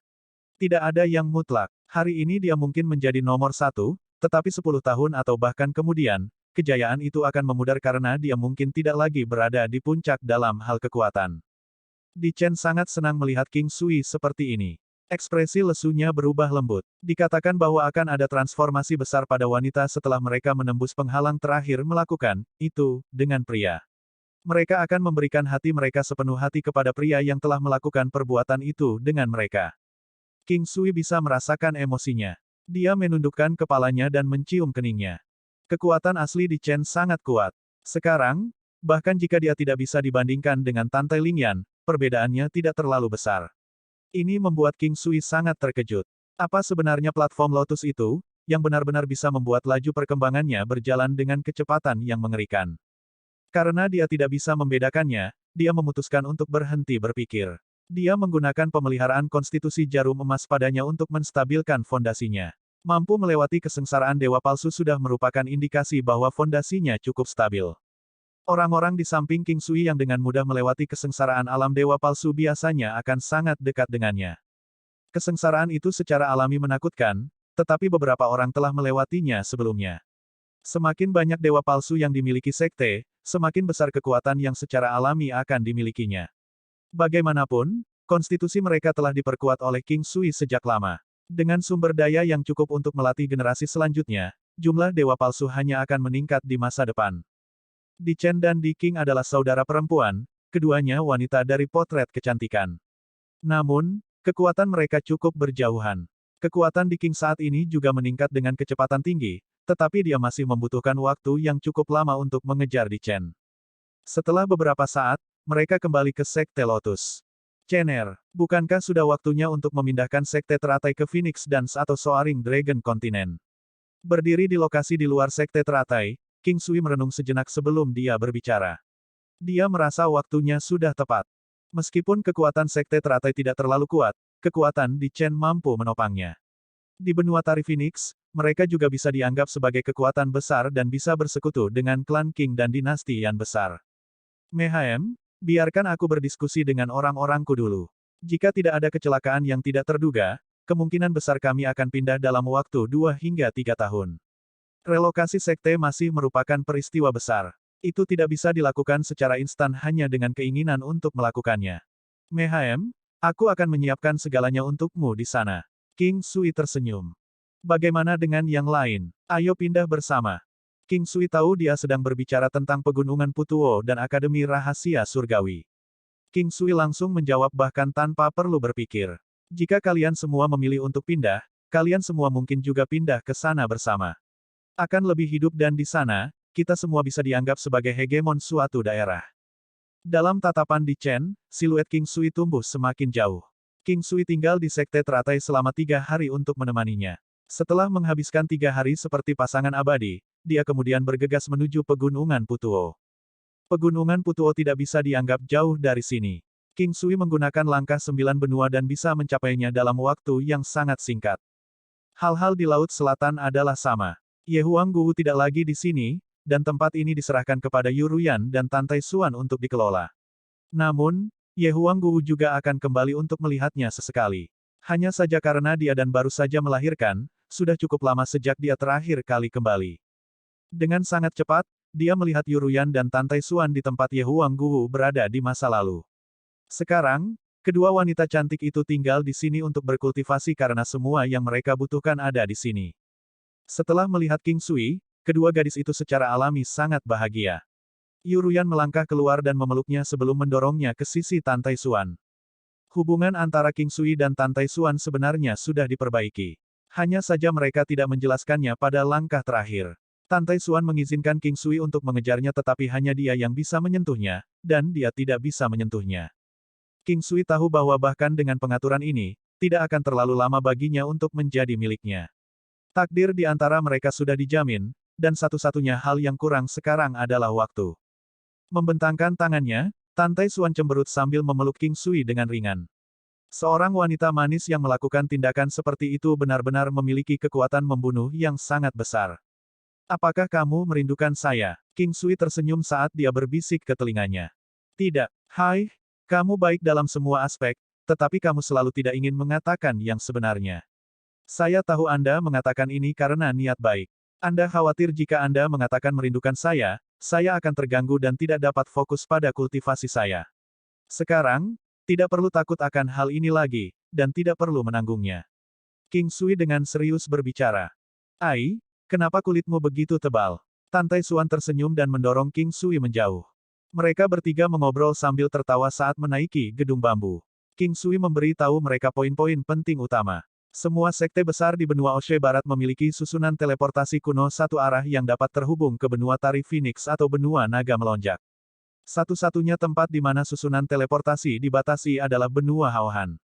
Tidak ada yang mutlak. Hari ini dia mungkin menjadi nomor satu, tetapi 10 tahun atau bahkan kemudian, kejayaan itu akan memudar karena dia mungkin tidak lagi berada di puncak dalam hal kekuatan. Di Chen sangat senang melihat King Sui seperti ini. Ekspresi lesunya berubah lembut. Dikatakan bahwa akan ada transformasi besar pada wanita setelah mereka menembus penghalang terakhir melakukan itu dengan pria. Mereka akan memberikan hati mereka sepenuh hati kepada pria yang telah melakukan perbuatan itu dengan mereka. King Sui bisa merasakan emosinya. Dia menundukkan kepalanya dan mencium keningnya. Kekuatan asli di Chen sangat kuat. Sekarang, bahkan jika dia tidak bisa dibandingkan dengan Tan Tai Lingyan, perbedaannya tidak terlalu besar. Ini membuat King Sui sangat terkejut. Apa sebenarnya platform Lotus itu, yang benar-benar bisa membuat laju perkembangannya berjalan dengan kecepatan yang mengerikan? Karena dia tidak bisa membedakannya, dia memutuskan untuk berhenti berpikir. Dia menggunakan pemeliharaan konstitusi jarum emas padanya untuk menstabilkan fondasinya. Mampu melewati kesengsaraan dewa palsu sudah merupakan indikasi bahwa fondasinya cukup stabil. Orang-orang di samping King Sui yang dengan mudah melewati kesengsaraan alam dewa palsu biasanya akan sangat dekat dengannya. Kesengsaraan itu secara alami menakutkan, tetapi beberapa orang telah melewatinya sebelumnya. Semakin banyak dewa palsu yang dimiliki sekte, semakin besar kekuatan yang secara alami akan dimilikinya. Bagaimanapun, konstitusi mereka telah diperkuat oleh King Sui sejak lama. Dengan sumber daya yang cukup untuk melatih generasi selanjutnya, jumlah dewa palsu hanya akan meningkat di masa depan. Di Chen dan Di King adalah saudara perempuan, keduanya wanita dari potret kecantikan. Namun, kekuatan mereka cukup berjauhan. Kekuatan Di King saat ini juga meningkat dengan kecepatan tinggi, tetapi dia masih membutuhkan waktu yang cukup lama untuk mengejar Di Chen. Setelah beberapa saat, mereka kembali ke Sekte Lotus. Chener, bukankah sudah waktunya untuk memindahkan Sekte Teratai ke Phoenix Dance atau Soaring Dragon Continent? Berdiri di lokasi di luar Sekte Teratai, King Sui merenung sejenak sebelum dia berbicara. Dia merasa waktunya sudah tepat. Meskipun kekuatan Sekte Teratai tidak terlalu kuat, kekuatan Di Chen mampu menopangnya. Di benua Tari Phoenix, mereka juga bisa dianggap sebagai kekuatan besar dan bisa bersekutu dengan klan King dan dinasti yang besar. Mehaem, biarkan aku berdiskusi dengan orang-orangku dulu. Jika tidak ada kecelakaan yang tidak terduga, kemungkinan besar kami akan pindah dalam waktu 2 hingga 3 tahun. Relokasi sekte masih merupakan peristiwa besar. Itu tidak bisa dilakukan secara instan hanya dengan keinginan untuk melakukannya. Mehaem, aku akan menyiapkan segalanya untukmu di sana. King Sui tersenyum. Bagaimana dengan yang lain? Ayo pindah bersama. King Sui tahu dia sedang berbicara tentang pegunungan Putuo dan Akademi Rahasia Surgawi. King Sui langsung menjawab bahkan tanpa perlu berpikir. Jika kalian semua memilih untuk pindah, kalian semua mungkin juga pindah ke sana bersama. Akan lebih hidup dan di sana, kita semua bisa dianggap sebagai hegemon suatu daerah. Dalam tatapan Di Chen, siluet King Sui tumbuh semakin jauh. King Sui tinggal di Sekte Teratai selama 3 hari untuk menemaninya. Setelah menghabiskan 3 hari seperti pasangan abadi, dia kemudian bergegas menuju Pegunungan Putuo. Pegunungan Putuo tidak bisa dianggap jauh dari sini. King Sui menggunakan langkah 9 benua dan bisa mencapainya dalam waktu yang sangat singkat. Hal-hal di Laut Selatan adalah sama. Ye Huangguo tidak lagi di sini, dan tempat ini diserahkan kepada Yu Ruyan dan Tantai Xuan untuk dikelola. Namun, Ye Huangguo juga akan kembali untuk melihatnya sesekali. Hanya saja karena dia dan baru saja melahirkan, sudah cukup lama sejak dia terakhir kali kembali. Dengan sangat cepat, dia melihat Yu Ruyan dan Tantai Xuan di tempat Ye Huangguo berada di masa lalu. Sekarang, kedua wanita cantik itu tinggal di sini untuk berkultivasi karena semua yang mereka butuhkan ada di sini. Setelah melihat King Sui, kedua gadis itu secara alami sangat bahagia. Yu Ruyan melangkah keluar dan memeluknya sebelum mendorongnya ke sisi Tantai Xuan. Hubungan antara King Sui dan Tantai Xuan sebenarnya sudah diperbaiki. Hanya saja mereka tidak menjelaskannya pada langkah terakhir. Tantai Xuan mengizinkan King Sui untuk mengejarnya tetapi hanya dia yang bisa menyentuhnya, dan dia tidak bisa menyentuhnya. King Sui tahu bahwa bahkan dengan pengaturan ini, tidak akan terlalu lama baginya untuk menjadi miliknya. Takdir di antara mereka sudah dijamin, dan satu-satunya hal yang kurang sekarang adalah waktu. Membentangkan tangannya, Tantai Xuan cemberut sambil memeluk King Sui dengan ringan. Seorang wanita manis yang melakukan tindakan seperti itu benar-benar memiliki kekuatan membunuh yang sangat besar. Apakah kamu merindukan saya? King Sui tersenyum saat dia berbisik ke telinganya. Tidak. Hai, kamu baik dalam semua aspek, tetapi kamu selalu tidak ingin mengatakan yang sebenarnya. Saya tahu Anda mengatakan ini karena niat baik. Anda khawatir jika Anda mengatakan merindukan saya akan terganggu dan tidak dapat fokus pada kultivasi saya. Sekarang, tidak perlu takut akan hal ini lagi, dan tidak perlu menanggungnya. King Sui dengan serius berbicara. Ai, kenapa kulitmu begitu tebal? Tantai Xuan tersenyum dan mendorong King Sui menjauh. Mereka bertiga mengobrol sambil tertawa saat menaiki gedung bambu. King Sui memberi tahu mereka poin-poin penting utama. Semua sekte besar di benua Oshe Barat memiliki susunan teleportasi kuno satu arah yang dapat terhubung ke benua Tari Phoenix atau benua naga melonjak. Satu-satunya tempat di mana susunan teleportasi dibatasi adalah benua Haohan.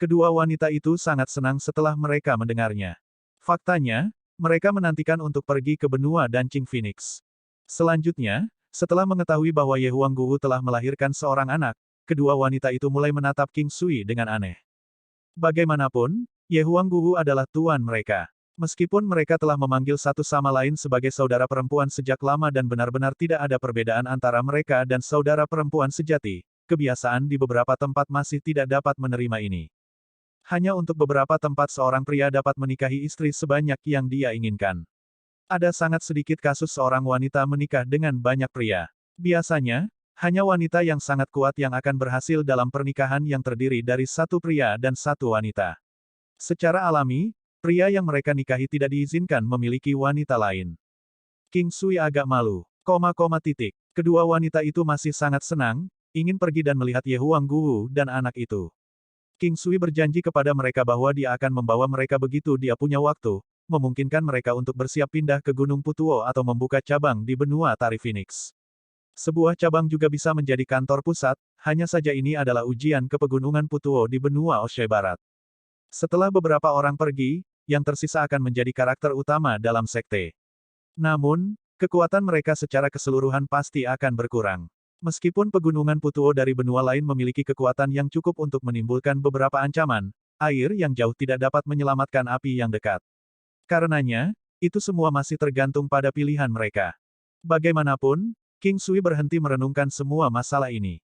Kedua wanita itu sangat senang setelah mereka mendengarnya. Faktanya, mereka menantikan untuk pergi ke benua Dancing Phoenix. Selanjutnya, setelah mengetahui bahwa Ye Huangguo telah melahirkan seorang anak, kedua wanita itu mulai menatap King Sui dengan aneh. Bagaimanapun, Ye Huangguo adalah tuan mereka. Meskipun mereka telah memanggil satu sama lain sebagai saudara perempuan sejak lama dan benar-benar tidak ada perbedaan antara mereka dan saudara perempuan sejati, kebiasaan di beberapa tempat masih tidak dapat menerima ini. Hanya untuk beberapa tempat seorang pria dapat menikahi istri sebanyak yang dia inginkan. Ada sangat sedikit kasus seorang wanita menikah dengan banyak pria. Biasanya, hanya wanita yang sangat kuat yang akan berhasil dalam pernikahan yang terdiri dari satu pria dan satu wanita. Secara alami, pria yang mereka nikahi tidak diizinkan memiliki wanita lain. King Sui agak malu. Kedua wanita itu masih sangat senang, ingin pergi dan melihat Ye Huangguo dan anak itu. King Sui berjanji kepada mereka bahwa dia akan membawa mereka begitu dia punya waktu, memungkinkan mereka untuk bersiap pindah ke Gunung Putuo atau membuka cabang di benua Tari Phoenix. Sebuah cabang juga bisa menjadi kantor pusat, hanya saja ini adalah ujian ke Pegunungan Putuo di benua Oshe Barat. Setelah beberapa orang pergi, yang tersisa akan menjadi karakter utama dalam sekte. Namun, kekuatan mereka secara keseluruhan pasti akan berkurang. Meskipun Pegunungan Putuo dari benua lain memiliki kekuatan yang cukup untuk menimbulkan beberapa ancaman, air yang jauh tidak dapat menyelamatkan api yang dekat. Karenanya, itu semua masih tergantung pada pilihan mereka. Bagaimanapun, King Sui berhenti merenungkan semua masalah ini.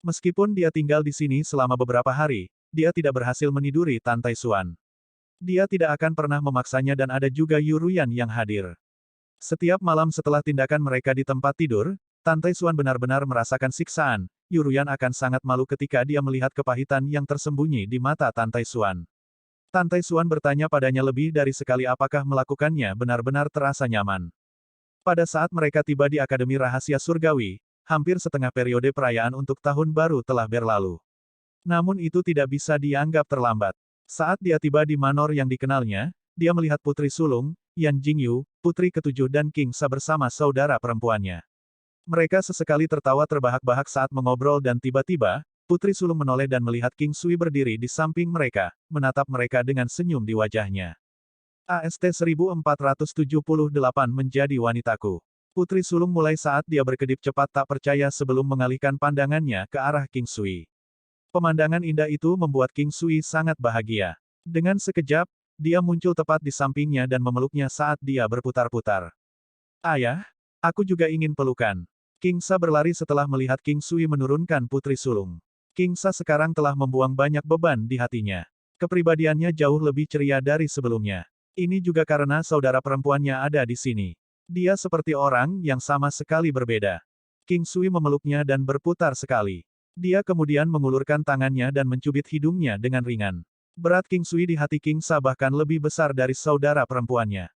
Meskipun dia tinggal di sini selama beberapa hari, dia tidak berhasil meniduri Tantai Xuan. Dia tidak akan pernah memaksanya dan ada juga Yu Ruyan yang hadir. Setiap malam setelah tindakan mereka di tempat tidur, Tantai Xuan benar-benar merasakan siksaan. Yu Ruyan akan sangat malu ketika dia melihat kepahitan yang tersembunyi di mata Tantai Xuan. Tantai Xuan bertanya padanya lebih dari sekali apakah melakukannya benar-benar terasa nyaman. Pada saat mereka tiba di Akademi Rahasia Surgawi, hampir setengah periode perayaan untuk tahun baru telah berlalu. Namun itu tidak bisa dianggap terlambat. Saat dia tiba di manor yang dikenalnya, dia melihat Putri Sulung, Yan Jingyu, putri ketujuh dan King Sa bersama saudara perempuannya. Mereka sesekali tertawa terbahak-bahak saat mengobrol dan tiba-tiba, Putri Sulung menoleh dan melihat King Sui berdiri di samping mereka, menatap mereka dengan senyum di wajahnya. AST 1478 menjadi wanitaku. Putri Sulung mulai saat dia berkedip cepat tak percaya sebelum mengalihkan pandangannya ke arah King Sui. Pemandangan indah itu membuat King Sui sangat bahagia. Dengan sekejap, dia muncul tepat di sampingnya dan memeluknya saat dia berputar-putar. Ayah, aku juga ingin pelukan. King Sa berlari setelah melihat King Sui menurunkan Putri Sulung. King Sa sekarang telah membuang banyak beban di hatinya. Kepribadiannya jauh lebih ceria dari sebelumnya. Ini juga karena saudara perempuannya ada di sini. Dia seperti orang yang sama sekali berbeda. King Sui memeluknya dan berputar sekali. Dia kemudian mengulurkan tangannya dan mencubit hidungnya dengan ringan. Berat King Sui di hati King Sa bahkan lebih besar dari saudara perempuannya.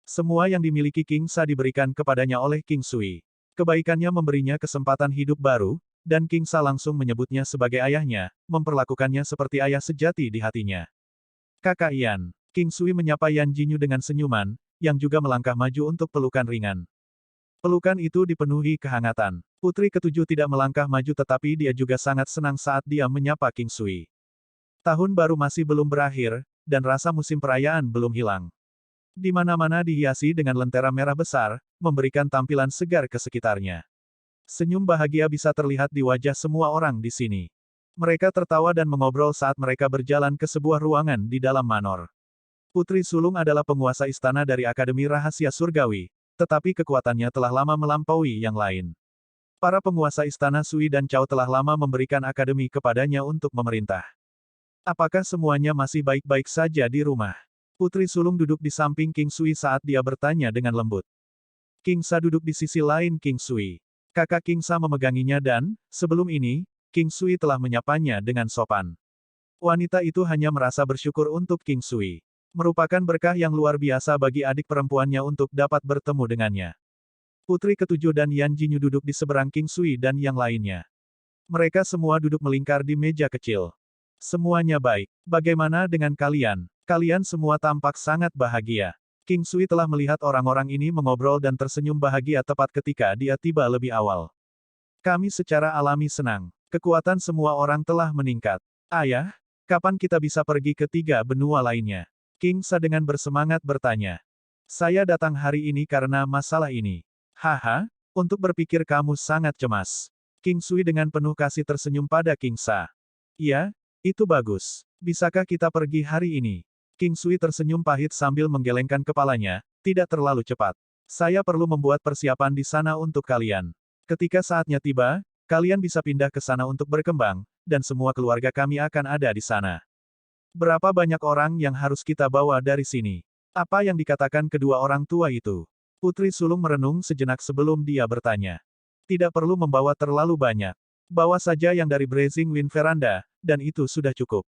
Semua yang dimiliki King Sa diberikan kepadanya oleh King Sui. Kebaikannya memberinya kesempatan hidup baru, dan King Sa langsung menyebutnya sebagai ayahnya, memperlakukannya seperti ayah sejati di hatinya. Kakak Yan. King Sui menyapa Yan Jinyu dengan senyuman, yang juga melangkah maju untuk pelukan ringan. Pelukan itu dipenuhi kehangatan. Putri ketujuh tidak melangkah maju tetapi dia juga sangat senang saat dia menyapa King Sui. Tahun baru masih belum berakhir, dan rasa musim perayaan belum hilang. Di mana-mana dihiasi dengan lentera merah besar, memberikan tampilan segar ke sekitarnya. Senyum bahagia bisa terlihat di wajah semua orang di sini. Mereka tertawa dan mengobrol saat mereka berjalan ke sebuah ruangan di dalam manor. Putri Sulung adalah penguasa istana dari Akademi Rahasia Surgawi, tetapi kekuatannya telah lama melampaui yang lain. Para penguasa istana Sui dan Chao telah lama memberikan akademi kepadanya untuk memerintah. Apakah semuanya masih baik-baik saja di rumah? Putri Sulung duduk di samping King Sui saat dia bertanya dengan lembut. King Sa duduk di sisi lain King Sui. Kakak King Sa memeganginya dan, sebelum ini, King Sui telah menyapanya dengan sopan. Wanita itu hanya merasa bersyukur untuk King Sui. Merupakan berkah yang luar biasa bagi adik perempuannya untuk dapat bertemu dengannya. Putri ketujuh dan Yan Jinyu duduk di seberang King Sui dan yang lainnya. Mereka semua duduk melingkar di meja kecil. Semuanya baik. Bagaimana dengan kalian? Kalian semua tampak sangat bahagia. King Sui telah melihat orang-orang ini mengobrol dan tersenyum bahagia tepat ketika dia tiba lebih awal. Kami secara alami senang. Kekuatan semua orang telah meningkat. Ayah, kapan kita bisa pergi ke 3 benua lainnya? King Sa dengan bersemangat bertanya. Saya datang hari ini karena masalah ini. Haha, untuk berpikir kamu sangat cemas. King Sui dengan penuh kasih tersenyum pada King Sa. Iya, itu bagus. Bisakah kita pergi hari ini? King Sui tersenyum pahit sambil menggelengkan kepalanya, tidak terlalu cepat. Saya perlu membuat persiapan di sana untuk kalian. Ketika saatnya tiba, kalian bisa pindah ke sana untuk berkembang, dan semua keluarga kami akan ada di sana. Berapa banyak orang yang harus kita bawa dari sini? Apa yang dikatakan kedua orang tua itu? Putri Sulung merenung sejenak sebelum dia bertanya. Tidak perlu membawa terlalu banyak. Bawa saja yang dari Blazing Wind Veranda, dan itu sudah cukup.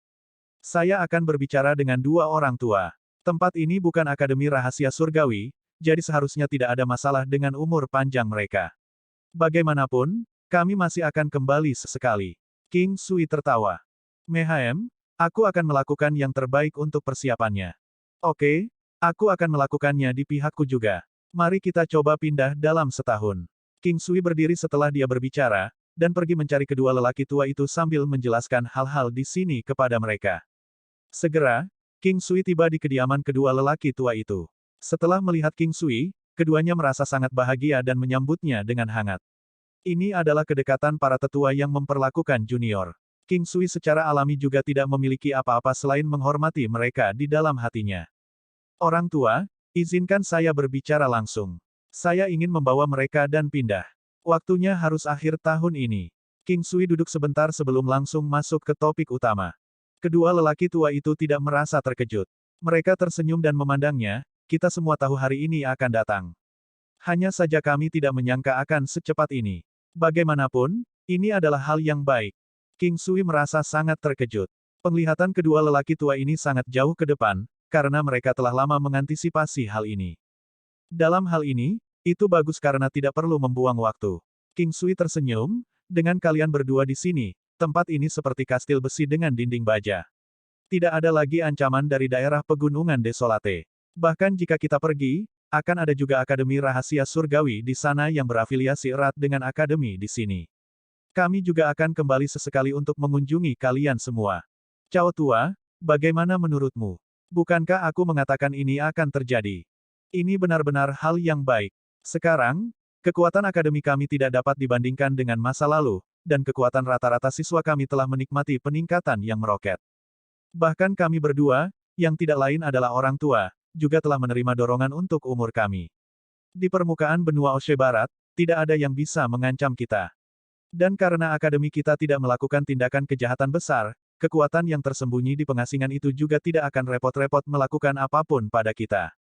Saya akan berbicara dengan 2 orang tua. Tempat ini bukan Akademi Rahasia Surgawi, jadi seharusnya tidak ada masalah dengan umur panjang mereka. Bagaimanapun, kami masih akan kembali sesekali. King Sui tertawa. Mehem, aku akan melakukan yang terbaik untuk persiapannya. Oke, aku akan melakukannya di pihakku juga. Mari kita coba pindah dalam setahun. King Sui berdiri setelah dia berbicara, dan pergi mencari kedua lelaki tua itu sambil menjelaskan hal-hal di sini kepada mereka. Segera, King Sui tiba di kediaman kedua lelaki tua itu. Setelah melihat King Sui, keduanya merasa sangat bahagia dan menyambutnya dengan hangat. Ini adalah kedekatan para tetua yang memperlakukan junior. King Sui secara alami juga tidak memiliki apa-apa selain menghormati mereka di dalam hatinya. Orang tua, izinkan saya berbicara langsung. Saya ingin membawa mereka dan pindah. Waktunya harus akhir tahun ini. King Sui duduk sebentar sebelum langsung masuk ke topik utama. Kedua lelaki tua itu tidak merasa terkejut. Mereka tersenyum dan memandangnya, kita semua tahu hari ini akan datang. Hanya saja kami tidak menyangka akan secepat ini. Bagaimanapun, ini adalah hal yang baik. King Sui merasa sangat terkejut. Penglihatan kedua lelaki tua ini sangat jauh ke depan, karena mereka telah lama mengantisipasi hal ini. Dalam hal ini, itu bagus karena tidak perlu membuang waktu. King Sui tersenyum, dengan kalian berdua di sini, tempat ini seperti kastil besi dengan dinding baja. Tidak ada lagi ancaman dari daerah pegunungan desolate. Bahkan jika kita pergi, akan ada juga Akademi Rahasia Surgawi di sana yang berafiliasi erat dengan akademi di sini. Kami juga akan kembali sesekali untuk mengunjungi kalian semua. Cao Tua, bagaimana menurutmu? Bukankah aku mengatakan ini akan terjadi? Ini benar-benar hal yang baik. Sekarang, kekuatan akademi kami tidak dapat dibandingkan dengan masa lalu, dan kekuatan rata-rata siswa kami telah menikmati peningkatan yang meroket. Bahkan kami berdua, yang tidak lain adalah orang tua, juga telah menerima dorongan untuk umur kami. Di permukaan benua Oshe Barat, tidak ada yang bisa mengancam kita. Dan karena akademi kita tidak melakukan tindakan kejahatan besar, kekuatan yang tersembunyi di pengasingan itu juga tidak akan repot-repot melakukan apapun pada kita.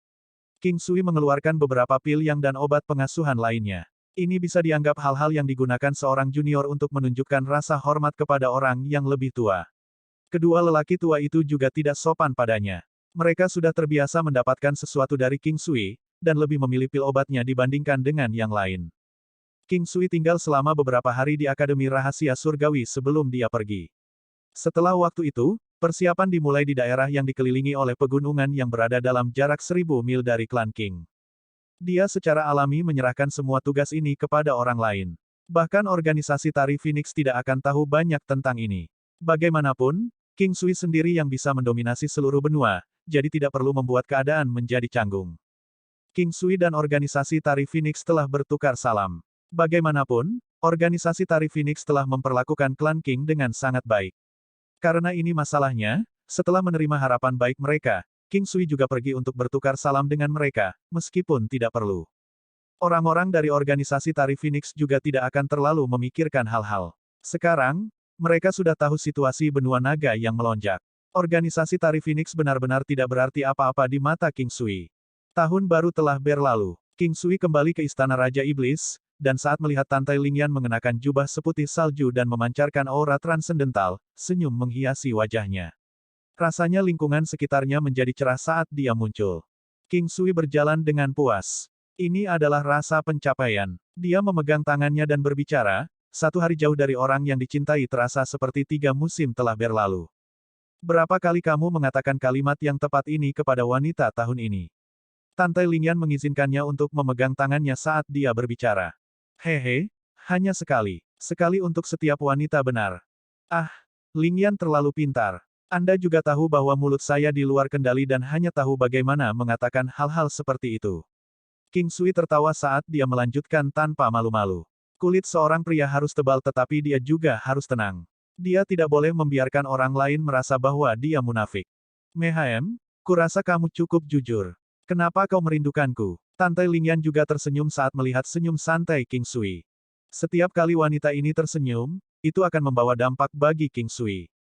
King Sui mengeluarkan beberapa pil yang dan obat pengasuhan lainnya. Ini bisa dianggap hal-hal yang digunakan seorang junior untuk menunjukkan rasa hormat kepada orang yang lebih tua. Kedua lelaki tua itu juga tidak sopan padanya. Mereka sudah terbiasa mendapatkan sesuatu dari King Sui, dan lebih memilih pil obatnya dibandingkan dengan yang lain. King Sui tinggal selama beberapa hari di Akademi Rahasia Surgawi sebelum dia pergi. Setelah waktu itu, persiapan dimulai di daerah yang dikelilingi oleh pegunungan yang berada dalam jarak 1000 mil dari klan King. Dia secara alami menyerahkan semua tugas ini kepada orang lain. Bahkan organisasi Tari Phoenix tidak akan tahu banyak tentang ini. Bagaimanapun, King Sui sendiri yang bisa mendominasi seluruh benua, jadi tidak perlu membuat keadaan menjadi canggung. King Sui dan organisasi Tari Phoenix telah bertukar salam. Bagaimanapun, organisasi Tari Phoenix telah memperlakukan klan King dengan sangat baik. Karena ini masalahnya, setelah menerima harapan baik mereka, King Sui juga pergi untuk bertukar salam dengan mereka, meskipun tidak perlu. Orang-orang dari organisasi Tari Phoenix juga tidak akan terlalu memikirkan hal-hal. Sekarang, mereka sudah tahu situasi benua naga yang melonjak. Organisasi Tari Phoenix benar-benar tidak berarti apa-apa di mata King Sui. Tahun baru telah berlalu. King Sui kembali ke Istana Raja Iblis, dan saat melihat Tantai Lingyan mengenakan jubah seputih salju dan memancarkan aura transendental, senyum menghiasi wajahnya. Rasanya lingkungan sekitarnya menjadi cerah saat dia muncul. King Sui berjalan dengan puas. Ini adalah rasa pencapaian. Dia memegang tangannya dan berbicara, satu hari jauh dari orang yang dicintai terasa seperti 3 musim telah berlalu. Berapa kali kamu mengatakan kalimat yang tepat ini kepada wanita tahun ini? Tantai Lingyan mengizinkannya untuk memegang tangannya saat dia berbicara. Hehe, hanya sekali. Sekali untuk setiap wanita benar. Ah, Lingyan terlalu pintar. Anda juga tahu bahwa mulut saya di luar kendali dan hanya tahu bagaimana mengatakan hal-hal seperti itu. King Sui tertawa saat dia melanjutkan tanpa malu-malu. Kulit seorang pria harus tebal tetapi dia juga harus tenang. Dia tidak boleh membiarkan orang lain merasa bahwa dia munafik. Mehaem, kurasa kamu cukup jujur. Kenapa kau merindukanku? Tantai Lingyan juga tersenyum saat melihat senyum santai King Sui. Setiap kali wanita ini tersenyum, itu akan membawa dampak bagi King Sui.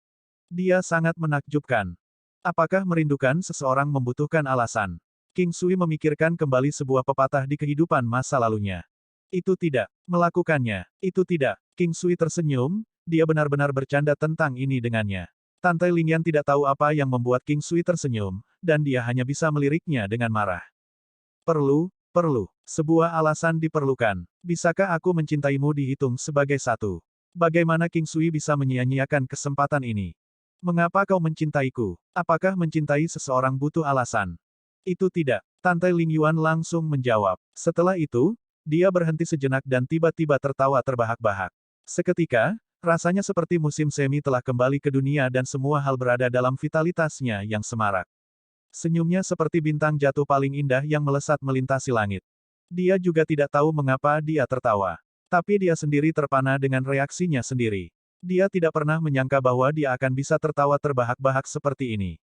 Dia sangat menakjubkan. Apakah merindukan seseorang membutuhkan alasan? King Sui memikirkan kembali sebuah pepatah di kehidupan masa lalunya. Itu tidak. Melakukannya. Itu tidak. King Sui tersenyum, dia benar-benar bercanda tentang ini dengannya. Tantai Lingyan tidak tahu apa yang membuat King Sui tersenyum, dan dia hanya bisa meliriknya dengan marah. Perlu. Sebuah alasan diperlukan. Bisakah aku mencintaimu dihitung sebagai satu? Bagaimana King Sui bisa menyia-nyiakan kesempatan ini? Mengapa kau mencintaiku? Apakah mencintai seseorang butuh alasan? Itu tidak. Tantai Lingyuan langsung menjawab. Setelah itu, dia berhenti sejenak dan tiba-tiba tertawa terbahak-bahak. Seketika, rasanya seperti musim semi telah kembali ke dunia dan semua hal berada dalam vitalitasnya yang semarak. Senyumnya seperti bintang jatuh paling indah yang melesat melintasi langit. Dia juga tidak tahu mengapa dia tertawa. Tapi dia sendiri terpana dengan reaksinya sendiri. Dia tidak pernah menyangka bahwa dia akan bisa tertawa terbahak-bahak seperti ini.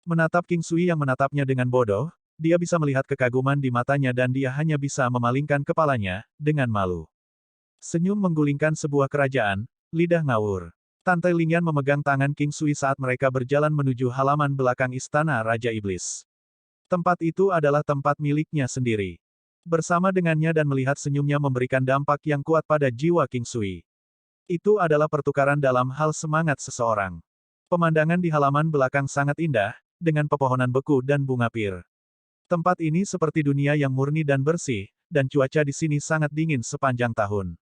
Menatap King Sui yang menatapnya dengan bodoh, dia bisa melihat kekaguman di matanya dan dia hanya bisa memalingkan kepalanya, dengan malu. Senyum menggulingkan sebuah kerajaan, lidah ngawur. Tantai Lingyan memegang tangan King Sui saat mereka berjalan menuju halaman belakang Istana Raja Iblis. Tempat itu adalah tempat miliknya sendiri. Bersama dengannya dan melihat senyumnya memberikan dampak yang kuat pada jiwa King Sui. Itu adalah pertukaran dalam hal semangat seseorang. Pemandangan di halaman belakang sangat indah, dengan pepohonan beku dan bunga pir. Tempat ini seperti dunia yang murni dan bersih, dan cuaca di sini sangat dingin sepanjang tahun.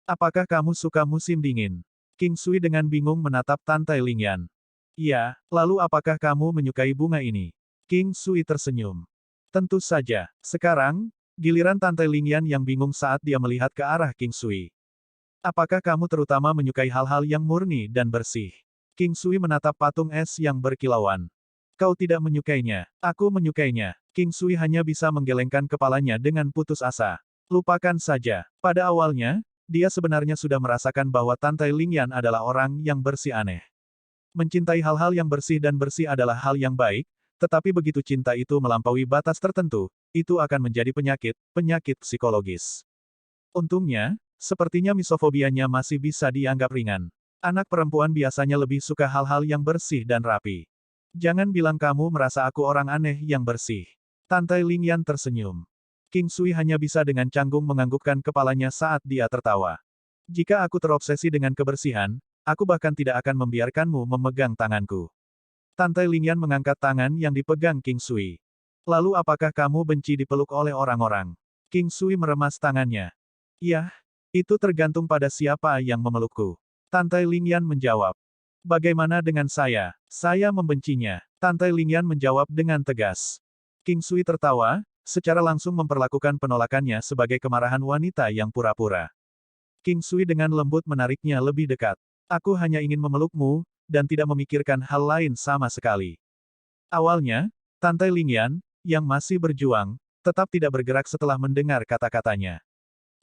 Apakah kamu suka musim dingin? King Sui dengan bingung menatap Tantai Lingyan. Iya, lalu apakah kamu menyukai bunga ini? King Sui tersenyum. Tentu saja. Sekarang, giliran Tante Lingyan yang bingung saat dia melihat ke arah King Sui. Apakah kamu terutama menyukai hal-hal yang murni dan bersih? King Sui menatap patung es yang berkilauan. Kau tidak menyukainya. Aku menyukainya. King Sui hanya bisa menggelengkan kepalanya dengan putus asa. Lupakan saja. Pada awalnya, dia sebenarnya sudah merasakan bahwa Tante Lingyan adalah orang yang bersih aneh. Mencintai hal-hal yang bersih dan bersih adalah hal yang baik, tetapi begitu cinta itu melampaui batas tertentu, itu akan menjadi penyakit psikologis. Untungnya, sepertinya misofobianya masih bisa dianggap ringan. Anak perempuan biasanya lebih suka hal-hal yang bersih dan rapi. Jangan bilang kamu merasa aku orang aneh yang bersih. Tante Lingyan tersenyum. King Sui hanya bisa dengan canggung menganggukkan kepalanya saat dia tertawa. Jika aku terobsesi dengan kebersihan, aku bahkan tidak akan membiarkanmu memegang tanganku. Tante Lingyan mengangkat tangan yang dipegang King Sui. Lalu apakah kamu benci dipeluk oleh orang-orang? King Sui meremas tangannya. Yah, itu tergantung pada siapa yang memelukku. Tante Lingyan menjawab. Bagaimana dengan saya? Saya membencinya. Tante Lingyan menjawab dengan tegas. King Sui tertawa, secara langsung memperlakukan penolakannya sebagai kemarahan wanita yang pura-pura. King Sui dengan lembut menariknya lebih dekat. Aku hanya ingin memelukmu, dan tidak memikirkan hal lain sama sekali. Awalnya, Tante Lingyan, yang masih berjuang, tetap tidak bergerak setelah mendengar kata-katanya.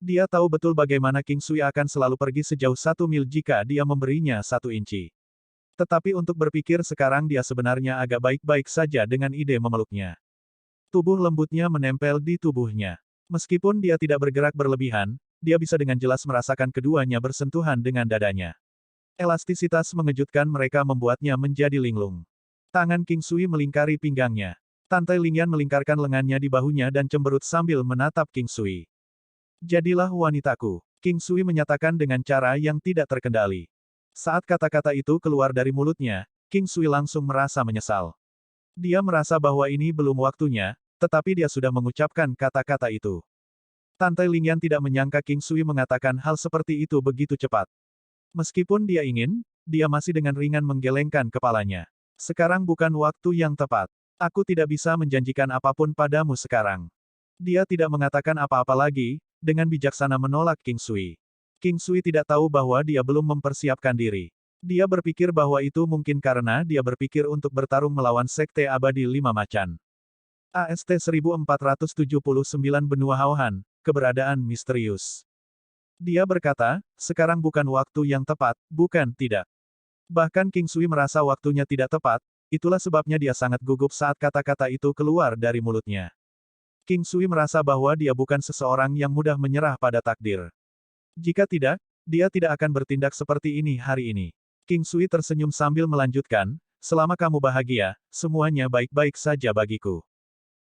Dia tahu betul bagaimana King Sui akan selalu pergi sejauh 1 mil jika dia memberinya 1 inci. Tetapi untuk berpikir sekarang dia sebenarnya agak baik-baik saja dengan ide memeluknya. Tubuh lembutnya menempel di tubuhnya. Meskipun dia tidak bergerak berlebihan, dia bisa dengan jelas merasakan keduanya bersentuhan dengan dadanya. Elastisitas mengejutkan mereka membuatnya menjadi linglung. Tangan King Sui melingkari pinggangnya. Tante Lingyan melingkarkan lengannya di bahunya dan cemberut sambil menatap King Sui. Jadilah wanitaku, King Sui menyatakan dengan cara yang tidak terkendali. Saat kata-kata itu keluar dari mulutnya, King Sui langsung merasa menyesal. Dia merasa bahwa ini belum waktunya, tetapi dia sudah mengucapkan kata-kata itu. Tante Lingyan tidak menyangka King Sui mengatakan hal seperti itu begitu cepat. Meskipun dia ingin, dia masih dengan ringan menggelengkan kepalanya. Sekarang bukan waktu yang tepat. Aku tidak bisa menjanjikan apapun padamu sekarang. Dia tidak mengatakan apa-apa lagi, dengan bijaksana menolak King Sui. King Sui tidak tahu bahwa dia belum mempersiapkan diri. Dia berpikir bahwa itu mungkin karena dia berpikir untuk bertarung melawan Sekte Abadi Lima Macan. AST 1479 Benua Hauhan, keberadaan misterius. Dia berkata, sekarang bukan waktu yang tepat, bukan tidak. Bahkan King Sui merasa waktunya tidak tepat, itulah sebabnya dia sangat gugup saat kata-kata itu keluar dari mulutnya. King Sui merasa bahwa dia bukan seseorang yang mudah menyerah pada takdir. Jika tidak, dia tidak akan bertindak seperti ini hari ini. King Sui tersenyum sambil melanjutkan, selama kamu bahagia, semuanya baik-baik saja bagiku.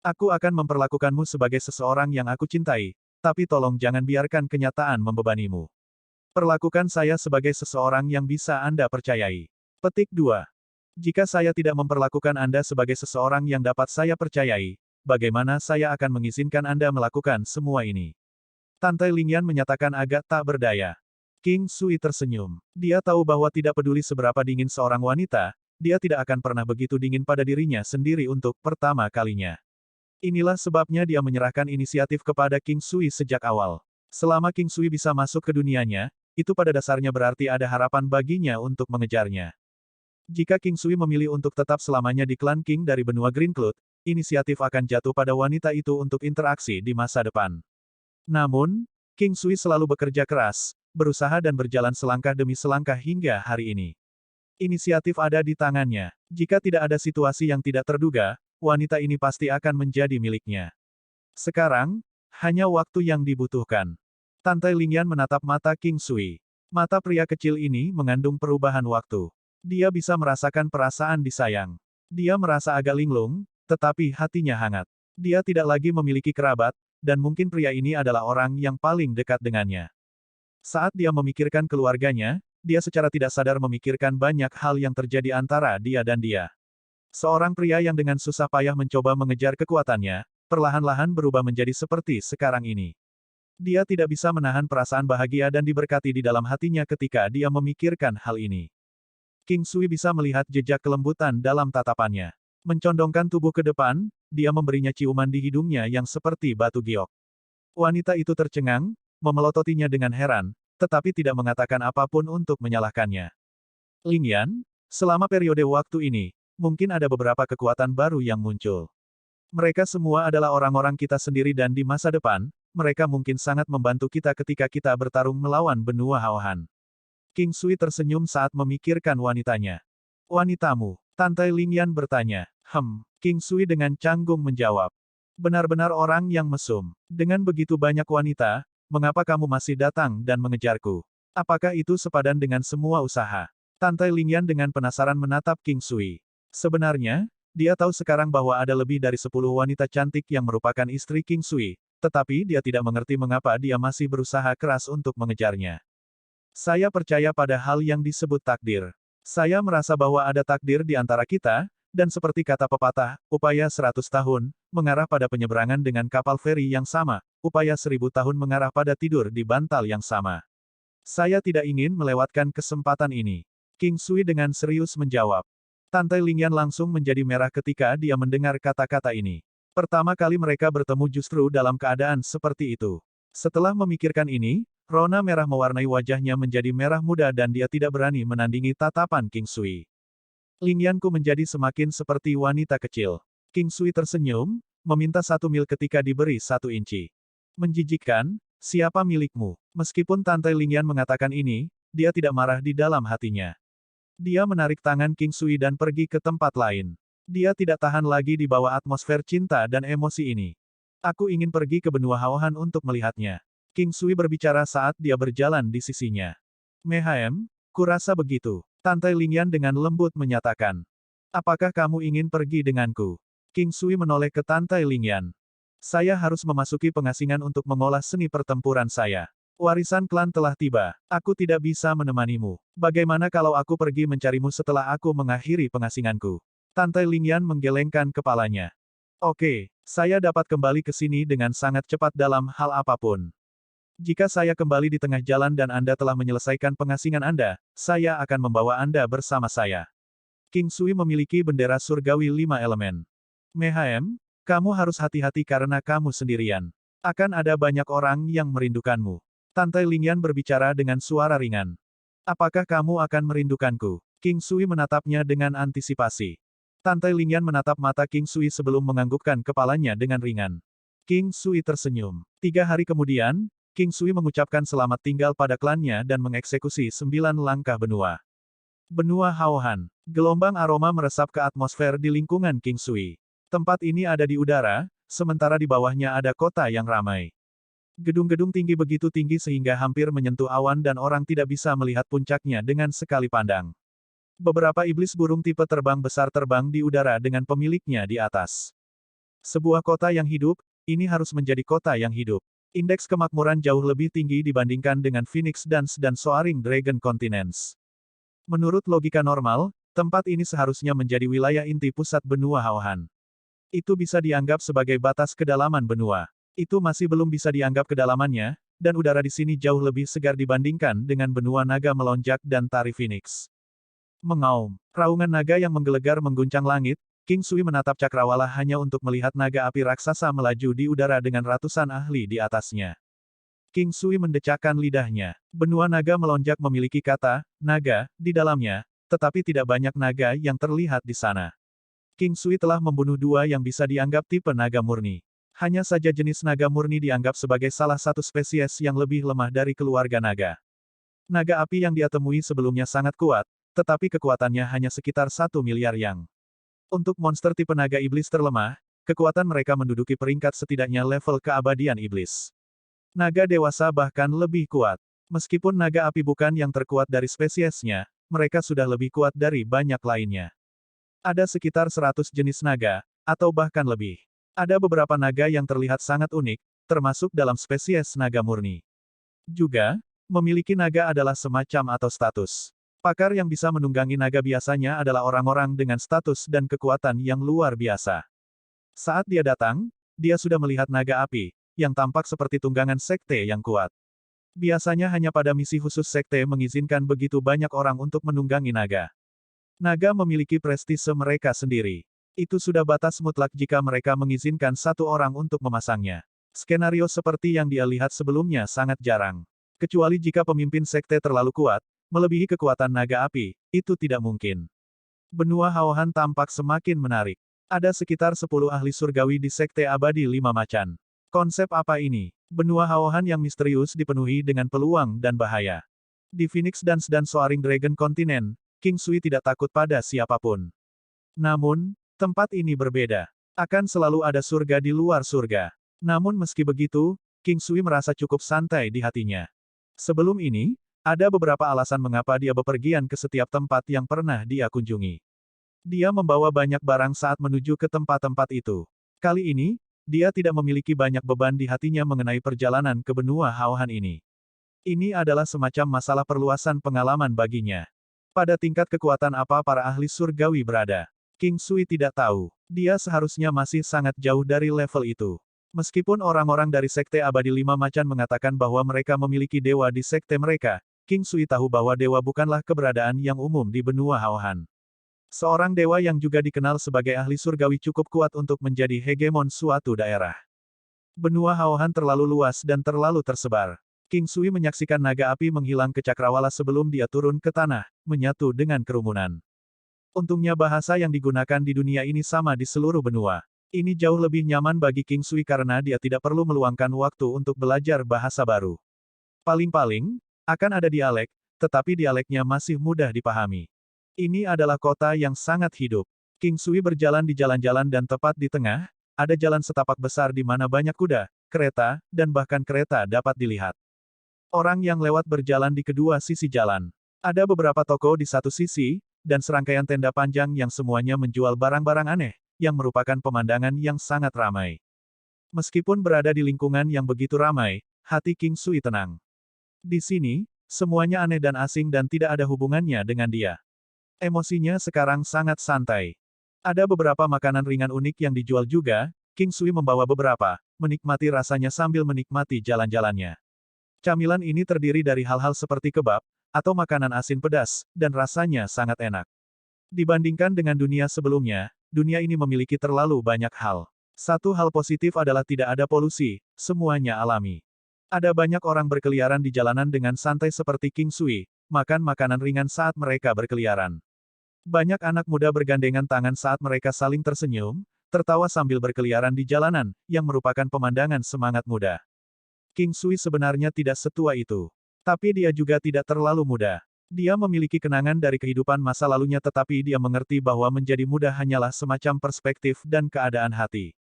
Aku akan memperlakukanmu sebagai seseorang yang aku cintai, tapi tolong jangan biarkan kenyataan membebanimu. Perlakukan saya sebagai seseorang yang bisa Anda percayai. Petik 2. Jika saya tidak memperlakukan Anda sebagai seseorang yang dapat saya percayai, bagaimana saya akan mengizinkan Anda melakukan semua ini? Tante Lingyan menyatakan agak tak berdaya. King Sui tersenyum. Dia tahu bahwa tidak peduli seberapa dingin seorang wanita, dia tidak akan pernah begitu dingin pada dirinya sendiri untuk pertama kalinya. Inilah sebabnya dia menyerahkan inisiatif kepada King Sui sejak awal. Selama King Sui bisa masuk ke dunianya, itu pada dasarnya berarti ada harapan baginya untuk mengejarnya. Jika King Sui memilih untuk tetap selamanya di klan King dari benua Green Cloud, inisiatif akan jatuh pada wanita itu untuk interaksi di masa depan. Namun, King Sui selalu bekerja keras, berusaha dan berjalan selangkah demi selangkah hingga hari ini. Inisiatif ada di tangannya. Jika tidak ada situasi yang tidak terduga, wanita ini pasti akan menjadi miliknya. Sekarang, hanya waktu yang dibutuhkan. Tante Lingyan menatap mata King Sui. Mata pria kecil ini mengandung perubahan waktu. Dia bisa merasakan perasaan disayang. Dia merasa agak linglung, tetapi hatinya hangat. Dia tidak lagi memiliki kerabat, dan mungkin pria ini adalah orang yang paling dekat dengannya. Saat dia memikirkan keluarganya, dia secara tidak sadar memikirkan banyak hal yang terjadi antara dia dan dia. Seorang pria yang dengan susah payah mencoba mengejar kekuatannya, perlahan-lahan berubah menjadi seperti sekarang ini. Dia tidak bisa menahan perasaan bahagia dan diberkati di dalam hatinya ketika dia memikirkan hal ini. King Sui bisa melihat jejak kelembutan dalam tatapannya. Mencondongkan tubuh ke depan, dia memberinya ciuman di hidungnya yang seperti batu giok. Wanita itu tercengang, memelototinya dengan heran, tetapi tidak mengatakan apapun untuk menyalahkannya. Lingyan, selama periode waktu ini, mungkin ada beberapa kekuatan baru yang muncul. Mereka semua adalah orang-orang kita sendiri dan di masa depan, mereka mungkin sangat membantu kita ketika kita bertarung melawan benua Haohan. King Sui tersenyum saat memikirkan wanitanya. Wanitamu, Tantai Lingyan bertanya. King Sui dengan canggung menjawab. Benar-benar orang yang mesum. Dengan begitu banyak wanita, mengapa kamu masih datang dan mengejarku? Apakah itu sepadan dengan semua usaha? Tantai Lingyan dengan penasaran menatap King Sui. Sebenarnya, dia tahu sekarang bahwa ada lebih dari 10 wanita cantik yang merupakan istri King Sui, tetapi dia tidak mengerti mengapa dia masih berusaha keras untuk mengejarnya. Saya percaya pada hal yang disebut takdir. Saya merasa bahwa ada takdir di antara kita, dan seperti kata pepatah, upaya 100 tahun, mengarah pada penyeberangan dengan kapal feri yang sama, upaya 1000 tahun mengarah pada tidur di bantal yang sama. Saya tidak ingin melewatkan kesempatan ini. King Sui dengan serius menjawab. Tantai Lingyan langsung menjadi merah ketika dia mendengar kata-kata ini. Pertama kali mereka bertemu justru dalam keadaan seperti itu. Setelah memikirkan ini, rona merah mewarnai wajahnya menjadi merah muda dan dia tidak berani menandingi tatapan King Sui. Lingyanku menjadi semakin seperti wanita kecil. King Sui tersenyum, meminta 1 mil ketika diberi 1 inci. Menjijikkan, siapa milikmu? Meskipun Tantai Lingyan mengatakan ini, dia tidak marah di dalam hatinya. Dia menarik tangan King Sui dan pergi ke tempat lain. Dia tidak tahan lagi di bawah atmosfer cinta dan emosi ini. Aku ingin pergi ke benua Haohan untuk melihatnya. King Sui berbicara saat dia berjalan di sisinya. Mehaem, kurasa begitu. Tantai Lingyan dengan lembut menyatakan. Apakah kamu ingin pergi denganku? King Sui menoleh ke Tantai Lingyan. Saya harus memasuki pengasingan untuk mengolah seni pertempuran saya. Warisan klan telah tiba. Aku tidak bisa menemanimu. Bagaimana kalau aku pergi mencarimu setelah aku mengakhiri pengasinganku? Tantai Lingyan menggelengkan kepalanya. Oke, saya dapat kembali ke sini dengan sangat cepat dalam hal apapun. Jika saya kembali di tengah jalan dan Anda telah menyelesaikan pengasingan Anda, saya akan membawa Anda bersama saya. King Sui memiliki bendera surgawi 5 elemen. Mehaem, kamu harus hati-hati karena kamu sendirian. Akan ada banyak orang yang merindukanmu. Tantai Lingyan berbicara dengan suara ringan. Apakah kamu akan merindukanku? King Sui menatapnya dengan antisipasi. Tantai Lingyan menatap mata King Sui sebelum menganggukkan kepalanya dengan ringan. King Sui tersenyum. 3 hari kemudian, King Sui mengucapkan selamat tinggal pada klannya dan mengeksekusi 9 langkah benua. Benua Haohan. Gelombang aroma meresap ke atmosfer di lingkungan King Sui. Tempat ini ada di udara, sementara di bawahnya ada kota yang ramai. Gedung-gedung tinggi begitu tinggi sehingga hampir menyentuh awan dan orang tidak bisa melihat puncaknya dengan sekali pandang. Beberapa iblis burung tipe terbang besar terbang di udara dengan pemiliknya di atas. Sebuah kota yang hidup, ini harus menjadi kota yang hidup. Indeks kemakmuran jauh lebih tinggi dibandingkan dengan Phoenix Dance dan Soaring Dragon Continents. Menurut logika normal, tempat ini seharusnya menjadi wilayah inti pusat benua Haohan. Itu bisa dianggap sebagai batas kedalaman benua. Itu masih belum bisa dianggap kedalamannya, dan udara di sini jauh lebih segar dibandingkan dengan benua naga melonjak dan tari Phoenix. Mengaum. Raungan naga yang menggelegar mengguncang langit, King Sui menatap cakrawala hanya untuk melihat naga api raksasa melaju di udara dengan ratusan ahli di atasnya. King Sui mendecakkan lidahnya. Benua naga melonjak memiliki kata, naga, di dalamnya, tetapi tidak banyak naga yang terlihat di sana. King Sui telah membunuh 2 yang bisa dianggap tipe naga murni. Hanya saja jenis naga murni dianggap sebagai salah satu spesies yang lebih lemah dari keluarga naga. Naga api yang dia temui sebelumnya sangat kuat, tetapi kekuatannya hanya sekitar 1 miliar yang. Untuk monster tipe naga iblis terlemah, kekuatan mereka menduduki peringkat setidaknya level keabadian iblis. Naga dewasa bahkan lebih kuat. Meskipun naga api bukan yang terkuat dari spesiesnya, mereka sudah lebih kuat dari banyak lainnya. Ada sekitar 100 jenis naga, atau bahkan lebih. Ada beberapa naga yang terlihat sangat unik, termasuk dalam spesies naga murni. Juga, memiliki naga adalah semacam atau status. Pakar yang bisa menunggangi naga biasanya adalah orang-orang dengan status dan kekuatan yang luar biasa. Saat dia datang, dia sudah melihat naga api, yang tampak seperti tunggangan sekte yang kuat. Biasanya hanya pada misi khusus sekte mengizinkan begitu banyak orang untuk menunggangi naga. Naga memiliki prestise mereka sendiri. Itu sudah batas mutlak jika mereka mengizinkan satu orang untuk memasangnya. Skenario seperti yang dia lihat sebelumnya sangat jarang. Kecuali jika pemimpin sekte terlalu kuat, melebihi kekuatan naga api, itu tidak mungkin. Benua Haohan tampak semakin menarik. Ada sekitar 10 ahli surgawi di Sekte Abadi Lima Macan. Konsep apa ini? Benua Haohan yang misterius dipenuhi dengan peluang dan bahaya. Di Phoenix Dance dan Soaring Dragon Continent, King Sui tidak takut pada siapapun. Namun, tempat ini berbeda. Akan selalu ada surga di luar surga. Namun meski begitu, King Sui merasa cukup santai di hatinya. Sebelum ini, ada beberapa alasan mengapa dia bepergian ke setiap tempat yang pernah dia kunjungi. Dia membawa banyak barang saat menuju ke tempat-tempat itu. Kali ini, dia tidak memiliki banyak beban di hatinya mengenai perjalanan ke benua Haohan ini. Ini adalah semacam masalah perluasan pengalaman baginya. Pada tingkat kekuatan apa para ahli surgawi berada? King Sui tidak tahu. Dia seharusnya masih sangat jauh dari level itu. Meskipun orang-orang dari Sekte Abadi Lima Macan mengatakan bahwa mereka memiliki dewa di sekte mereka, King Sui tahu bahwa dewa bukanlah keberadaan yang umum di benua Haohan. Seorang dewa yang juga dikenal sebagai ahli surgawi cukup kuat untuk menjadi hegemon suatu daerah. Benua Haohan terlalu luas dan terlalu tersebar. King Sui menyaksikan naga api menghilang ke cakrawala sebelum dia turun ke tanah, menyatu dengan kerumunan. Untungnya bahasa yang digunakan di dunia ini sama di seluruh benua. Ini jauh lebih nyaman bagi King Sui karena dia tidak perlu meluangkan waktu untuk belajar bahasa baru. Paling-paling, akan ada dialek, tetapi dialeknya masih mudah dipahami. Ini adalah kota yang sangat hidup. King Sui berjalan di jalan-jalan dan tepat di tengah, ada jalan setapak besar di mana banyak kuda, kereta, dan bahkan kereta dapat dilihat. Orang yang lewat berjalan di kedua sisi jalan. Ada beberapa toko di satu sisi, dan serangkaian tenda panjang yang semuanya menjual barang-barang aneh, yang merupakan pemandangan yang sangat ramai. Meskipun berada di lingkungan yang begitu ramai, hati King Sui tenang. Di sini, semuanya aneh dan asing dan tidak ada hubungannya dengan dia. Emosinya sekarang sangat santai. Ada beberapa makanan ringan unik yang dijual juga, King Sui membawa beberapa, menikmati rasanya sambil menikmati jalan-jalannya. Camilan ini terdiri dari hal-hal seperti kebab, atau makanan asin pedas, dan rasanya sangat enak. Dibandingkan dengan dunia sebelumnya, dunia ini memiliki terlalu banyak hal. Satu hal positif adalah tidak ada polusi, semuanya alami. Ada banyak orang berkeliaran di jalanan dengan santai seperti King Sui, makan makanan ringan saat mereka berkeliaran. Banyak anak muda bergandengan tangan saat mereka saling tersenyum, tertawa sambil berkeliaran di jalanan, yang merupakan pemandangan semangat muda. King Sui sebenarnya tidak setua itu. Tapi dia juga tidak terlalu muda. Dia memiliki kenangan dari kehidupan masa lalunya tetapi dia mengerti bahwa menjadi muda hanyalah semacam perspektif dan keadaan hati.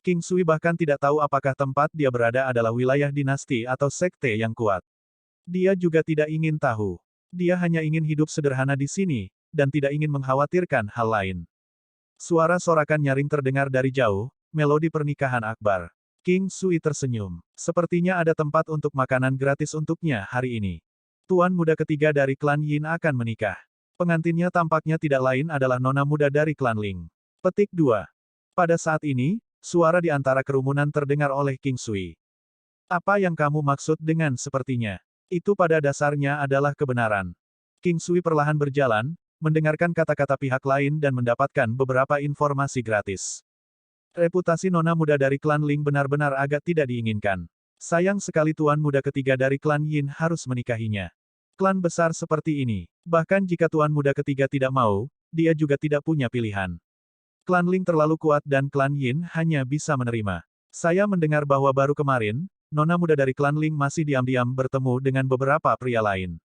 King Sui bahkan tidak tahu apakah tempat dia berada adalah wilayah dinasti atau sekte yang kuat. Dia juga tidak ingin tahu. Dia hanya ingin hidup sederhana di sini, dan tidak ingin mengkhawatirkan hal lain. Suara sorakan nyaring terdengar dari jauh, melodi pernikahan akbar. King Sui tersenyum. Sepertinya ada tempat untuk makanan gratis untuknya hari ini. Tuan muda ketiga dari klan Yin akan menikah. Pengantinnya tampaknya tidak lain adalah nona muda dari klan Ling. Petik 2. Pada saat ini, suara di antara kerumunan terdengar oleh King Sui. Apa yang kamu maksud dengan sepertinya? Itu pada dasarnya adalah kebenaran. King Sui perlahan berjalan, mendengarkan kata-kata pihak lain dan mendapatkan beberapa informasi gratis. Reputasi nona muda dari klan Ling benar-benar agak tidak diinginkan. Sayang sekali tuan muda ketiga dari klan Yin harus menikahinya. Klan besar seperti ini. Bahkan jika tuan muda ketiga tidak mau, dia juga tidak punya pilihan. Klan Ling terlalu kuat dan klan Yin hanya bisa menerima. Saya mendengar bahwa baru kemarin, nona muda dari klan Ling masih diam-diam bertemu dengan beberapa pria lain.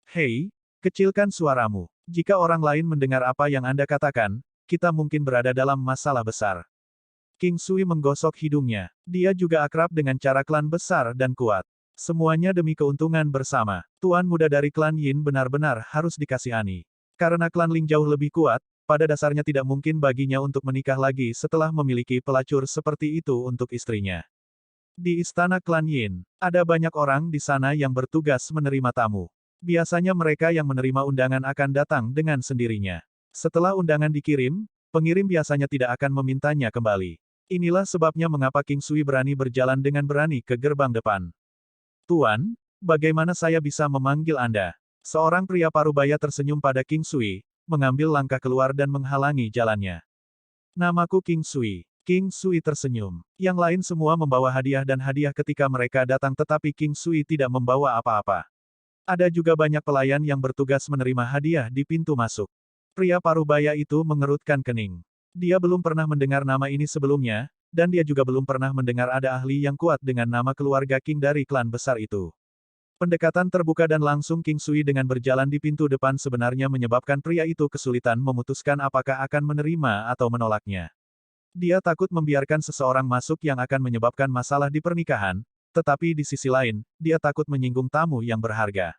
Hei, kecilkan suaramu. Jika orang lain mendengar apa yang Anda katakan, kita mungkin berada dalam masalah besar. King Sui menggosok hidungnya. Dia juga akrab dengan cara klan besar dan kuat. Semuanya demi keuntungan bersama. Tuan muda dari klan Yin benar-benar harus dikasihani. Karena klan Ling jauh lebih kuat, pada dasarnya tidak mungkin baginya untuk menikah lagi setelah memiliki pelacur seperti itu untuk istrinya. Di istana klan Yin, ada banyak orang di sana yang bertugas menerima tamu. Biasanya mereka yang menerima undangan akan datang dengan sendirinya. Setelah undangan dikirim, pengirim biasanya tidak akan memintanya kembali. Inilah sebabnya mengapa King Sui berani berjalan dengan berani ke gerbang depan. Tuan, bagaimana saya bisa memanggil Anda? Seorang pria parubaya tersenyum pada King Sui, mengambil langkah keluar dan menghalangi jalannya. Namaku King Sui. King Sui tersenyum. Yang lain semua membawa hadiah dan hadiah ketika mereka datang tetapi King Sui tidak membawa apa-apa. Ada juga banyak pelayan yang bertugas menerima hadiah di pintu masuk. Pria parubaya itu mengerutkan kening. Dia belum pernah mendengar nama ini sebelumnya, dan dia juga belum pernah mendengar ada ahli yang kuat dengan nama keluarga King dari klan besar itu. Pendekatan terbuka dan langsung King Sui dengan berjalan di pintu depan sebenarnya menyebabkan pria itu kesulitan memutuskan apakah akan menerima atau menolaknya. Dia takut membiarkan seseorang masuk yang akan menyebabkan masalah di pernikahan, tetapi di sisi lain, dia takut menyinggung tamu yang berharga.